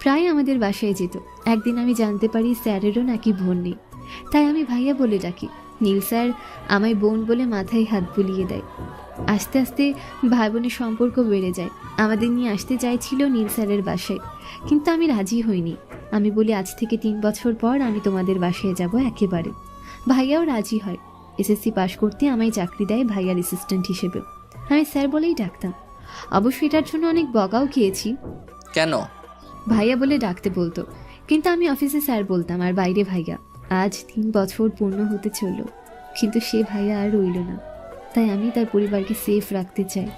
S8: প্রায় আমাদের বাসায় যেত। একদিন আমি জানতে পারি স্যারেরও নাকি বোন নেই, তাই আমি ভাইয়া বলে ডাকি। নীল স্যার আমায় বোন বলে মাথায় হাত বুলিয়ে দেয়। আস্তে আস্তে ভাই বোনের সম্পর্ক বেড়ে যায়। আমাদের নিয়ে আসতে চাইছিল নীল স্যারের বাসায়, কিন্তু আমি রাজি হইনি। আমি বলি, আজ থেকে 3 বছর পর আমি তোমাদের বাসায় যাব একেবারে। ভাইয়াও রাজি হয়। এসএসসি পাশ করতে আমায় চাকরি দেয় ভাইয়ার অ্যাসিস্ট্যান্ট হিসেবে। আমি স্যার বলেই ডাকতাম। অবশ্য এটার জন্য অনেক বকাও খেয়েছি।
S2: কেন?
S8: ভাইয়া বলে ডাকতে বলতো, কিন্তু আমি অফিসে স্যার বলতাম আর বাইরে ভাইয়া। আজ 3 বছর পূর্ণ হতে চলল, কিন্তু সে ভাইয়া আর রইল না। তাই আমি তার পরিবারকে সেফ রাখতে চাই।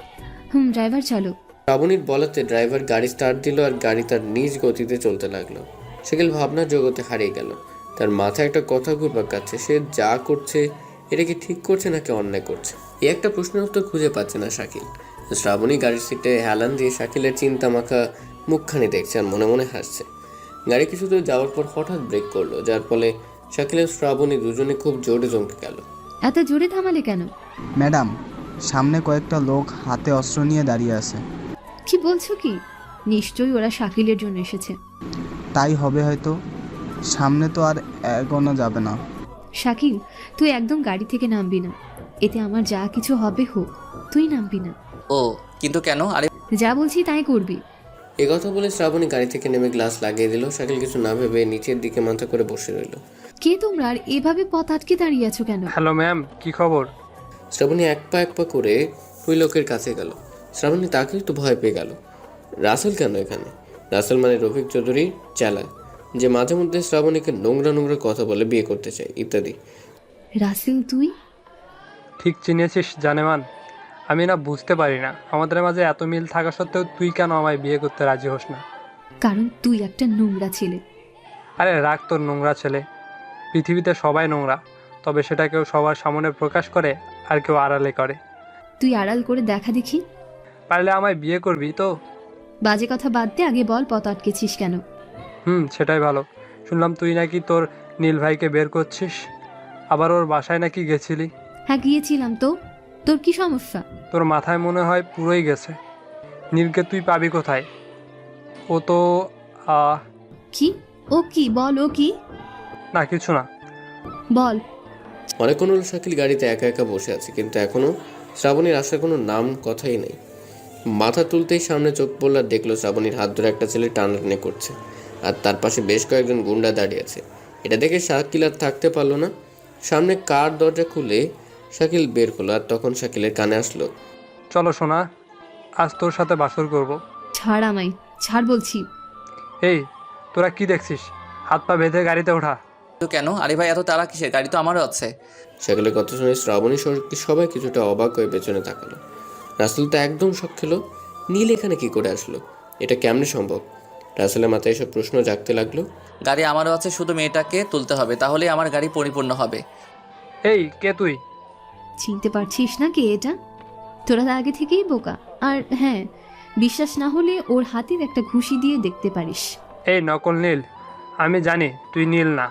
S8: ড্রাইভার চলো।
S1: শ্রাবণীর বলাতে ড্রাইভার গাড়ি স্টার্ট দিল আর গাড়ি তার নিজ গতিতে চলতে লাগলো। শাকিল ভাবনার জগতে হারিয়ে গেল। তার মাথায় একটা কথা ঘুরপাক খাচ্ছে, সে যা করছে এটা কি ঠিক করছে নাকি অন্যায় করছে, এই একটা প্রশ্নের উত্তর খুঁজে পাচ্ছে না শাকিল। শ্রাবণী গাড়ির সিটে হেলান দিয়ে শাকিলের চিন্তা মাখা মুখখানি দেখছে আর মনে মনে হাসছে। গাড়ি কিছু দূর যাওয়ার পর হঠাৎ ব্রেক করলো, যার ফলে শাকিল আর শ্রাবণী দুজনে খুব জোরে চমকে গেল।
S8: এত জোরে থামালে কেন?
S4: ম্যাডাম, সামনে কয়েকটা লোক হাতে অস্ত্র নিয়ে দাঁড়িয়ে আছে।
S8: কি বলছো কি? নিশ্চয়ই ওরা শাকিলের জন্য এসেছে।
S4: তাই হবে হয়তো। সামনে তো আর এগোনো যাবে না।
S8: শাকিল, তুই একদম গাড়ি থেকে নামবি না। এতে আমার যা কিছু হবে হোক, তুই নামবি না।
S2: ও কিন্তু কেন? আরে
S8: যা বলছি তাই করবি।
S1: কথা বলে শ্রাবণী গাড়ি থেকে নেমে গ্লাস লাগিয়ে দিল। শাকিল কিছু না ভেবে নিচের দিকে মাথা করে বসে রইল।
S8: কে তোমরা, আর এভাবে পথ আটকে দাঁড়িয়ে আছো কেন?
S10: হ্যালো ম্যাম, কি খবর?
S1: শ্রাবণী এক পা করে ওই লোকের কাছে গেল। শ্রাবণী তাকেই তো ভয় পেয়ে গেল। রাসেল কেন এখানে? রাসেল মানে রফিক চৌধুরীর চেলা, যে মাঝে মধ্যে শ্রাবণীকে নোংরা নোংরা কথা বলে বিয়ে করতে চায় ইত্যাদি।
S8: রাসেল তুই?
S10: ঠিক চিনেছিস জানেমান। আমি না বুঝতে পারি না, আমাদের মাঝে এত মিল থাকা সত্ত্বেও তুই কেন আমায় বিয়ে করতে রাজি হোস না?
S8: কারণ তুই একটা নোংরা ছেলে।
S10: আরে রাখ তোর নোংরা ছেলে। পৃথিবীতে সবাই নোংরা, তবে সেটা কেউ সবার সামনে প্রকাশ করে আর কেউ আড়ালে করে।
S8: তুই আড়াল করে দেখা দেখি।
S10: পারলে আমায় বিয়ে করবি তো?
S8: বাজে কথা বাদ দে, আগে বল পথ আটকেছিস কেন?
S10: সেটাই ভালো। শুনলাম তুই নাকি তোর নীল ভাইকে বের করছিস, আবার ওর বাসায় নাকি গেছিলি।
S8: হ্যাঁ গিয়েছিলাম তো। তোর কি সমস্যা?
S10: তোর মাথায় মনে হয় পুরোই গেছে। নীলকে তুই পাবি কোথায়? ও তো
S8: কি? ও কি? বল, ও কি?
S10: না কিছু না।
S8: বল।
S1: অনেকক্ষণ হলো শাকিল গাড়িতে একা একা বসে আছে, কিন্তু এখনো শ্রাবণীর আসার কোনো নাম কথাই নেই। মাথা তুলতেই সামনে চোখ পড়ল আর দেখলো শ্রাবণীর হাত ধরে একটা ছেলে টানাটানি করছে, আর তার পাশে বেশ কয়েকজন গুন্ডা দাঁড়িয়ে আছে। এটা দেখে শাকিল আর থাকতে পারলো না। সামনে কার দরজা খুলে শাকিল বের হলো, আর তখন শাকিলের কানে আসলো,
S10: চলো সোনা, আজ তোর সাথে বাসর করব।
S8: ছাড় আমায়, ছাড় বলছি।
S10: এই তোরা কি দেখছিস? হাত পা বেঁধে গাড়িতে ওঠা।
S2: তো কেন? আরে ভাই এত তারা কিসের? গাড়ি তো আমারও আছে।
S1: শাকিলের কথা শুনে শ্রাবণী সবাই কিছুটা অবাক হয়ে পেছনে তাকালো। রাসেল তো একদম শক খেলো। নীল এখানে কি করে আসলো? এটা কেমনে সম্ভব? রাসেলের মাথায় এসব প্রশ্ন জাগতে লাগলো।
S2: গাড়ি আমারও আছে, শুধু মেয়েটাকে তুলতে হবে, তাহলেই আমার গাড়ি পরিপূর্ণ হবে।
S10: এই কে তুই?
S8: চিনতে পারছিস না কে এটা? তোরা আগে থেকেই বোকা। আর হ্যাঁ, বিশ্বাস না হলে ওর হাতের একটা ঘুষি দিয়ে দেখতে পারিস।
S10: এই নকল নীল, আমি জানি তুই নীল না।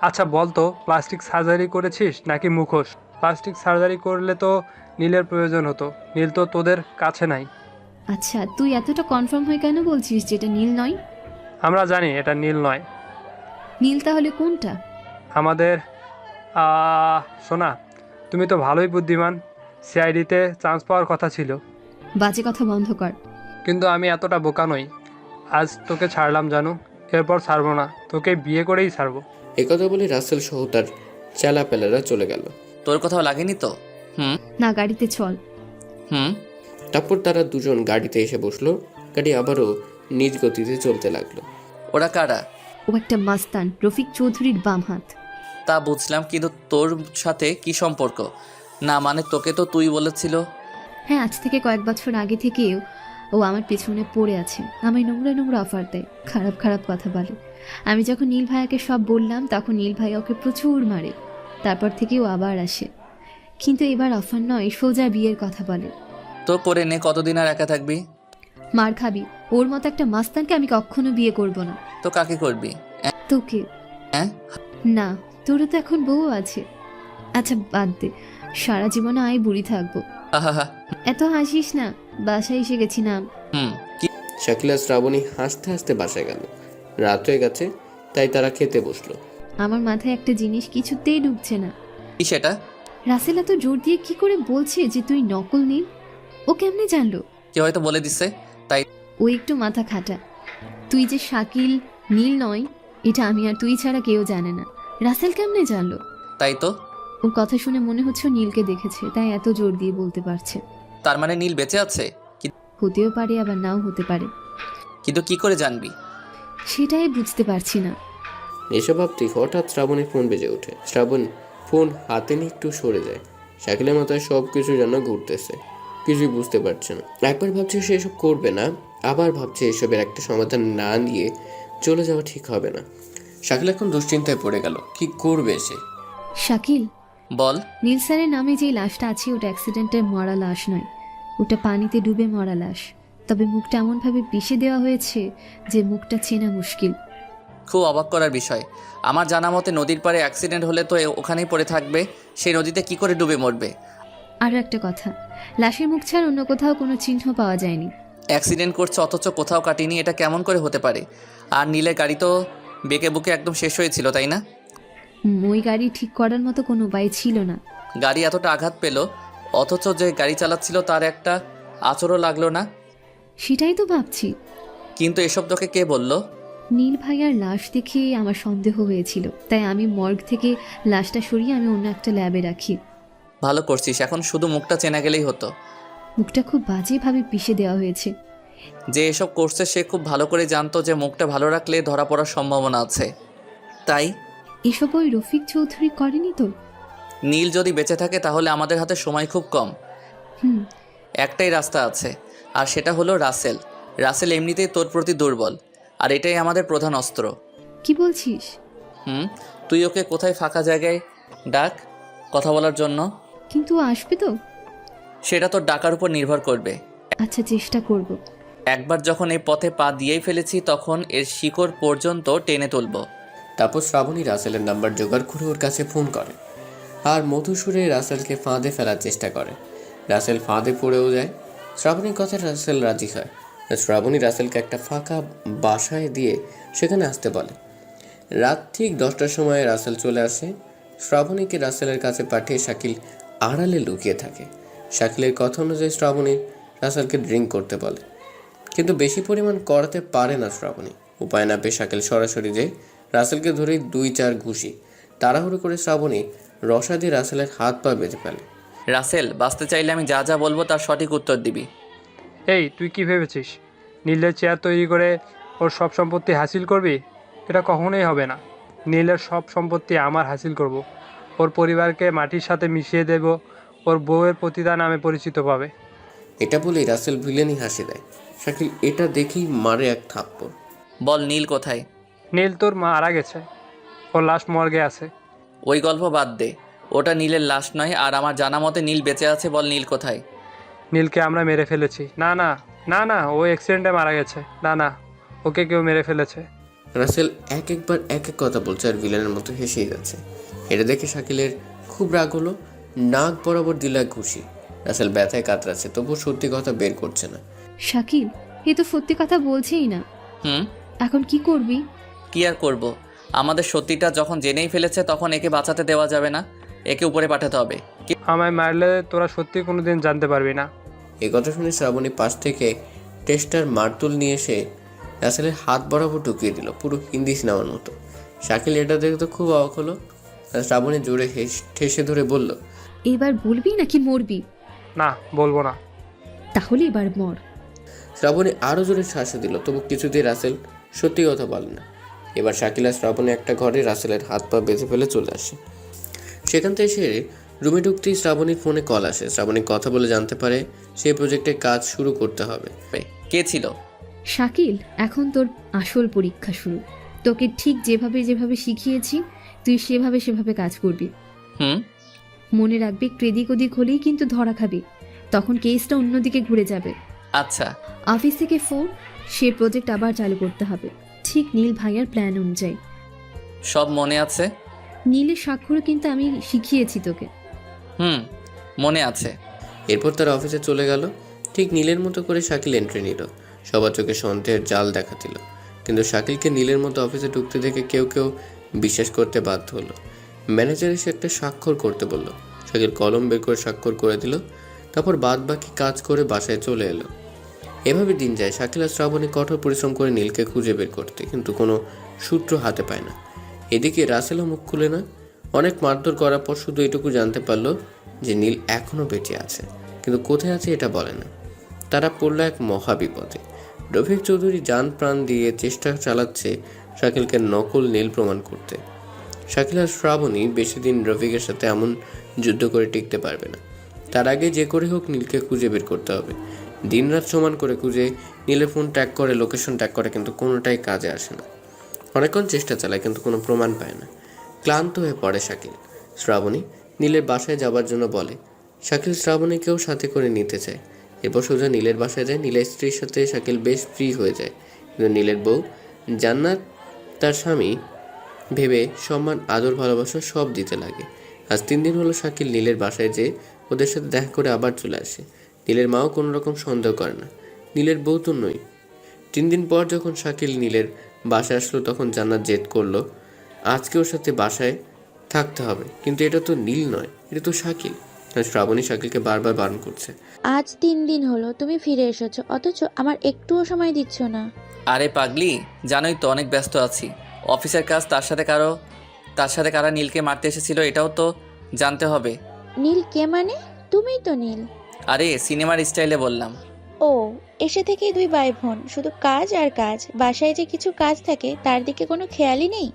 S10: আচ্ছা বল তো, প্লাস্টিক সার্জারি করেছিস নাকি মুখোশ? প্লাস্টিক সার্জারি করলে তো নীলের প্রয়োজন হতো, নীল তো তোদের কাছে নাই।
S8: আচ্ছা, তুই এতটা কনফার্ম হয়ে কেন বলছিস যেটা নীল নয়?
S10: আমরা জানি এটা নীল নয়।
S8: নীল তাহলে কোনটা?
S10: আমাদের সোনা, তুমি তো ভালোই বুদ্ধিমান। সিআইডিতে চান্স পাওয়ার কথা ছিল।
S8: বাজে কথা বন্ধ কর।
S10: কিন্তু আমি এতটা বোকা নই। আজ তোকে ছাড়লাম জানু, এরপর ছাড়বো না, তোকে বিয়ে করেই ছাড়বো।
S1: একথা বলে রাসেল সহ তার চেলাপেলারা চলে গেল।
S2: তোর কোথাও লাগেনি তো?
S8: না, গাড়িতে চল।
S1: তারপর তারা দুজন গাড়িতে এসে বসলো। গাড়ি আবারও নিজ গতিতে চলতে লাগলো।
S2: ওরা কারা?
S8: ও একটা মাস্তান, রফিক চৌধুরীর বাম হাত।
S2: তা বুঝলাম, কিন্তু তোর সাথে কি সম্পর্ক? না মানে তোকে তো তুই বলেছিল।
S8: হ্যাঁ, আজ থেকে কয়েক বছর আগে থেকেও ও আমার পেছনে পড়ে আছে। আমায় নোংরা নোংরা অফার দেয়, খারাপ খারাপ কথা বলে। আমি যখন নীল ভাইয়াকে সব বললাম, তখন নীল ভাইয়া ওকে প্রচুর মারে। তারপর থেকে ও আবার আসে, কিন্তু এবার অফার নয়, সোজা বিয়ের কথা বলে।
S2: তো করে নে, কতদিন আর একা থাকবি?
S8: মার খাবি। ওর মতো একটা মাস্তানকে আমি কখনো বিয়ে করব না।
S2: তো কাকে করবি?
S8: তোকে।
S2: হ্যাঁ?
S8: না, তোরও তো এখন বউ আছে। আচ্ছা বাদ দে, সারা জীবনে আয় বুড়ি থাকবো।
S2: আহা,
S8: এত হাসিস না, বাসায় এসে গেছি না।
S2: কি?
S1: শাকিল আর শ্রাবণী হাসতে হাসতে বাসায় গেল। রাত হয়ে গেছে, তাই তারা খেতে বসলো।
S8: আমার মাথায় একটা জিনিস কিছুতেই ঢুকছে না।
S2: কি সেটা?
S8: রাসেল এত জোর দিয়ে কি করে বলছে যে তুই নকল নীল? ও কেমনে জানলো?
S2: কেউ হয়তো বলে দিচ্ছে, তাই।
S8: ও একটু মাথা খাটা। তুই যে শাকিল নীল নয়, এটা আমি আর তুই ছাড়া কেউ জানে না। রাসেল কেমনে জানলো?
S2: তাই তো।
S8: ওর কথা শুনে মনে হচ্ছে ও নীলকে দেখেছে, তাই এত জোর দিয়ে বলতে পারছে।
S2: তার মানে নীল বেঁচে আছে?
S8: হতেও পারে, আবার নাও হতে পারে।
S2: কিন্তু কি করে জানবি?
S8: সেটাই বুঝতে পারছি না।
S1: এসব ভাবতে হঠাৎ শ্রাবণীর ফোন বেজে ওঠে। শ্রাবণ ফোন হাতে নিয়ে একটু সরে যায়। শাকিলের মাথায় সব কিছু যেন ঘুরতেছে, কিছুই বুঝতে পারছে না। একবার ভাবছে সে এসব করবে না, আবার ভাবছে এসবের একটা সমাধান না নিয়ে চলে যাওয়া ঠিক হবে না। শাকিল এখন দুশ্চিন্তায় পড়ে গেল, কি করবে সে?
S8: শাকিল,
S2: বল।
S8: নীল স্যারের নামে যে লাশটা আছে ওটা অ্যাক্সিডেন্টের মরা লাশ নয়, ওটা পানিতে ডুবে মরা লাশ। তবে মুখটা এমনভাবে পিষে দেওয়া হয়েছে যে মুখটা চেনা মুশকিল।
S2: খুব অবাক করার বিষয়। আমার জানা মতে নদীর পাড়ে অ্যাক্সিডেন্ট হলে তো ওখানেই পড়ে থাকবে, সেই নদীতে কি করে ডুবে মরবে?
S8: আরও একটা কথা, লাশের মুখ ছাড়া অন্য কোথাও কোনো চিহ্ন পাওয়া যায়নি।
S2: অ্যাক্সিডেন্ট করছে অথচ কোথাও কাটিনি, এটা কেমন করে হতে পারে? আর নীলের গাড়ি তো বেঁকে বুকে একদম শেষ হয়েছিল, তাই না?
S8: ওই গাড়ি ঠিক করার মতো কোনো উপায় ছিল না।
S2: গাড়ি এতটা আঘাত পেল, অথচ যে গাড়ি চালাচ্ছিল তার একটা আচরও লাগলো না।
S8: সেটাই তো ভাবছি।
S2: কিন্তু এসব তোকে কে বলল?
S8: নীল ভাইয়ার লাশ দেখে আমার সন্দেহ হয়েছিল, তাই আমি মর্গ থেকে লাশটা সরিয়ে আমি অন্য একটা ল্যাবে রাখি।
S2: ভালো করছিস, এখন শুধু মুখটা চেনা গেলেই হতো।
S8: মুখটা খুব বাজেভাবে পিষে দেওয়া হয়েছে।
S2: যে এসব করছে সে খুব ভালো করে জানতো যে মুখটা ভালো রাখলে ধরা পড়ার সম্ভাবনা আছে, তাই।
S8: এসব ওই রফিক চৌধুরী করেনি তো?
S2: নীল যদি বেঁচে থাকে তাহলে আমাদের হাতে সময় খুব কম।
S8: হুম।
S2: একটাই রাস্তা আছে, আর সেটা হলো রাসেল। রাসেল এমনিতেই তোর প্রতি দুর্বল, আর এটাই আমাদের প্রধান অস্ত্র।
S8: কি বলছিস?
S2: তুই ওকে কোথায় ফাঁকা জায়গায় ডাক কথা বলার জন্য।
S8: কিন্তু ও আসবে তো?
S2: সেটা তোর ডাকার উপর নির্ভর করবে।
S8: আচ্ছা, চেষ্টা করব।
S2: একবার যখন এই পথে পা দিয়েই ফেলেছি তখন এর শিকড় পর্যন্ত টেনে তুলব।
S1: তারপর শ্রাবণী রাসেলের নাম্বার জোগাড় করে ওর কাছে ফোন করে আর মধুসূরে রাসেলকে ফাঁদে ফেলার চেষ্টা করে। রাসেল ফাঁদে পড়েও যায়। শ্রাবণীর কথায় রাসেল রাজি হয়। শ্রাবণী রাসেলকে একটা ফাঁকা বাসায় দিয়ে সেখানে আসতে বলে। রাত ঠিক 10টার সময় রাসেল চলে আসে। শ্রাবণীকে রাসেলের কাছে পাঠিয়ে শাকিল আড়ালে লুকিয়ে থাকে। শাকিলের কথা অনুযায়ী শ্রাবণী রাসেলকে ড্রিঙ্ক করতে বলে, কিন্তু বেশি পরিমাণ করাতে পারে না শ্রাবণী। উপায় না পেয়ে শাকিল সরাসরি যে রাসেলকে ধরে 2-4 ঘুষি। তাড়াহুড়ো করে শ্রাবণী রসা দিয়ে রাসেলের হাত পা বেঁধে ফেলে।
S2: রাসেল, বাঁচতে চাইলে আমি যা যা বলবো তার সঠিক উত্তর দিবি।
S10: এই, তুই কি ভেবেছিস নীলের চেয়ার তৈরি করে ওর সব সম্পত্তি হাসিল করবি? এটা কখনোই হবে না। নীলের সব সম্পত্তি আমার হাসিল করব। ওর পরিবারকে মাটির সাথে মিশিয়ে দেব, ওর বউয়ের পতিতা নামে পরিচিত পাবে।
S1: এটা বলেই রাসেল ভিলেনই হাসি দেয়। শাকিল এটা দেখেই মারে এক থাপ্পড়।
S2: বল, নীল কোথায়?
S10: নীল তোর মারা গেছে, ওর লাশ মর্গে আছে।
S2: ওই গল্প বাদ দে, ওটা নীলের লাশ নয়। আর আমার জানা মতে নীল বেঁচে আছে। বল, নীল কোথায়?
S10: নীলকে আমরা মেরে ফেলেছি। না না না না, ও অ্যাক্সিডেন্টে মারা গেছে। না না, ওকে কেউ মেরে ফেলেছে।
S1: রাসেল একবার এক এক কথা বলছে আর ভিলেনের মতো হেসেই যাচ্ছে। এটা দেখে শাকিলের খুব রাগ হলো। নাক বরাবর দিল এক ঘুষি। রাসেল ব্যথায় কাতরাচ্ছে, তবুও সত্যি কথা বের করছে না।
S8: শাকিল, এ তো সত্যি কথা বলছেই না। এখন কি করবি?
S2: কি আর করব, আমাদের সত্যিটা যখন জেনেই ফেলেছে তখন একে বাঁচাতে দেওয়া যাবে না, একে উপরে পাঠাতে হবে।
S10: আমায় মারলে তোরা সত্যি কোনোদিন জানতে পারবি না।
S1: এই কথা শুনে শ্রাবণী পাশ থেকে টেস্টার মারতুল নিয়ে এসে রাসেলের হাত বরাবর ঢুকিয়ে দিল, পুরো হিন্দি সিনেমার মতো। শাকিল এটা দেখে তো খুব অবাক হলো। শ্রাবণী জোরে ঠেসে ধরে বলল,
S8: এবার বলবি নাকি মরবি?
S10: না, বলবো না।
S8: তাহলে এবার মর।
S1: শ্রাবণী আরও জোরে শ্বাসে দিল, তবু কিছুতেই রাসেল সত্যি কথা বলে না। এবার শাকিল আর শ্রাবণী একটা ঘরে রাসেলের হাত পা বেঁধে ফেলে চলে আসে। সেখান থেকে সে রুমে ঢুকতেই শ্রাবণীর ফোনে কল আসে। শ্রাবণী কথা বলে জানতে পারে সেই প্রজেক্টে কাজ শুরু করতে হবে।
S2: কে ছিল?
S8: শাকিল, এখন তোর আসল পরীক্ষা শুরু। তোকে ঠিক যেভাবে যেভাবে শিখিয়েছি তুই সেভাবে কাজ করবি। মনে রাখবি, একটু এদিক ওদিক হলেই কিন্তু ধরা খাবি। তখন কেসটা অন্যদিকে ঘুরে যাবে।
S2: আচ্ছা।
S8: অফিস থেকে ফোন, সে প্রজেক্ট আবার চালু করতে হবে, ঠিক নীল ভাইয়ার প্ল্যান অনুযায়ী।
S2: সব মনে আছে?
S8: নীলের স্বাক্ষর কিন্তু আমি শিখিয়েছি তোকে।
S2: হুম, মনে আছে।
S1: এরপর তারা অফিসে চলে গেল। ঠিক নীলের মতো করে শাকিল এন্ট্রি নিল। সবার চোখে সন্দেহের জাল দেখা দিল, কিন্তু শাকিলকে নীলের মতো অফিসে ঢুকতে দেখে কেউ কেউ বিশ্বাস করতে বাধ্য হলো। ম্যানেজার এসে একটা স্বাক্ষর করতে বলল। শাকিল কলম বের করে স্বাক্ষর করে দিল। তারপর বাদ বাকি কাজ করে বাসায় চলে এলো। এভাবে দিন যায়। শাকিল আর শ্রাবণী কঠোর পরিশ্রম করে নীলকে খুঁজে বের করতে, কিন্তু কোনো সূত্র হাতে পায় না। এদিকে রাসেলও মুখ খুলে না। অনেক মারধর করার পর শুধু এটুকু জানতে পারলো যে নীল এখনও বেঁচে আছে, কিন্তু কোথায় আছে এটা বলে না। তারা পড়ল এক মহাবিপদে। রফিক চৌধুরী জান প্রাণ দিয়ে চেষ্টা চালাচ্ছে শাকিলকে নকল নীল প্রমাণ করতে। শাকিল আর শ্রাবণী বেশি দিন রফিকের সাথে এমন যুদ্ধ করে টিকতে পারবে না। তার আগে যে করে হোক নীলকে খুঁজে বের করতে হবে। দিনরাত সমান করে খুঁজে নীলের ফোন ট্যাগ করে, লোকেশন ট্যাগ করে, কিন্তু কোনোটাই কাজে আসে না। অনেকক্ষণ চেষ্টা চালায়, কিন্তু কোনো প্রমাণ পায় না। ক্লান্ত হয়ে পড়ে শাকিল। শ্রাবণী নীলের বাসায় যাবার জন্য বলে। শাকিল শ্রাবণীকেও সাথে করে নিতে চায়। এরপর সোজা নীলের বাসায় যায়। নীলের স্ত্রীর সাথে শাকিল বেশ ফ্রি হয়ে যায়, কিন্তু নীলের বউ জান্নাত তার স্বামী ভেবে সম্মান, আদর, ভালোবাসা সব দিতে লাগে। আজ 3 দিন হলো শাকিল নীলের বাসায় যেয়ে ওদের সাথে দেখা করে আবার চলে আসে। নীলের মাও কোনো রকম সন্দেহ করে না, নীলের বউ তো নই। 3 দিন পর যখন শাকিল নীলের বাসায় আসলো, তখন জান্নাত জেদ করলো আজকে ওর সাথে বাসায় থাকতে হবে। কিন্তু এটা তো নীল নয়, এটা তো শাকিল। শ্রাবণী শাকিলকে বারবার বারণ করছে।
S9: আজ 3 দিন হলো তুমি ফিরে এসেছো, অথচ আমার একটুও সময় দিচ্ছ না।
S2: আরে পাগলি, জানোই তো অনেক ব্যস্ত আছি। অফিসের কাজ, তার সাথে কারা নীলকে মারতে এসেছিল এটাও তো জানতে হবে।
S9: নীল কে মানে? তুমিই তো নীল।
S2: আরে সিনেমার স্টাইলে বললাম।
S9: ও, এসে থেকেই 2 ভাই বোন, শুধু কাজ আর কাজ। বাসায় যে কিছু কাজ থাকে তার দিকে কোনো খেয়ালই নেই।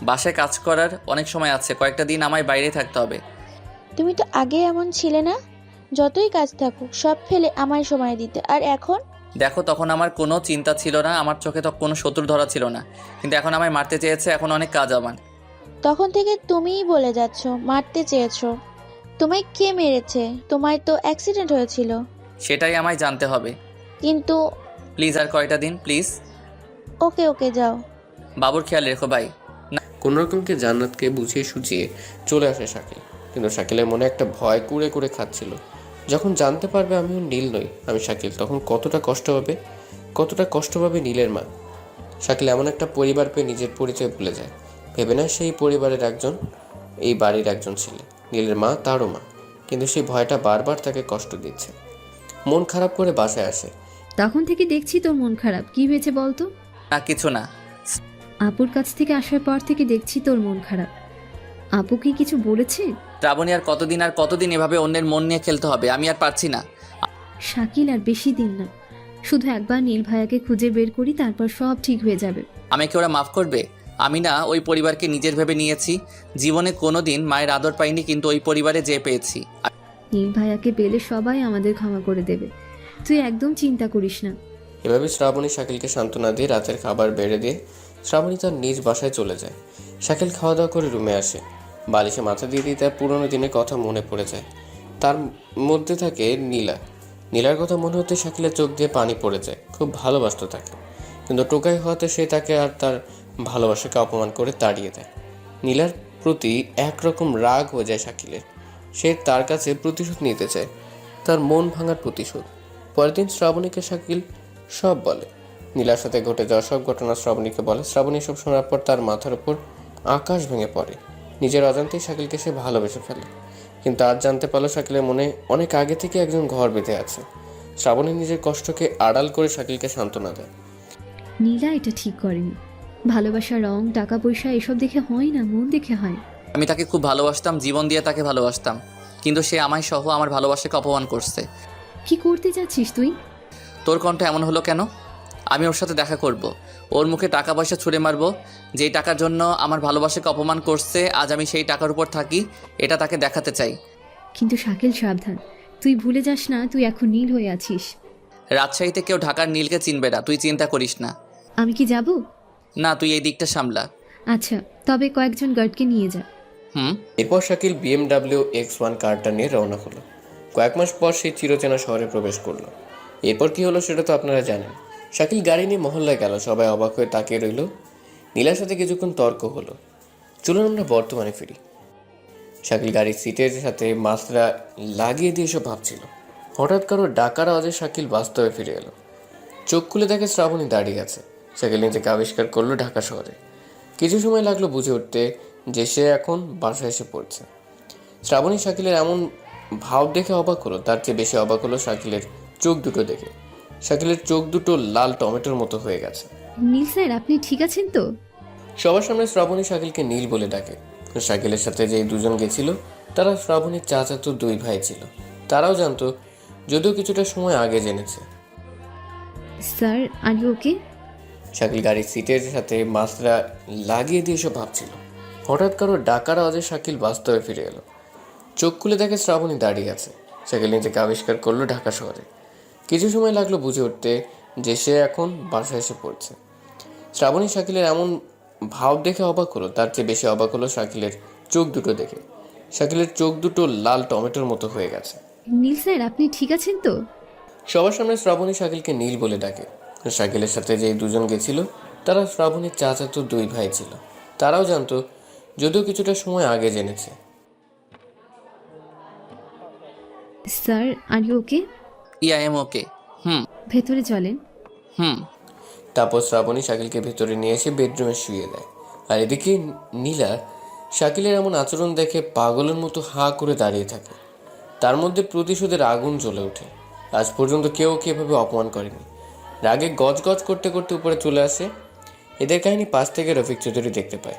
S2: বাসায় কাজ করার অনেক সময় আছে, কয়েকটা দিন আমায় বাইরে থাকতে হবে।
S9: তুমি তো আগে এমন ছিলে না, যতই কাজ থাকুক সব ফেলে আমায় সময় দিতে, আর এখন?
S2: দেখো, তখন আমার কোনো চিন্তা ছিল না, আমার চোখে তো কোনো শত্রু ধরা ছিল না, কিন্তু এখন আমায় মারতে চেয়েছে, এখন অনেক কাজ আমার।
S9: তখন থেকে তুমিই বলে যাচ্ছ মারতে চেয়েছো। তোমায় কে মেরেছে? তোমায় তো অ্যাক্সিডেন্ট হয়েছিল।
S2: সেটাই আমায় জানতে হবে।
S9: কিন্তু
S2: প্লিজ আর কয়টা দিন, প্লিজ।
S9: ওকে ওকে, যাও।
S2: বাবুর খেয়াল রেখো ভাই।
S1: কোনো রকমকে জান্নাতকে বুঝিয়ে সুঝিয়ে চলে আসে শাকিল, কিন্তু শাকিলের মনে একটা ভয় কুড়ে কুড়ে খাচ্ছিল। যখন জানতে পারবে আমিও নীল নই, আমি শাকিল, তখন কতটা কষ্ট পাবে নীলের মা। শাকিল এমন একটা পরিবার পেয়ে নিজের পরিচয় ভুলে যায়। ভেবে না সেই পরিবারের একজন, এই বাড়ির একজন ছেলে। নীলের মা তারও মা, কিন্তু সেই ভয়টা বারবার তাকে কষ্ট দিচ্ছে। মন খারাপ করে বাসায় আসে।
S8: তখন থেকে দেখছি তোর মন খারাপ, কি হয়েছে বলতো?
S2: না, কিছু না।
S8: আপুর কাছ থেকে আসার পর থেকে দেখছি তোর মন খারাপ। আপু কি কিছু বলেছে?
S2: শ্রাবণী, আর কতদিন এভাবে অন্যের মন নিয়ে খেলতে হবে? আমি আর পারছি না।
S8: শাকিল, আর বেশি দিন না, শুধু একবার নীল ভাইয়াকে খুঁজে বের করি, তারপর সব ঠিক হয়ে যাবে।
S2: আমাকে ওরা মাফ করবে? আমি না ওই পরিবারকে নিজের ভেবে নিয়েছি। জীবনে কোনো দিন মায়ের আদর পাইনি, কিন্তু ওই পরিবারে যে পেয়েছি।
S8: নীল ভাইয়াকে পেলে সবাই আমাদের ক্ষমা করে দেবে, তুই একদম চিন্তা করিস না।
S1: এভাবে শ্রাবণী শাকিলকে সান্ত্বনা দিয়ে রাতের খাবার বেড়ে দিয়ে শ্রাবণী তার নিজ বাসায় চলে যায়। শাকিল খাওয়া দাওয়া করে রুমে আসে। বালিশে মাথা দিয়ে দিয়ে তার পুরোনো দিনের কথা মনে পড়ে যায়। তার মধ্যে থাকে নীলার কথা মনে হতে শাকিলের চোখ দিয়ে পানি পড়ে যায়। খুব ভালোবাসত তাকে, কিন্তু টোকাই হওয়াতে সে তাকে আর তার ভালোবাসাকে অপমান করে তাড়িয়ে দেয়। নীলার প্রতি একরকম রাগ হয়ে যায় শাকিলের। সে তার কাছে প্রতিশোধ নিতে চায়, তার মন ভাঙার প্রতিশোধ। পরের দিন শ্রাবণীকে শাকিল সব বলে। নীলার সাথে ঘটে যাওয়া সব ঘটনা শ্রাবণীকে বলে। শ্রাবণী সব শোনার পর তার মাথার উপর আকাশ ভেঙে পড়ে। নিজের অজান্তেই শাকিলকে সে ভালোবেসে ফেলে, কিন্তু আজ জানতে পারলো শাকিলের মনে অনেক আগে থেকে একজন ঘর বেঁধে আছে। শ্রাবণী নিজের কষ্টকে আড়াল করে শাকিলকে সান্ত্বনা দেয়।
S8: নীলা এটা ঠিক করেনি। ভালোবাসা রং, টাকা পয়সা এসব দেখে হয় না, মন দেখে হয়।
S2: আমি তাকে খুব ভালোবাসতাম, জীবন দিয়ে তাকে ভালোবাসতাম, কিন্তু সে আমায় সহ আমার ভালোবাসাকে অপমান করছে।
S8: কি করতে যাচ্ছিস তুই?
S2: তোর কণ্ঠ এমন হলো কেন? আমি ওর সাথে দেখা করব, ওর মুখে টাকা পয়সা ছুঁড়ে মারবো। যেই টাকার জন্য আমার ভালোবাসাকে অপমান করছে, আজ আমি সেই টাকার উপর থাকি, এটা তাকে দেখাতে চাই।
S8: কিন্তু শাকিল, সাবধান, তুই ভুলে যাস না তুই এখন নীল হয়ে আছিস।
S2: রাজশাহীতে কেউ ঢাকার নীলকে চিনবে না, তুই চিন্তা করিস না।
S8: আমি কি যাব?
S2: না, তুই এই দিকটা সামলা।
S8: আচ্ছা, তবে কয়েকজন গার্ডকে নিয়ে যা।
S1: এরপর শাকিল BMW X1 কারটা নিয়ে রওনা হলো। কয়েক মাস পর সেই চিরচেনা শহরে প্রবেশ করলো। এরপর কি হলো সেটা তো আপনারা জানেন। শাকিল গাড়ি নিয়ে মহল্লায় গেল, সবাই অবাক হয়ে তাকিয়ে রইল। নীলার সাথে কিছুক্ষণ তর্ক হলো। চলুন আমরা বর্তমানে ফিরি। শাকিল গাড়ির সিটের সাথে মাছরা লাগিয়ে দিয়ে এসব ভাবছিল। হঠাৎ কারো ডাকার আওয়াজে শাকিল বাস্তবে ফিরে এলো। চোখ খুলে দেখে শ্রাবণী দাঁড়িয়ে আছে। শাকিল নিজেকে আবিষ্কার করলো ঢাকা শহরে। কিছু সময় লাগলো বুঝে উঠতে যে সে এখন বাসায় এসে পড়ছে। শ্রাবণী শাকিলের এমন ভাব দেখে অবাক হলো, তার চেয়ে বেশি অবাক হলো শাকিলের চোখ দুটো দেখে। শাকিলের চোখ দুটো লাল টমেটোর মতো হয়ে গেছে।
S8: নীল স্যার, আপনি ঠিক আছেন তো?
S1: সবার সামনে শ্রাবণী শাকিলকে নীল বলে ডাকে। শাকিলের সাথে যে দুজন গেছিল তারা শ্রাবণীর চাচাতো দুই ভাই ছিল। তারাও জানতো, যদিও কিছুটা সময় আগে জেনেছে।
S8: Sir, are you okay?
S1: Shakil গাড়ির সিটের সাথে মাছরা লাগিয়ে দিয়ে এসব ভাবছিল। হঠাৎ কারো ডাকার আওয়াজে শাকিল বাস্তবে ফিরে এলো। চোখ খুলে দেখে শ্রাবণী দাঁড়িয়ে আছে। শাকিল নিজেকে আবিষ্কার করলো ঢাকা শহরে। কিছু সময় লাগলো বুঝে উঠতে যে সে এখন বাসায় এসে পড়ছে। শ্রাবণী শাকিলের এমন ভাব দেখে অবাক হলো, তার চেয়ে বেশি অবাক হলো শাকিলের চোখ দুটো দেখে। শাকিলের চোখ দুটো লাল টমেটোর মতো হয়ে গেছে।
S8: নীল স্যার, আপনি ঠিক আছেন তো?
S1: সবার সামনে শ্রাবণী শাকিলকে নীল বলে ডাকে। শাকিলের সাথে যে দুজন গেছিল তারা শ্রাবণীর চাচাতো দুই ভাই ছিল। তারাও জানতো, যদিও কিছুটা সময় আগে জেনেছে।
S8: Sir, are you okay?
S2: I am okay.
S8: ভেতরে চলেন।
S1: তারপর শ্রাবণী শাকিলকে ভেতরে নিয়ে এসে বেডরুমে শুয়ে দেয়। আর এদিকে নীলা শাকিলের এমন আচরণ দেখে পাগলের মতো হাঁ করে দাঁড়িয়ে থাকে। তার মধ্যে প্রতিশোধের আগুন জ্বলে ওঠে। আজ পর্যন্ত কেউ এভাবে অপমান করেনি। রাগে গজগজ করতে করতে উপরে চলে আসে। এদের কাহিনী পাশ থেকে রফিক চৌধুরী দেখতে পায়।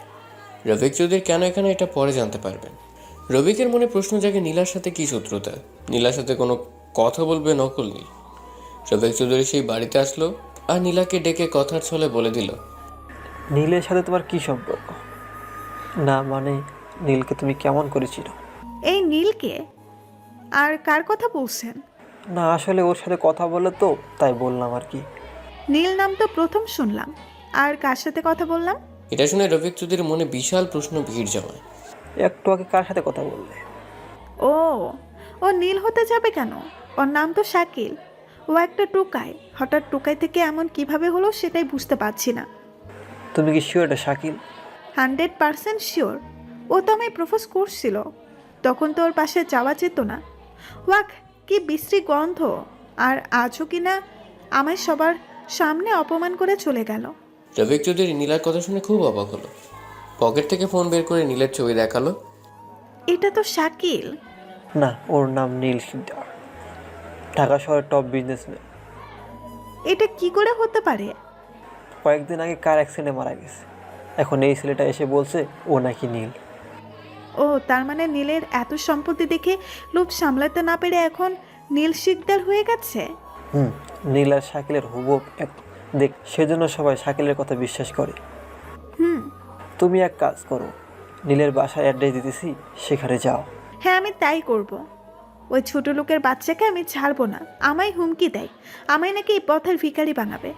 S1: রফিক চৌধুরী কেন এখানে, এটা পরে জানতে পারবেন। রফিকের মনে প্রশ্ন জাগে, নীলার সাথে কী শত্রুতা? নীলার সাথে কোনো কথা বলবে নকল নীল? রফিক চৌধুরী সেই বাড়িতে আসলো আর নীলাকে ডেকে কথার ছলে বলে দিল,
S11: নীলের সাথে তোমার কি সম্পর্ক? না মানে নীলকে তুমি কেমন করেছিল?
S3: এই নীলকে? আর কার কথা বলছেন?
S11: না আসলে ওর সাথে কথা বলে তো তাই বললাম আর কি।
S3: নীল নাম তো প্রথম শুনলাম। আর কার সাথে কথা বললাম?
S1: এটা শুনে রফিক চৌধুরীর মনে বিশাল প্রশ্ন ভিড় জমায়।
S11: একটু আগে কার সাথে কথা বললে?
S3: ও ও নীল হতে যাবে কেন? ওর নাম তো শাকিল। ও একটা টোকাই। হঠাৎ টোকাই থেকে এমন কিভাবে হলো সেটাই বুঝতে পারছি না।
S11: তুমি কি শিওর এটা শাকিল?
S3: 100% শিওর। ও তো আমায় প্রপোজ করছিল, তখন তো ওর পাশে যাওয়া যেত না। ওয়াক, কি বিশ্রী গন্ধ! আর আজও কিনা আমায় সবার সামনে অপমান করে চলে গেল।
S1: রফিক চৌধুরী নীলার কথা শুনে খুব অবাক হলো। পকেট থেকে ফোন বের করে নীলের ছবি দেখালো।
S3: এটা তো শাকিল।
S11: না, ওর নাম নীল শিকদার, ঢাকা শহরের টপ বিজনেসম্যান।
S3: এটা কি করে হতে পারে?
S11: কয়েকদিন আগে কার অ্যাক্সিডেন্টে মারা গেছে। এখন এই ছেলেটা এসে বলছে ও নাকি নীল।
S3: ও তার মানে নীলের এত সম্পত্তি দেখে লোভ সামলাতে না পেরে এখন নীল শিকদার হয়ে গেছে।
S11: নীল আর শাকিলের হুবহু এক দেখ, সেজন্য সবাই শাকিলের কথা বিশ্বাস করে। তুমি এক কাজ করো, নীলের বাসায় অ্যাড্রেস দিতেছি, সেখানে যাও।
S3: হ্যাঁ, আমি তাই করব। ওই ছোট লোকের বাচ্চাকে আমি ছাড়বো না। আমায় হুমকি দেয়, আমায় নাকি এই পথের ভিখারি বানাবে।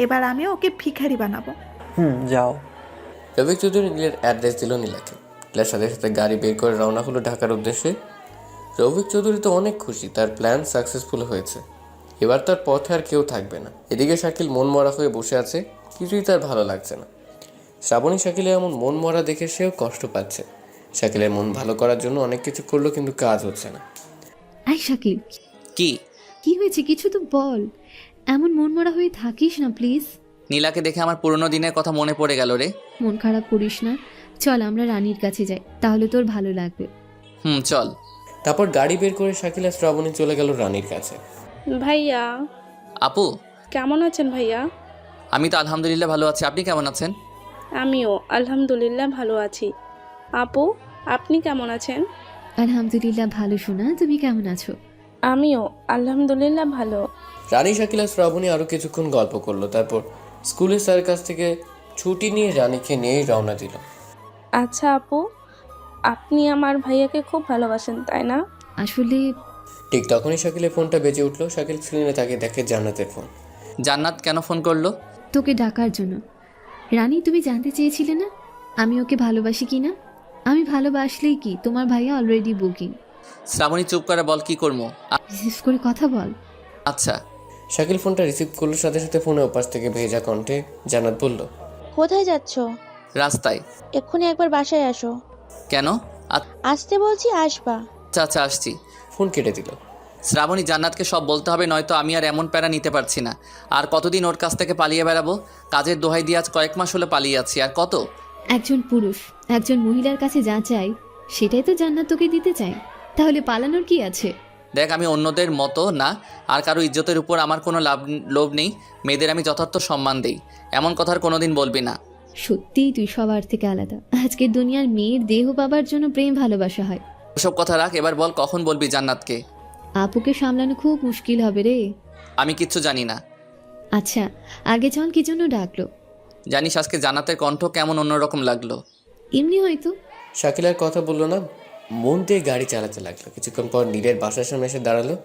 S3: এবার আমিও ওকে ভিখারি বানাবো।
S11: যাও।
S1: রফিক চৌধুরী নীলের অ্যাড্রেস দিল নীলাকে। নীলার সাথে সাথে গাড়ি বের করে রওনা হলো ঢাকার উদ্দেশ্যে। রফিক চৌধুরী তো অনেক খুশি, তার প্ল্যান সাকসেসফুল হয়েছে। এবার তার পথে আর কেউ থাকবে না। এদিকে শাকিল মন মরা হয়ে বসে আছে, কিছুই তার ভালো লাগছে না। শ্রাবণী শাকিলের এমন মন মরা দেখে সেও কষ্ট পাচ্ছে। শাকিলের মন ভালো করার জন্য অনেক কিছু করলো, কিন্তু কাজ হচ্ছে না।
S8: এই শাকিল,
S2: কি
S8: কি হয়েছে? কিছু তো বল। এমন মনমরা হয়ে থাকিস না প্লিজ।
S2: নীলাকে দেখে আমার পুরনো দিনের কথা মনে পড়ে গেল রে।
S8: মন খারাপ করিস না, চল আমরা রানীর কাছে যাই, তাহলে তোর ভালো লাগবে।
S2: চল।
S1: তারপর গাড়ি বের করে শাকিল আর শ্রাবণী চলে গেল রানীর কাছে।
S6: ভাইয়া,
S2: আপু,
S6: কেমন আছেন ভাইয়া?
S2: আমি তো আলহামদুলিল্লাহ ভালো আছি। আপনি কেমন আছেন?
S6: আমিও আলহামদুলিল্লাহ ভালো আছি। আপু, আপনি কেমন আছেন?
S8: আলহামদুলিল্লাহ ভালো। শোনা, তুমি কেমন আছো?
S6: আমিও আলহামদুলিল্লাহ ভালো।
S1: রানী, শাকিল আর শ্রাবণী আরও কিছুক্ষণ গল্প করলো। তারপর স্কুলের স্যারের কাছ থেকে ছুটি নিয়ে রানীকে নিয়েই রওনা দিল।
S6: আচ্ছা আপু, আপনি আমার ভাইয়াকে খুব ভালোবাসেন তাই না?
S8: আসলে
S1: ঠিক তখনই শাকিলের ফোনটা বেজে উঠলো। শাকিল স্ক্রিনে তাকে দেখে জান্নাতের ফোন।
S2: জান্নাত কেন ফোন করলো?
S8: তোকে ডাকার জন্য। রানী, তুমি জানতে চেয়েছিলে না আমি ওকে ভালোবাসি কি না? আমি ভালোবাসলেই কি, তোমার ভাইয়া অলরেডি বুকিং।
S2: শ্রাবণী চুপ করে বল, কি করবো?
S8: বিশেষ করে কথা বল।
S2: আচ্ছা।
S1: শাকিল ফোনটা রিসিভ করলো, সাথে সাথে ফোনের ওপাশ থেকে ভেজা কণ্ঠে জান্নাত বলল,
S7: কোথায় যাচ্ছ?
S2: রাস্তায়।
S7: এক্ষুনি একবার বাসায় আসো।
S2: কেন?
S7: আসতে বলছি, আসবা।
S2: আচ্ছা আচ্ছা আসছি।
S1: ফোন কেটে দিল।
S2: শ্রাবণী, জান্নাতকে সব বলতে হবে, নয়তো আমি আর এমন প্যারা নিতে পারছি না। আর কতদিন ওর কাছ থেকে পালিয়ে বেড়াবো? কাজের দোহাই দিয়ে আজ কয়েক মাস হলো পালিয়ে যাচ্ছি, আর কত?
S8: একজন পুরুষ একজন মহিলার কাছে যা চাই সেটাই তো জান্নাত তোকে দিতে চাই, তাহলে পালানোর কি আছে?
S2: দেখ, আমি অন্যদের মতো না, আর কারো ইজ্জতের উপর আমার কোনো লোভ নেই। মেয়েদের আমি যথার্থ সম্মান দেই, এমন কথা আর কোনোদিন বলবি না।
S8: সত্যিই তুই সবার থেকে আলাদা। আজকের দুনিয়ার মেয়ের দেহ পাবার জন্য প্রেম ভালোবাসা হয়।
S2: ওসব কথা রাখ, এবার বল কখন বলবি জান্নাতকে?
S8: আপুকে সামলানো খুব মুশকিল হবে রে।
S2: আমি কিচ্ছু জানি না।
S8: আচ্ছা আগে চল, কি জন্য ডাকলো?
S2: জানিস আজকে জান্নাতের কণ্ঠ কেমন অন্যরকম লাগলো।
S8: এমনি হয়তো।
S1: শাকিল আর কথা বললো না, মন দিয়ে গাড়ি চালাতে লাগলো। কিছুক্ষণ পর নীলের বাসার সামনে এসে দাঁড়ালো।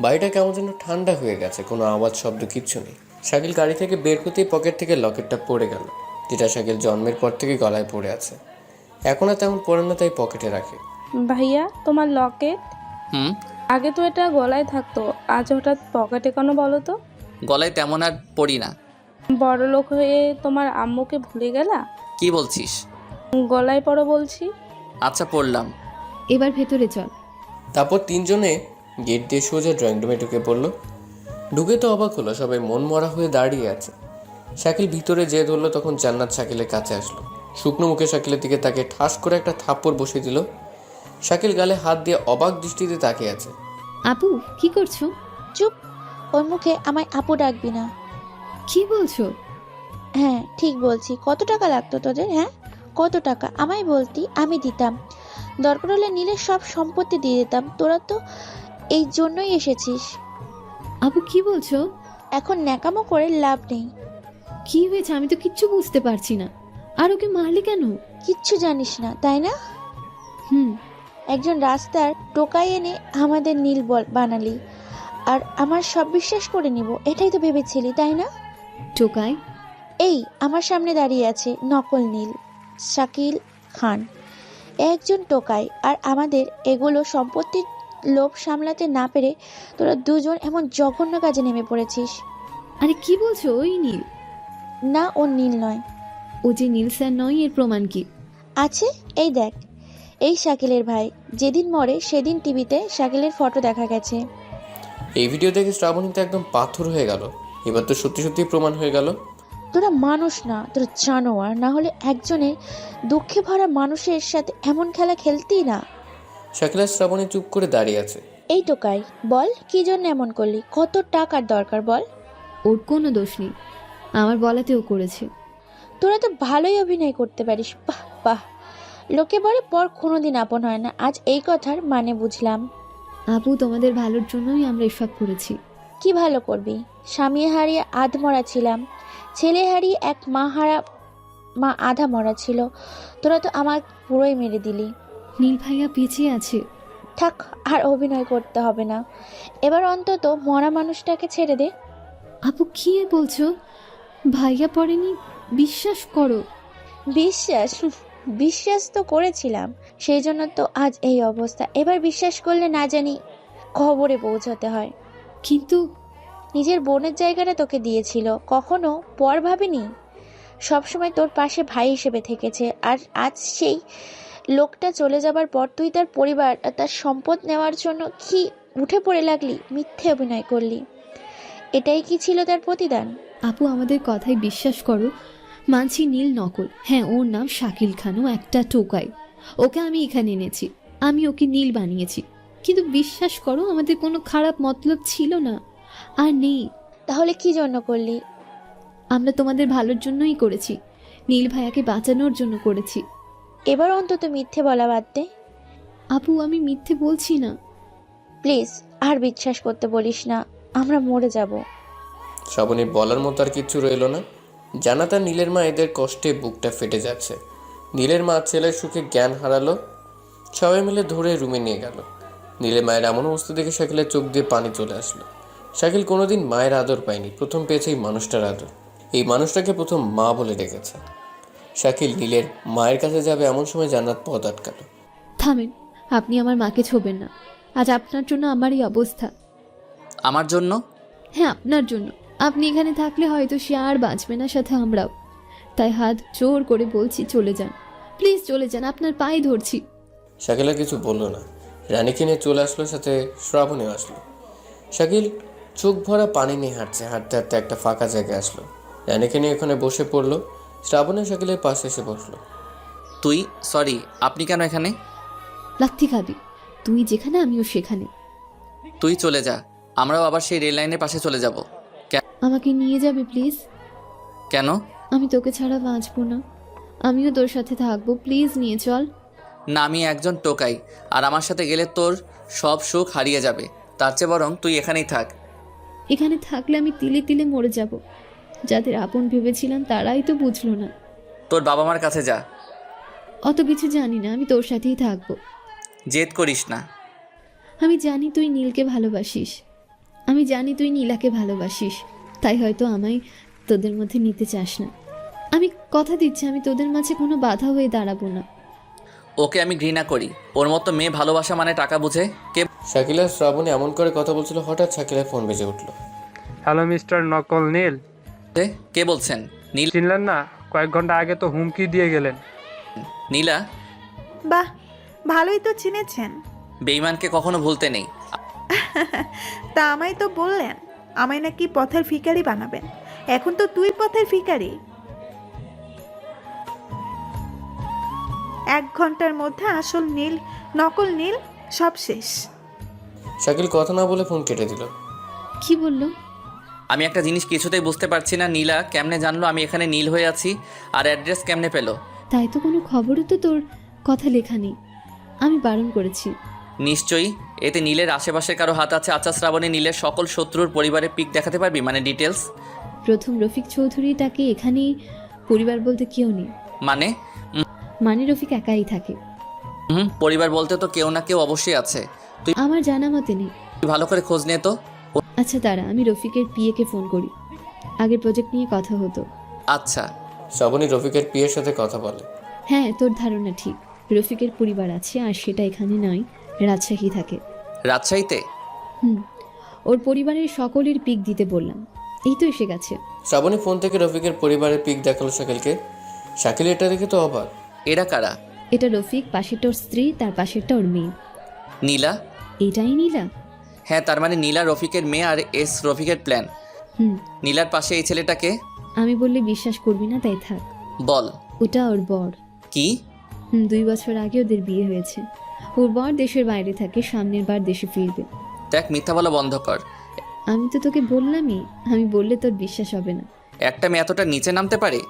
S1: বাড়িটা কেমন যেন ঠান্ডা হয়ে গেছে, কোনো আওয়াজ শব্দ কিচ্ছু নেই। শাকিল গাড়ি থেকে বের হতেই পকেট থেকে লকেটটা পড়ে গেল, যেটা শাকিল জন্মের পর থেকে গলায় পড়ে আছে। এখন আর তেমন পড়ে না, তাই পকেটে রাখে।
S6: ভাইয়া, তোমার লকেট? আগে তো এটা গলায় থাকতো, আজ হঠাৎ পকেটে কেন বলো তো?
S2: গলায় তেমন আর পড়ি না।
S6: বড় লোক হয়ে তোমার আম্মুকে ভুলে গেলা?
S2: কি বলছিস?
S6: গলায় পড়ো বলছি।
S2: আচ্ছা পড়লাম।
S8: এবার ভেতরে চল।
S1: তারপর তিনজনে গেট দিয়ে সোজা ড্রয়িং রুমে ঢুকে পড়লো। ঢুকে তো অবাক হলো, সবাই মন মরা হয়ে দাঁড়িয়ে আছে। শাকিল ভিতরে যেয়ে ধরলো, তখন জান্নাত শাকিলের কাছে আসলো। শুকনো মুখে শাকিলের দিকে তাকে ঠাস করে একটা থাপ্পড় বসিয়ে দিল। শাকিল গালে হাত দিয়ে অবাক দৃষ্টিতে তাকিয়ে আছে।
S8: আপু কি করছো?
S7: চুপ, ওর মুখে আমায় আপু ডাকবি না।
S8: কি বলছো?
S7: হ্যাঁ ঠিক বলছি। কত টাকা লাগতো তোদের? হ্যাঁ কত টাকা? আমায় বলতি, আমি দিতাম। দরকার হলে নীলের সব সম্পত্তি দিয়ে দিতাম। তোরা তো এই জন্যই এসেছিস।
S8: আপু কি বলছো?
S7: এখন ন্যাকামো করে লাভ নেই।
S8: কি হয়েছে? আমি তো কিচ্ছু বুঝতে পারছি না। আর ওকে মারলি কেন?
S7: কিচ্ছু জানিস না তাই না? একজন রাস্তার টোকাই এনে আমাদের নীল বানালি, আর আমার সব বিশ্বাস করে নিব, এটাই তো ভেবেছিলি তাই না?
S8: টোকাই?
S7: এই আমার সামনে দাঁড়িয়ে আছে নকল নীল, শাকিল খান, একজন টোকাই। আর আমাদের এগুলো সম্পত্তির লোভ সামলাতে না পেরে তোরা দুজন এমন জঘন্য কাজে নেমে পড়েছিস।
S8: আরে কি বলছো? ওই নীল
S7: না, ও নীল নয়।
S8: ও যে নীল স্যার নয়, এর প্রমাণ কি
S7: আছে? এই দেখ, এই শাকিলের ভাই। যেদিন মরে সেদিন টিভিতে শাকিলের ফটো দেখা গেছে।
S1: এই ভিডিও দেখে শ্রাবণী তো একদম পাথর হয়ে গেল। এবার তো সত্যি সত্যি প্রমাণ হয়ে গেল।
S7: তোরা মানুষ না, তোরা জানোয়ার। না হলে একজনের দুঃখে ভরা মানুষের সাথে এমন খেলা খেলতি না।
S1: শাকিল আর শ্রাবণী চুপ করে দাঁড়িয়ে আছে।
S7: এই টোকাই, বল কি জন্য এমন করলি? কত টাকার দরকার বল?
S8: ওর কোনো দোষ নেই, আমার বলাতেও করেছে।
S7: তোরা তো ভালোই অভিনয় করতে পারিস। বাহ বাহ। লোকে বলে পর কোনোদিন আপন হয় না, আজ এই কথার মানে বুঝলাম।
S8: আপু তোমাদের ভালোর জন্যই আমরা এসব করেছি।
S7: কি ভালো করবি? স্বামী হারিয়ে আধমরা ছিলাম, ছেলে হারিয়ে এক মা আধা মরা ছিল। তোরা তো আমার পুরোই মেরে দিলি।
S8: নীল ভাইয়া বেঁচে আছে।
S7: থাক, আর অভিনয় করতে হবে না। এবার অন্তত মরা মানুষটাকে ছেড়ে দে।
S8: আপু কি বলছো? ভাইয়া পড়েনি? বিশ্বাস করো।
S7: বিশ্বাস তো করেছিলাম, সেই জন্য তো আজ এই অবস্থা। এবার বিশ্বাস করলে না জানি খবরে পৌঁছাতে হয়।
S8: কিন্তু
S7: নিজের বোনের জায়গাটা তোকে দিয়েছিল, কখনো পর ভাবিনি। সবসময় তোর পাশে ভাই হিসেবে থেকেছে। আর আজ সেই লোকটা চলে যাবার পর তুই তার পরিবার, তার সম্পদ নেওয়ার জন্য কি উঠে পড়ে লাগলি, মিথ্যে অভিনয় করলি। এটাই কি ছিল তার প্রতিদান?
S8: আপু আমাদের কথাই বিশ্বাস করো, মানছি নীল নকল। হ্যাঁ, ওর নাম শাকিল খান, ও একটা টোকাই। ওকে আমি এখানে এনেছি, আমি ওকে নীল বানিয়েছি। কিন্তু বিশ্বাস করো, আমাদের কোনো খারাপ মতলব ছিল না, আর নেই।
S7: তাহলে কি জন্য করলি?
S8: আমরা তোমাদের ভালোর জন্যই করেছি, নীল ভাইয়াকে বাঁচানোর জন্য করেছি।
S7: এবার অন্তত মিথ্যে বলা বাদ দে।
S8: আপু আমি মিথ্যে বলছি না।
S7: প্লিজ আর বিশ্বাস করতে বলিস না, আমরা মরে যাব।
S1: শ্রাবণীর বলার মতো আর কিচ্ছু রইল না। জানাতা নীলের মা এদের কষ্টে বুকটা ফেটে যাচ্ছে। নীলের মা ছেলের সুখে জ্ঞান হারালো। সবাই মিলে ধরে রুমে নিয়ে গেল। নীলের মায়ের এমন অবস্থা দেখে শাকিলের চোখ দিয়ে পানি চলে আসলো। শাকিল কোনোদিন মায়ের আদর পায়নি, প্রথম পেয়েছে এই মানুষটার আদর। এই মানুষটাকে প্রথম মা বলে ডেকেছে। শাকিল নীলের মায়ের কাছে যাবে এমন সময় জান্নাত পথ আটকালো।
S8: থামেন, আপনি আমার মাকে ছোবেন না। আজ আপনার জন্য আমার এই অবস্থা।
S2: আমার জন্য?
S8: হ্যাঁ, আপনার জন্য। আপনি এখানে থাকলে হয়তো সে আর বাঁচবে না, সাথে আমরাও। তাই হাত জোর করে বলছি, চলে যান প্লিজ, চলে যান, আপনার পায়ে ধরছি।
S1: শাকিলা কিছু বলল না। রানীকে নিয়ে চলে আসলো, সাথে শ্রাবণীও আসলো। শাকিল চোখ ভরা পানি নিয়ে হাঁটছে, হাঁটতে হাঁটতে একটা ফাঁকা জায়গায় আসলো। রানীকে নিয়ে ওখানে বসে পড়লো। শ্রাবণী শাকিলের পাশে এসে বসলো।
S2: সরি, আপনি কেন এখানে?
S8: লাথি খাবি? তুই যেখানে আমিও সেখানে।
S2: তুই চলে যা, আমরাও আবার সেই রেল লাইনের পাশে চলে যাব।
S8: আমাকে নিয়ে যাবে প্লিজ?
S2: কেন?
S8: আমি তোকে ছাড়া বাঁচবো না, আমিও তোর সাথে থাকবো, প্লিজ নিয়ে চল।
S2: না, আমি একজন টোকাই, আর আমার সাথে গেলে তোর সব সুখ হারিয়ে যাবে। তার চেয়ে বরং তুই এখানেই থাক।
S8: এখানে থাকলে আমি তিলে তিলে মরে যাব। যাদের আপন ভেবেছিলাম তারাই তো বুঝলো না।
S2: তোর বাবা মার কাছে যা।
S8: অত কিছু জানি না, আমি তোর সাথেই থাকবো।
S2: জেদ করিস না।
S8: আমি জানি তুই নীলকে ভালোবাসিস, আমি জানি তুই নীলাকে ভালোবাসিস, তাই হয়তো আমায় তোদের মধ্যে নিতে চাস না। আমি কথা দিচ্ছি, আমি তোদের মাঝে কোনো বাধা হয়ে দাঁড়াবো না।
S2: ওকে আমি ঘৃণা করি। ওর মতো মেয়ে ভালোবাসা মানে টাকা বুঝে কে?
S1: শাকিলা শ্রাবণী এমন করে কথা বলছিল, হঠাৎ শাকিলার ফোন বেজে উঠলো।
S10: হ্যালো মিস্টার নকল নীল।
S2: কে বলছেন? নীল?
S10: চিনলেন না? কয়েক ঘন্টা আগে তো হুমকি দিয়ে গেলেন।
S2: নীলা?
S3: বাহ, ভালোই তো চিনেছেন।
S2: বেঈমানকে কখনো ভুলতে নেই।
S3: তা আমায় তো বললেন আমায় নাকি পথের ভিখারি বানাবেন। এখন তো তুই পথের ভিখারি। 1 ঘন্টার মধ্যে আসল নীল, নকল নীল সব শেষ।
S1: শাকিল কথা না বলে ফোন কেটে দিল।
S8: কি বললো?
S2: আমি একটা জিনিস কিছুতেই বুঝতে পারছি না, নীলা কেমনে জানলো আমি এখানে নীল হয়ে আছি, আর অ্যাড্রেস কেমনে পেলো?
S8: তাই তো কোনো খবরও তো তোর কথা লেখা নেই, আমি বারণ করেছি।
S2: নিশ্চয়ই এতে নীলের আশেপাশে কারো হাত আছে। আচ্ছা শ্রাবণী, নীলের সকল শত্রুর পরিবারের পিক দেখাতে পারবি, মানে ডিটেলস?
S8: প্রথম রফিক চৌধুরী, তাকে এখানেই পরিবার বলতে কেউ নেই। মানে রফিক একাই থাকে।
S2: পরিবার বলতে তো কেউ না কেউ অবশ্যই আছে। তুই
S8: আমার জানা মতে নেই।
S2: ভালো করে খোঁজ নে তো।
S8: আচ্ছা দাঁড়া, আমি রফিকের পিএকে ফোন করি, আগের প্রজেক্ট নিয়ে কথা হতো।
S2: আচ্ছা।
S1: শ্রাবণী রফিকের পিয়ের সাথে কথা বলে।
S8: হ্যাঁ, তোর ধারণা ঠিক, রফিকের পরিবার আছে, আর সেটা এখানে নয়, রাজশাহী থাকে।
S2: রাজশাহীতে?
S8: ওর পরিবারের সকলের পিক দিতে বললাম, এই তো এসে গেছে।
S1: শ্রাবণী ফোন থেকে রফিকের পরিবারের পিক দেখালো শাকিলকে। শাকিল এটা দেখে তো অবাক।
S2: এরা কারা?
S8: এটা রফিক, পাশেরটা ওর স্ত্রী, তার পাশেরটা ওর মেয়ে।
S2: নীলা?
S8: এটাই নীলা?
S2: হ্যাঁ, তার মানে নীলা রফিকের মেয়ে আর এস রফিকের প্ল্যান। নীলার পাশে এই ছেলেটাকে?
S8: আমি বললে বিশ্বাস করবি না, তাই থাক।
S2: বল।
S8: ওটা ওর বর।
S2: কি?
S8: 2 বছর আগে ওদের বিয়ে হয়েছে। ওর বর দেশের বাইরে থাকে, সামনের বার দেশে ফিরবে।
S2: দেখ, মিথ্যা বলা বন্ধ কর।
S8: আমি তো তোকে বললামই, আমি বললে তোর বিশ্বাস হবে না।
S2: একটা মেয়ে এতটা নিচে নামতে পারে?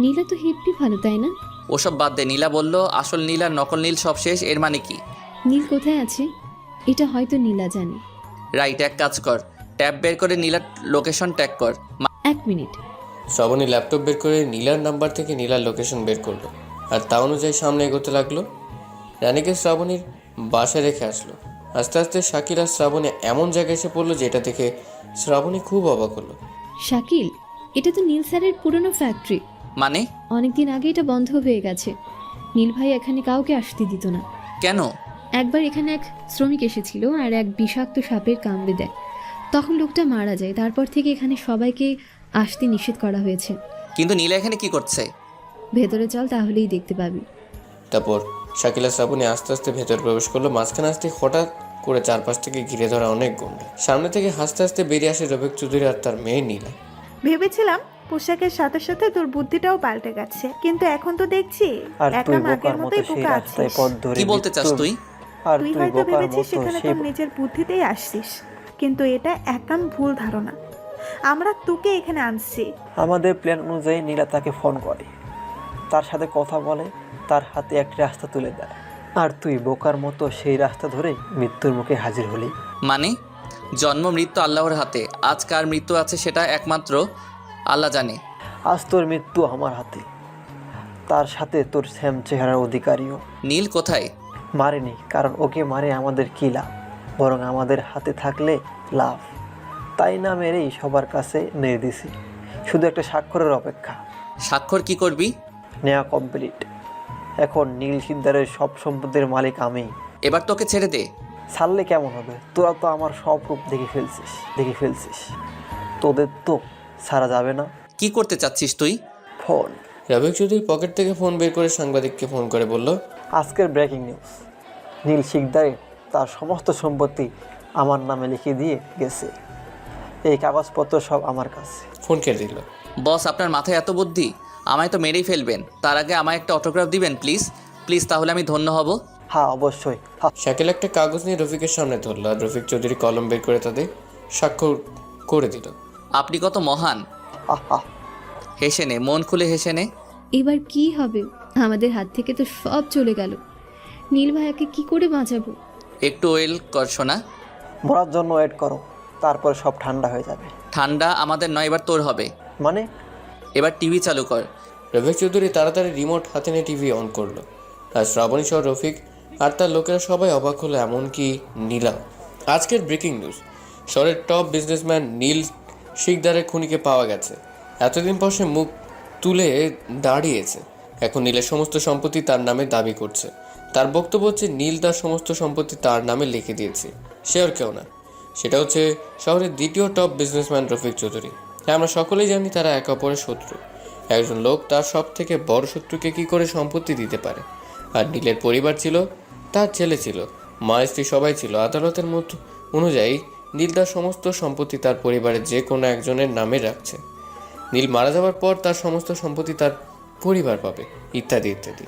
S8: নীলা তো হেব্বি ভালো, তাই না?
S2: ওসব বাদ দে। নীলা বলল আসল নীল আর নকল নীল সব শেষ, এর মানে কি?
S8: নীল কোথায় আছে এটা হয়তো নীলা জানে।
S2: রাইট, এক কাজ কর, ট্যাব বের করে নীলার লোকেশন ট্যাগ কর।
S8: 1 মিনিট।
S1: শ্রাবণী ল্যাপটপ বের করে নীলার নাম্বার থেকে নীলার লোকেশন বের করলো, আর তা অনুযায়ী সামনে এগোতে লাগলো। রানীকে শ্রাবণীর বাসায় রেখে আসলো। আস্তে আস্তে শাকিল আর শ্রাবণী এমন জায়গায় এসে পড়লো যেটা দেখে শ্রাবণী খুব অবাক হলো।
S8: শাকিল, এটা তো নীল স্যারের পুরনো ফ্যাক্টরি।
S2: মানে?
S8: অনেকদিন আগে এটা বন্ধ হয়ে গেছে। নীল ভাই এখানে কাউকে আসতে দিত না।
S2: কেন?
S8: একবার এখানে এক শ্রমিক এসেছিল আর এক বিষাক্ত সাপের কামড়ে দেয়, তখন লোকটা মারা যায়। তারপর থেকে এখানে সবাইকে আসতে নিষেধ করা হয়েছে।
S2: কিন্তু নীলা এখানে কি করছে?
S8: ভেতরে চল, তাহলেই দেখতে পাবি।
S1: তারপর শাকিল আর শ্রাবণী আস্তে আস্তে ভেতরে প্রবেশ করলো। মাঝখানে আসতে হঠাৎ করে চারপাশ থেকে ঘিরে ধরা অনেক গুন্ডা। সামনে থেকে হাসতে হাসতে বেরিয়ে আসে রফিক চৌধুরী আর তার মেয়ে নীলা।
S3: ভেবেছিলাম পোশাকের সাথে সাথে তোর বুদ্ধিটাও পাল্টে গেছে, কিন্তু এখন তো দেখছি একদম আগের মতোই বোকা আছিস।
S2: কি বলতে চাস তুই?
S3: তুই হয়তো ভেবেছিস সেখানে তোর নিজের বুদ্ধিতেই আসছিস, কিন্তু এটা একান্ত ভুল ধারণা। আমরা তোকে এখানে আনছি।
S11: আমাদের প্ল্যান অনুযায়ী নীলা তাকে ফোন করে, তার সাথে কথা বলে, তার হাতে একটি রাস্তা তুলে দেয়, আর তুই বোকার মতো সেই রাস্তা ধরে মৃত্যুর মুখে হাজির হলি।
S2: মানে? জন্ম মৃত্যু আল্লাহর হাতে, আজ কার মৃত্যু আছে সেটা একমাত্র আল্লাহ জানে।
S11: আজ তোর মৃত্যু আমার হাতে, তার সাথে তোর সেম চেহারার অধিকারীও।
S2: নীল কোথায়?
S11: মারেনি, কারণ ওকে মারে আমাদের কী লাভ, বরং আমাদের হাতে থাকলে লাভ। তাই না মেরেই সবার কাছে মেরে দিছি, শুধু একটা স্বাক্ষরের অপেক্ষা।
S2: স্বাক্ষর কি করবি?
S11: নেওয়া কমপ্লিট। এখন নীল সিদ্ধারের সব সম্পদের মালিক আমি।
S2: এবার তোকে ছেড়ে দে।
S11: ছাড়লে কেমন হবে? তোরা তো আমার সব রূপ দেখে ফেলছিস। তোদের তো ছাড়া যাবে না।
S2: কি করতে চাচ্ছিস তুই?
S11: ফোন।
S1: রফিক চৌধুরী পকেট থেকে ফোন বের করে সাংবাদিককে ফোন করে বলল,
S11: আজকের ব্রেকিং নিউজ, নীল শিকদারে তার সমস্ত সম্পত্তি আমার নামে লিখে দিয়ে গেছে। এই কাগজপত্র সব আমার কাছে।
S1: ফোন কেটে দিল।
S2: বস, আপনার মাথায় এত বুদ্ধি? আমায় তো মেরেই ফেলবেন, তার আগে আমায় একটা অটোগ্রাফ দিবেন প্লিজ প্লিজ, তাহলে আমি ধন্য হব।
S11: হ্যাঁ অবশ্যই।
S1: শাকিল একটা কাগজ নিয়ে রফিকের সামনে ধরল আর রফিক চৌধুরী কলম বের করে তাদের স্বাক্ষর করে দিল।
S2: আপনি কত মহান। হেসে নে, মন খুলে হেসে নে।
S8: এবার কি হবে? আমাদের হাত থেকে তো সব চলে গেল। নীল ভাইয়াকে কি করে বাঁচাবো?
S2: একটু ওয়েল করছো না?
S11: মরার জন্য ওয়েট করো, তারপর সব ঠান্ডা হয়ে যাবে।
S2: ঠান্ডা আমাদের নয়, এবার তোর হবে।
S11: মানে?
S2: এবার টিভি চালু কর।
S1: রফিক চৌধুরী তাড়াতাড়ি রিমোট হাতে নিয়ে টিভি অন করলো। আর শ্রাবণী সহ রফিক আর তার লোকেরা সবাই অবাক হলো, এমনকি নীলা। আজকের ব্রেকিং নিউজ, শহরের টপ বিজনেসম্যান নীল শিকদারের খুনিকে পাওয়া গেছে। এতদিন পর সে মুখ তুলে দাঁড়িয়েছে। এখন নীলের সমস্ত সম্পত্তি তার নামে দাবি করছে। তার বক্তব্য হচ্ছে নীল তার সমস্ত সম্পত্তি তার নামে লিখে দিয়েছে। সে আর কেউ না, সেটা হচ্ছে শহরের দ্বিতীয় টপ বিজনেসম্যান রফিক চৌধুরী। আমরা সকলেই জানি তারা একে অপরের শত্রু। একজন লোক তার সব থেকে বড় শত্রুকে কী করে সম্পত্তি দিতে পারে? আর নীলের পরিবার ছিল, তার ছেলে ছিল, মা স্ত্রী সবাই ছিল। আদালতের মত অনুযায়ী নীল তার সমস্ত সম্পত্তি তার পরিবারের যে কোনো একজনের নামে রাখছে। নীল মারা যাওয়ার পর তার সমস্ত সম্পত্তি তার পরিবার পাবে, ইত্যাদি ইত্যাদি।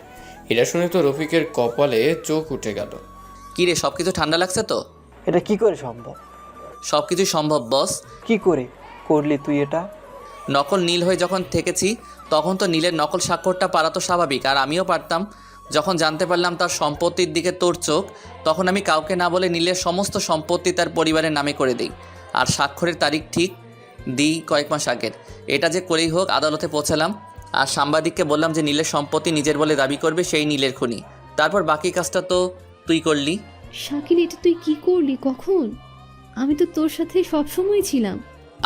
S1: এটা শুনে তো রফিকের কপালে চোখ উঠে গেল।
S2: কি রে, সব কিছু ঠান্ডা লাগছে তো?
S11: এটা কি করে সম্ভব?
S2: সব কিছু সম্ভব বস।
S11: কি করে করলি তুই এটা?
S2: নকল নীল হয়ে যখন থেকেছি তখন তো নীলের নকল স্বাক্ষরটা পারা তো স্বাভাবিক, আর আমিও পারতাম। যখন জানতে পারলাম তার সম্পত্তির দিকে তোর চোখ, তখন আমি কাউকে না বলে নীলের সমস্ত সম্পত্তি তার পরিবারের নামে করে দিই। আর স্বাক্ষরের তারিখ ঠিক দিই কয়েক মাস আগের। এটা যে করেই হোক আদালতে পৌঁছালাম, আর সাংবাদিককে বললাম যে নীলের সম্পত্তি নিজের বলে দাবি করবে সেই নীলের খুনি। তারপর বাকি কাজটা তো তুই করলি।
S8: শাকিল, এটা তুই কি করলি? কখন? আমি তো তোর সাথে সবসময় ছিলাম।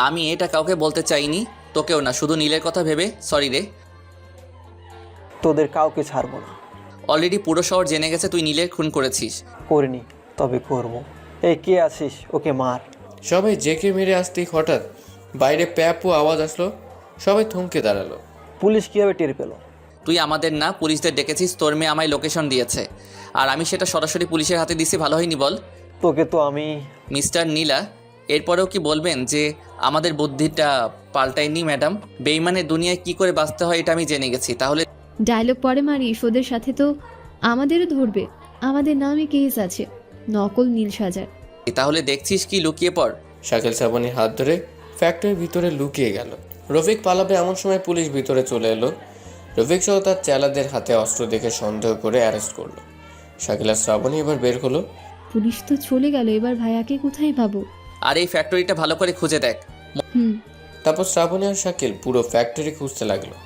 S2: আমি এটা কাউকে বলতে চাইনি, তোকেও না, শুধু নীলের কথা ভেবে। সরি রে।
S11: তোদের কাউকে ছাড়বো না।
S2: অলরেডি পুরো শহর জেনে গেছে তুই নীলের খুন করেছিস।
S11: করিনি, তবে করব। এই কে আছিস? ওকে মার।
S1: সবাই জেকে মেরে আসতেই হঠাৎ বাইরে প্যাপও আওয়াজ আসলো। সবাই থমকে দাঁড়ালো।
S11: পুলিশ কীভাবে টের পেল?
S2: তুই আমাদের না, পুলিশদের ডেকেছিস। তোর মেয়ে আমায় লোকেশন দিয়েছে, আর আমি সেটা সরাসরি পুলিশের হাতে দিছি। ভালো হয়নি বল?
S11: তোকে তো আমি।
S2: মিস্টার নীলা, এরপরেও কি বলবেন যে আমাদের বুদ্ধিটা পাল্টায়নি? ম্যাডাম, বেইমানের দুনিয়ায় কি করে বাঁচতে হয় এটা আমি জেনে গেছি। তাহলে
S8: ডায়লগ পরে মারিস, ওদের সাথে তো আমাদেরও ধরবে। আমাদের নামে কেস আছে, নকল নীল সাজার।
S2: তাহলে দেখছিস কি, লুকিয়ে পড়।
S1: শাকিল শ্রাবণীর হাত ধরে ফ্যাক্টরির ভিতরে লুকিয়ে গেল। রফিক পালাবে এমন সময় পুলিশ ভিতরে চলে এলো। রফিক সহ তার চেলাদের হাতে অস্ত্র দেখে সন্দেহ করে অ্যারেস্ট করলো। শাকিল আর শ্রাবণী এবার বের হলো।
S8: পুলিশ তো চলে গেল, এবার ভাইয়াকে কোথায় পাবো?
S2: আর এই ফ্যাক্টরিটা ভালো করে খুঁজে দেখ।
S1: তারপর শ্রাবণী আর শাকিল পুরো ফ্যাক্টরি খুঁজতে লাগলো।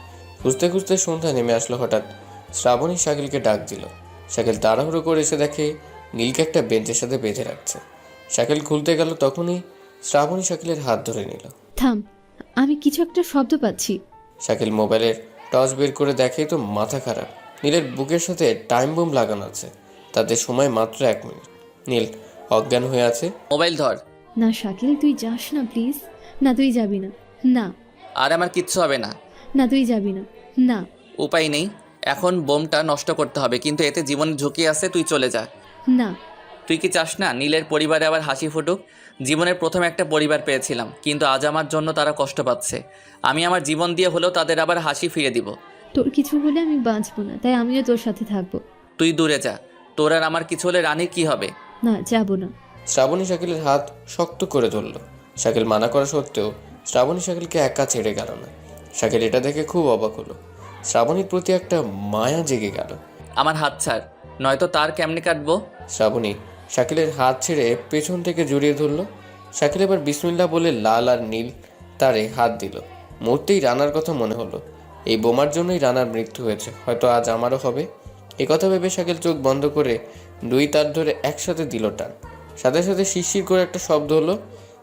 S1: খুঁজতে খুঁজতে সন্ধ্যা নেমে আসলো। হঠাৎ শ্রাবণী শাকিলকে ডাক দিল। শাকিল তাড়াহুড়ো করে এসে দেখে নীলকে একটা বেঞ্চের সাথে বেঁধে রাখছে। শাকিল খুলতে গেল, তখনই শ্রাবণী শাকিলের হাত ধরে নিল।
S8: থাম, আমি কিছু একটা শব্দ পাচ্ছি।
S1: শাকিল মোবাইলের টর্চ বের করে দেখে তো মাথা খারাপ। নীলের বুকের সাথে টাইম বোম লাগানো আছে, তাতে সময় মাত্র 1 মিনিট। নীল অজ্ঞান হয়ে আছে।
S2: মোবাইল ধর।
S8: না শাকিল, তুই যাস না প্লিজ। না, তুই যাবি না। না।
S2: আর আমার কিচ্ছু হবে না।
S8: না, তুই যাবি না। না।
S2: উপায় নেই, এখন বোমটা নষ্ট করতে হবে, কিন্তু এতে জীবনের ঝুঁকি আছে। তুই চলে যা।
S8: না।
S2: তুই কি চাস না নীলের পরিবারে আবার হাসি ফুটুক? জীবনের প্রথম একটা পরিবার পেয়েছিলাম, কিন্তু আজ আমার জন্য তারা কষ্ট পাচ্ছে। আমি আমার জীবন দিয়ে হলেও তাদের আবার হাসি ফিরে দিব।
S8: তোর কিছু হলে আমি বাঁচবো না, তাই আমিও তোর সাথে থাকবো।
S2: তুই দূরে যা, তোর আর আমার কিছু হলে রানীর কি হবে?
S8: না, যাবো না।
S1: শ্রাবণী শাকিলের হাত শক্ত করে ধরল। শাকিল মানা করা সত্ত্বেও শ্রাবণী শাকিলকে একা ছেড়ে গেল না। শাকিল এটা দেখে খুব অবাক হলো। শ্রাবণীর প্রতি একটা মায়া জেগে গেল।
S2: আমার হাত ছাড়, নয়তো তার কেমনে কাটবো।
S1: শ্রাবণী শাকিলের হাত ছেড়ে পেছন থেকে জড়িয়ে ধরল। শাকিল এবার বিসমিল্লাহ বলে লাল আর নীল তারে হাত দিল। মুহূর্তেই রানার কথা মনে হলো। এই বোমার জন্যই রানার মৃত্যু হয়েছে, হয়তো আজ আমারও হবে। এ কথা ভেবে শাকিল চোখ বন্ধ করে 2 তার ধরে একসাথে দিল টান। সাথে সাথে শিরশির করে একটা শব্দ হলো।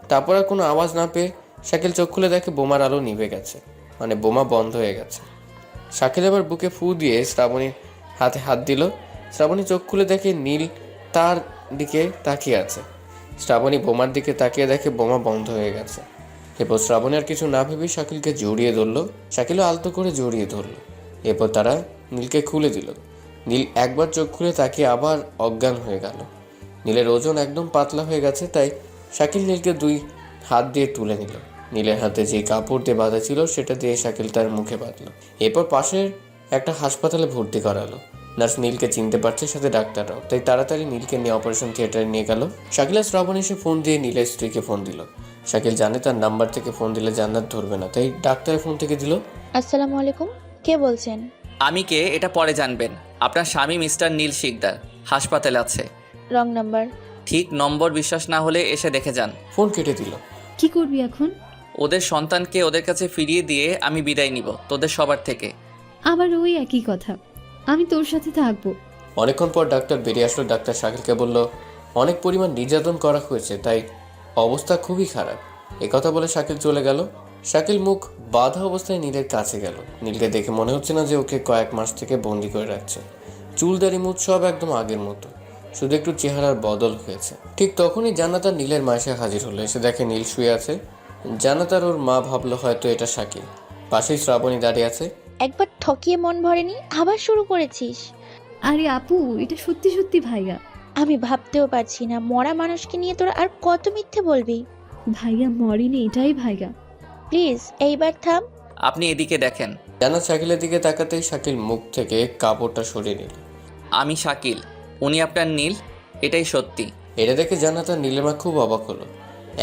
S1: তারপর আর কোনো আওয়াজ না পেয়ে শাকিল চোখ খুলে দেখে বোমার আলো নিভে গেছে, মানে বোমা বন্ধ হয়ে গেছে। শাকিল এবার বুকে ফু দিয়ে শ্রাবণীর হাতে হাত দিল। শ্রাবণী চোখ খুলে দেখে নীল তার দিকে তাকিয়ে আছে। শ্রাবণী বোমার দিকে তাকিয়ে দেখে বোমা বন্ধ হয়ে গেছে। এরপর শ্রাবণী আর কিছু না ভেবেই শাকিলকে জড়িয়ে ধরলো। শাকিলও আলতো করে জড়িয়ে ধরলো। এরপর তারা নীলকে খুলে দিল। নীল একবার চোখ খুলে তাকিয়ে আবার অজ্ঞান হয়ে গেল। নীলের ওজন একদম পাতলা হয়ে গেছে, তাই শাকিল নীলকে 2 হাত দিয়ে তুলে নিল। নীলের হাতে যে কাপড় দিয়ে বাঁধা ছিল সেটা দিয়ে শাকিল তার মুখে বাঁধল। এরপর পাশের একটা হাসপাতালে ভর্তি করালো। নার্স নীলকে চিনতে পারছে, সাথে ডাক্তাররাও, তাই তাড়াতাড়ি নীলকে নিয়ে অপারেশন থিয়েটারে নিয়ে গেল। শাকিল আর শ্রাবণ এসে ফোন দিয়ে নীলের স্ত্রীকে ফোন দিল। শাকিল জানে তার নাম্বার থেকে ফোন দিলে জান্নাত ধরবে না, তাই ডাক্তারের ফোন থেকে দিল।
S7: আসসালামু আলাইকুম, কে বলছেন?
S2: আমি কে এটা পরে জানবেন। আপনার স্বামী মিস্টার নীল শিকদার হাসপাতালে আছে।
S7: Wrong number.
S2: ঠিক নম্বর বিশ্বাস না হলে এসে দেখে যান।
S1: ফোন কেটে দিল।
S8: কি করবি এখন?
S2: ওদের সন্তানকে ওদের কাছে ফিরিয়ে দিয়ে আমি বিদায় নিব তোদের সবার থেকে।
S8: আবার ওই একই কথা, আমি তোর সাথে থাকবো।
S1: অনেকক্ষণ পর ডাক্তার বেরিয়ে আসলো। ডাক্তার শাকিলকে বলল, অনেক পরিমাণ নির্যাতন করা হয়েছে, তাই অবস্থা খুবই খারাপ। কথা বলে শাকিল চলে গেল। শাকিল মুখ বাঁধা অবস্থায় নীলের কাছে গেল। নীলকে দেখে মনে হচ্ছে না যে ওকে কয়েক মাস থেকে বন্দি করে রাখছে। চুলদারি মুখ সব একদম আগের মতো, শুধু একটু চেহারার বদল হয়েছে। ঠিক তখনই জান্নাত আর নীলের মা এসে হাজির হলো। এসে দেখে নীল শুয়ে আছে। জান্নাত আর ওর মা ভাবলো হয়তো এটা শাকিল। পাশেই শ্রাবণী দাঁড়িয়ে আছে।
S7: একবার ঠকিয়ে মন ভরেনি, আবার শুরু করেছিস?
S8: আরে আপু, এটা সত্যি সত্যি ভাইয়া।
S7: আমি ভাবতেও পারছি না, মরা মানুষকে নিয়ে তোরা আর কত মিথ্যে বলবি।
S8: ভাইয়া মরিনি, এটাই ভাইয়া।
S7: প্লিজ এইবার থাম।
S2: আপনি এদিকে দেখেন।
S1: জান্নাত শাকিলের দিকে তাকাতেই শাকিল মুখ থেকে কাপড়টা সরিয়ে নিল।
S2: আমি শাকিল, উনি আপনার নীল, এটাই সত্যি।
S1: এটা দেখে জান্নাত আর নীলের মা খুব অবাক হলো।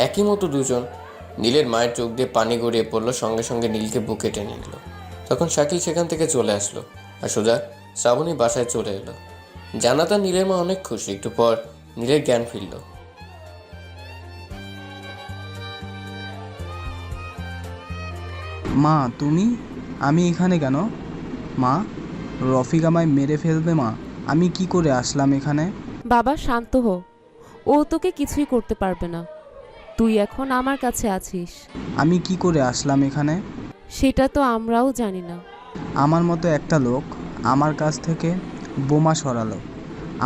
S1: একই মতো দুজন। নীলের মায়ের চোখ দিয়ে পানি গড়িয়ে পড়লো, সঙ্গে সঙ্গে নীলকে বুকে টেনে নিল। তখন শাকিল সেখান থেকে চলে আসলো আর সোজা শ্রাবণী বাসায় চলে এলো। জান্নাত আর নীলের মা অনেক খুশি। একটু পর নীলের জ্ঞান ফিরল।
S4: মা তুমি? আমি এখানে কেন? মা, রফিক আমায় মেরে ফেলবে। মা, আমি কি করে আসলাম এখানে?
S12: বাবা শান্ত হো, ও তোকে কিছুই করতে পারবে না। তুই এখন আমার কাছে আছিস।
S4: আমি কি করে আসলাম এখানে?
S12: সেটা তো আমরাও জানি না।
S4: আমার মতো একটা লোক আমার কাছ থেকে বোমা সরালো,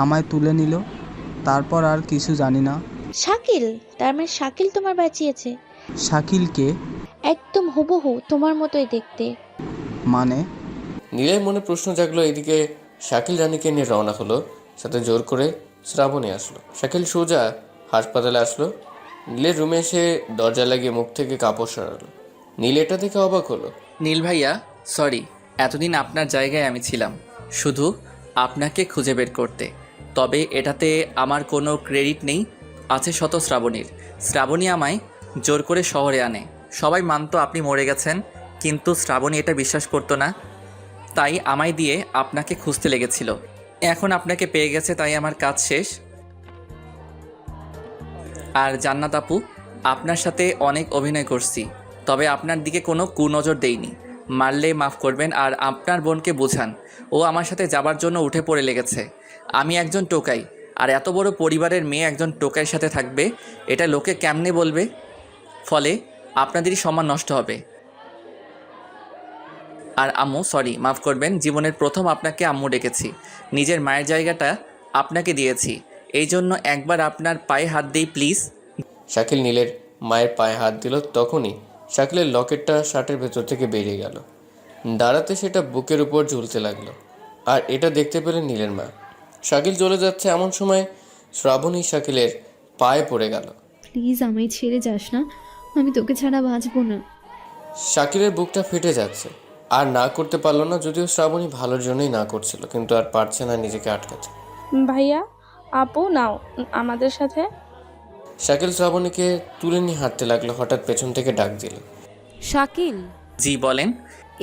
S4: আমায় তুলে নিল, তারপর আর কিছু জানি না।
S7: শাকিল? তার মানে শাকিল তোমার বাঁচিয়েছে?
S4: শাকিলকে?
S7: একদম হুবহু তোমার মতোই দেখতে।
S4: মানে?
S1: নীলের মনে প্রশ্ন জাগলো। এদিকে শাকিল রানীকে নিয়ে রওনা হলো, সাথে জোর করে শ্রাবণী আসলো। শাকিল সোজা হাসপাতালে আসলো। নীলের রুমে এসে দরজা লাগিয়ে মুখ থেকে কাপড় সরালো। নীল এটা দেখে অবাক হলো।
S2: নীল ভাইয়া, সরি, এতদিন আপনার জায়গায় আমি ছিলাম শুধু আপনাকে খুঁজে বের করতে। তবে এটাতে আমার কোনো ক্রেডিট নেই, আছে শত শ্রাবণীর। শ্রাবণী আমায় জোর করে শহরে আনে। সবাই মানতো আপনি মরে গেছেন, কিন্তু শ্রাবণী এটা বিশ্বাস করতো না, তাই আমায় দিয়ে আপনাকে খুঁজতে লেগেছিল। এখন আপনাকে পেয়ে গেছে, তাই আমার কাজ শেষ। আর জান্নাত আপু, আপনার সাথে অনেক অভিনয় করছি, তবে আপনার দিকে কোনো কুনজর দেইনি। মারলে মাফ করবেন, আর আপনার বোনকে বোঝান ও আমার সাথে যাবার জন্য উঠে পড়ে লেগেছে। আমি একজন টোকাই, আর এত বড় পরিবারের মেয়ে একজন টোকাইয়ের সাথে থাকবে, এটা লোকে কেমনে বলবে? ফলে আপনাদেরই সম্মান নষ্ট হবে। আর আম্মু, সরি, মাফ করবেন, জীবনের প্রথম আপনাকে আম্মু ডেকেছি। নিজের মায়ের জায়গাটা আপনাকে দিয়েছি, এই জন্য একবার আপনার পায়ে হাত দিই প্লিজ।
S1: শাকিল নীলের মায়ের পায়ে হাত দিল। তখনই শাকিলের লকেটটা শার্টের ভেতর থেকে বেরিয়ে গেল। দাঁড়াতে সেটা বুকের উপর ঝুলতে লাগলো, আর এটা দেখতে পেলেন নীলের মা। শাকিল চলে যাচ্ছে এমন সময় শ্রাবণী শাকিলের পায়ে পড়ে গেল।
S8: প্লিজ আমায় ছেড়ে যাস না, আমি তোকে ছাড়া বাঁচবো না।
S1: শাকিলের বুকটা ফেটে যাচ্ছে, আর না করতে পারলো না, যদিও শ্রাবণী ভালোর জন্যই না করছিল, কিন্তু আর পারছে না নিজেকে আটকাতে।
S6: ভাইয়া, আপু নাও আমাদের সাথে।
S1: শাকিল শ্রাবণীকে তুলে নিয়ে হাঁটতে লাগলো। হঠাৎ পেছন থেকে ডাক দিল,
S12: শাকিল।
S2: জি বলেন।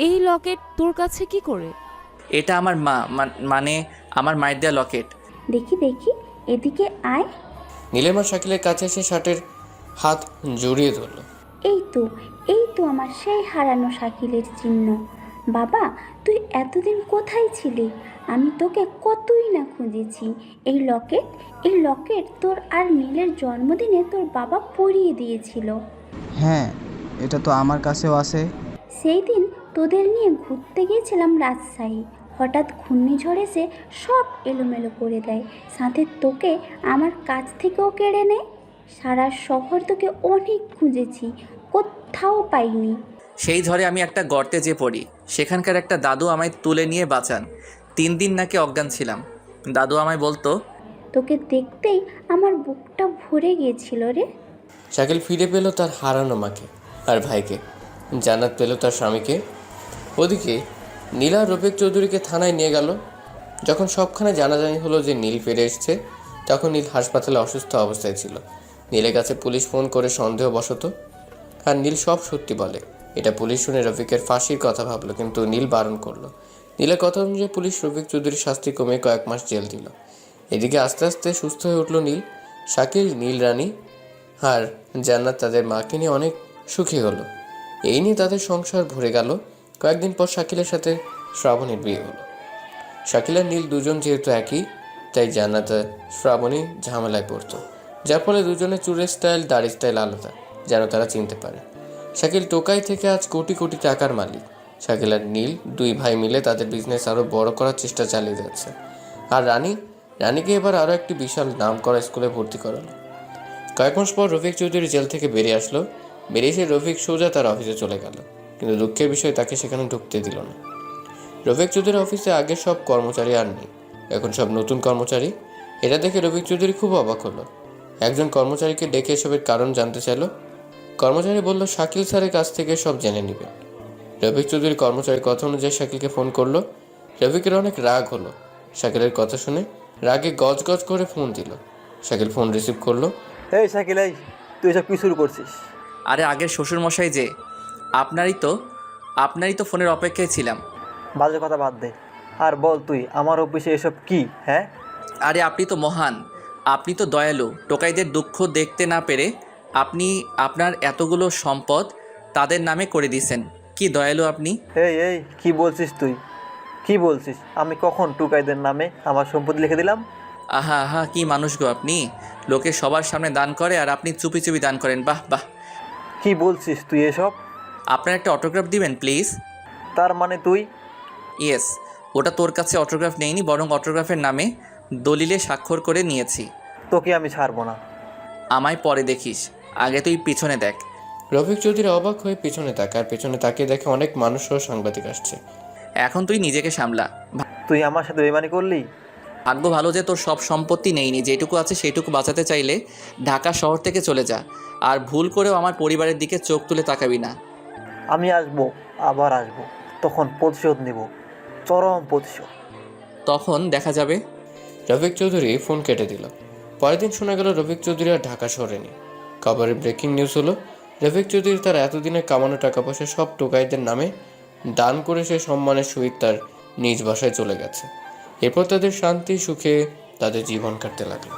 S12: এই লকেট তোর কাছে কি করে?
S2: এটা আমার মা, মানে আমার মায়ের দেওয়া লকেট।
S9: দেখি দেখি, এদিকে আয়।
S1: নীলের মা শাকিলের কাছে এসে শার্টের হাত জড়িয়ে ধরল।
S9: এই তো আমার সেই হারানো শাকিলের চিহ্ন। বাবা, তুই এতদিন কোথায় ছিলি? আমি তোকে কতই না খুঁজেছি। এই লকেট তোর আর নীলের জন্মদিনে তোর বাবা পরিয়ে দিয়েছিল।
S4: হ্যাঁ, এটা তো আমার কাছেও আছে।
S9: সেই দিন তোদের নিয়ে ঘুরতে গিয়েছিলাম রাজশাহী। হঠাৎ ঘূর্ণিঝড় এসে সব এলোমেলো করে দেয়, সাথে তোকে আমার কাছ থেকেও কেড়ে নেয়। সারা শহর তোকে অনেক খুঁজেছি, কোথাও পাইনি।
S2: সেই ঝড়ে আমি একটা গর্তে যে পড়ি, সেখানকার একটা দাদু আমায় তুলে নিয়ে বাঁচান। 3 দিন নাকি অজ্ঞান ছিলাম। দাদু আমায় বলতো,
S9: তোকে দেখতেই আমার বুকটা ভরে গিয়েছিল রে।
S1: শাকিল ফিরে পেল তার হারানো মাকে আর ভাইকে, জান্নাত পেল তার স্বামীকে। ওদিকে নীলা রফিক চৌধুরীকে থানায় নিয়ে গেল। যখন সবখানে জানাজানি হলো যে নীল ফিরে এসছে, তখন নীল হাসপাতালে অসুস্থ অবস্থায় ছিল। নীলের কাছে পুলিশ ফোন করে সন্দেহবশত, আর নীল সব সত্যি বলে। এটা পুলিশ শুনে রফিকের ফাঁসির কথা ভাবলো, কিন্তু নীল বারণ করলো। নীলের কথা অনুযায়ী পুলিশ রফিক চৌধুরীর শাস্তি কমে কয়েক মাস জেল দিল। এদিকে আস্তে আস্তে সুস্থ হয়ে উঠল নীল। শাকিল, নীল রানী আর জান্নাত তাদের মাকে নিয়ে অনেক সুখী হলো। এই নিয়ে তাদের সংসার ভরে গেল। কয়েকদিন পর শাকিলের সাথে শ্রাবণীর বিয়ে হলো। শাকিল আর নীল দুজন যেহেতু একই, তাই জান্নাত আর শ্রাবণী ঝামেলায় পড়তো, যার ফলে দুজনের চুলের স্টাইল, দাড়ি স্টাইল আলাদা, যেন তারা চিনতে পারে। শাকিল টোকাই থেকে আজ কোটি কোটি টাকার মালিক। শাকিল আর নীল দুই ভাই মিলে তাদের বিজনেস আরও বড় করার চেষ্টা চালিয়ে যাচ্ছে। আর রানীকে এবার আরও একটি বিশাল নাম করা স্কুলে ভর্তি করালো। কয়েক মাস পর রফিক চৌধুরী জেল থেকে বেরিয়ে আসলো। বেরিয়ে এসে রফিক সোজা তার অফিসে চলে গেল, কিন্তু দুঃখের বিষয় তাকে সেখানে ঢুকতে দিল না। রফিক চৌধুরীর অফিসে আগের সব কর্মচারী আর নেই, এখন সব নতুন কর্মচারী। এটা দেখে রফিক চৌধুরী খুব অবাক হলো। একজন কর্মচারীকে ডেকে এসবের কারণ জানতে চাইল। কর্মচারী বলল শাকিল স্যারের কাছ থেকে সব জেনে নেবেন। রফিক চৌধুরী কর্মচারীর কথা অনুযায়ী শাকিলকে ফোন করলো। রফিকের অনেক রাগ হলো। শাকিলের কথা শুনে রাগে গজ গজ করে ফোন দিল। শাকিল ফোন রিসিভ করলো।
S11: এই শাকিল, এই তুই এসব কি শুরু করছিস?
S2: আরে আগের শ্বশুরমশাই যে, আপনারই তো ফোনের অপেক্ষায় ছিলাম।
S11: বাজে কথা বাদ দে, আর বল তুই আমার অফিসে এসব কি? হ্যাঁ,
S2: আরে আপনি তো মহান, আপনি তো দয়ালু। টোকাইদের দুঃখ দেখতে না পেরে আপনি আপনার এতগুলো সম্পদ তাদের নামে করে দিয়েছেন। কি দয়ালু আপনি।
S11: এই কি বলছিস তুই? কি বলছিস? আমি কখন টুকাইদের নামে আমার সম্পত্তি লিখে দিলাম?
S2: আহা কি মানুষ গো আপনি। লোকে সবার সামনে দান করে আর আপনি চুপি চুপি দান করেন। বাহ বাহ।
S11: কি বলছিস তুই এসব?
S2: আপনার একটা অটোগ্রাফ দিবেন প্লিজ?
S11: তার মানে তুই?
S2: ইয়েস, ওটা তোর কাছে অটোগ্রাফ নেইনি, বরং অটোগ্রাফের নামে দলিলে স্বাক্ষর করে নিয়েছি।
S11: তোকে আমি ছাড়বো না।
S2: আমায় পরে দেখিস, আগে তুই পিছনে দেখ।
S1: রফিক চৌধুরী অবাক হয়ে পিছনে তাকায়। পেছনে তাকিয়ে দেখে অনেক মানুষ ও সাংবাদিক আসছে।
S2: এখন তুই নিজেকে সামলা।
S11: তুই আমার সাথে বেইমানি করলি?
S2: ভাগ্য ভালো যে তোর সব সম্পত্তি নেইনি। যেটুকু আছে সেইটুকু বাঁচাতে চাইলে ঢাকা শহর থেকে চলে যা, আর ভুল করেও আমার পরিবারের দিকে চোখ তুলে তাকাবি না।
S11: আমি আসবো, আবার আসবো, তখন প্রতিশোধ নেব, চরম প্রতিশোধ।
S2: তখন দেখা যাবে।
S1: রফিক চৌধুরী ফোন কেটে দিল। পরের দিন শোনা গেল রফিক চৌধুরী আর ঢাকা শহরে নেই। খবরে ব্রেকিং নিউজ হলো, রফিক চৌধুরী তার এতদিনের কামানো টাকা পয়সা সব টোকাইদের নামে দান করে সে সম্মানের সহিত তার নিজ বাসায় চলে গেছে। এরপর তাদের শান্তি সুখে তাদের জীবন কাটতে লাগলো।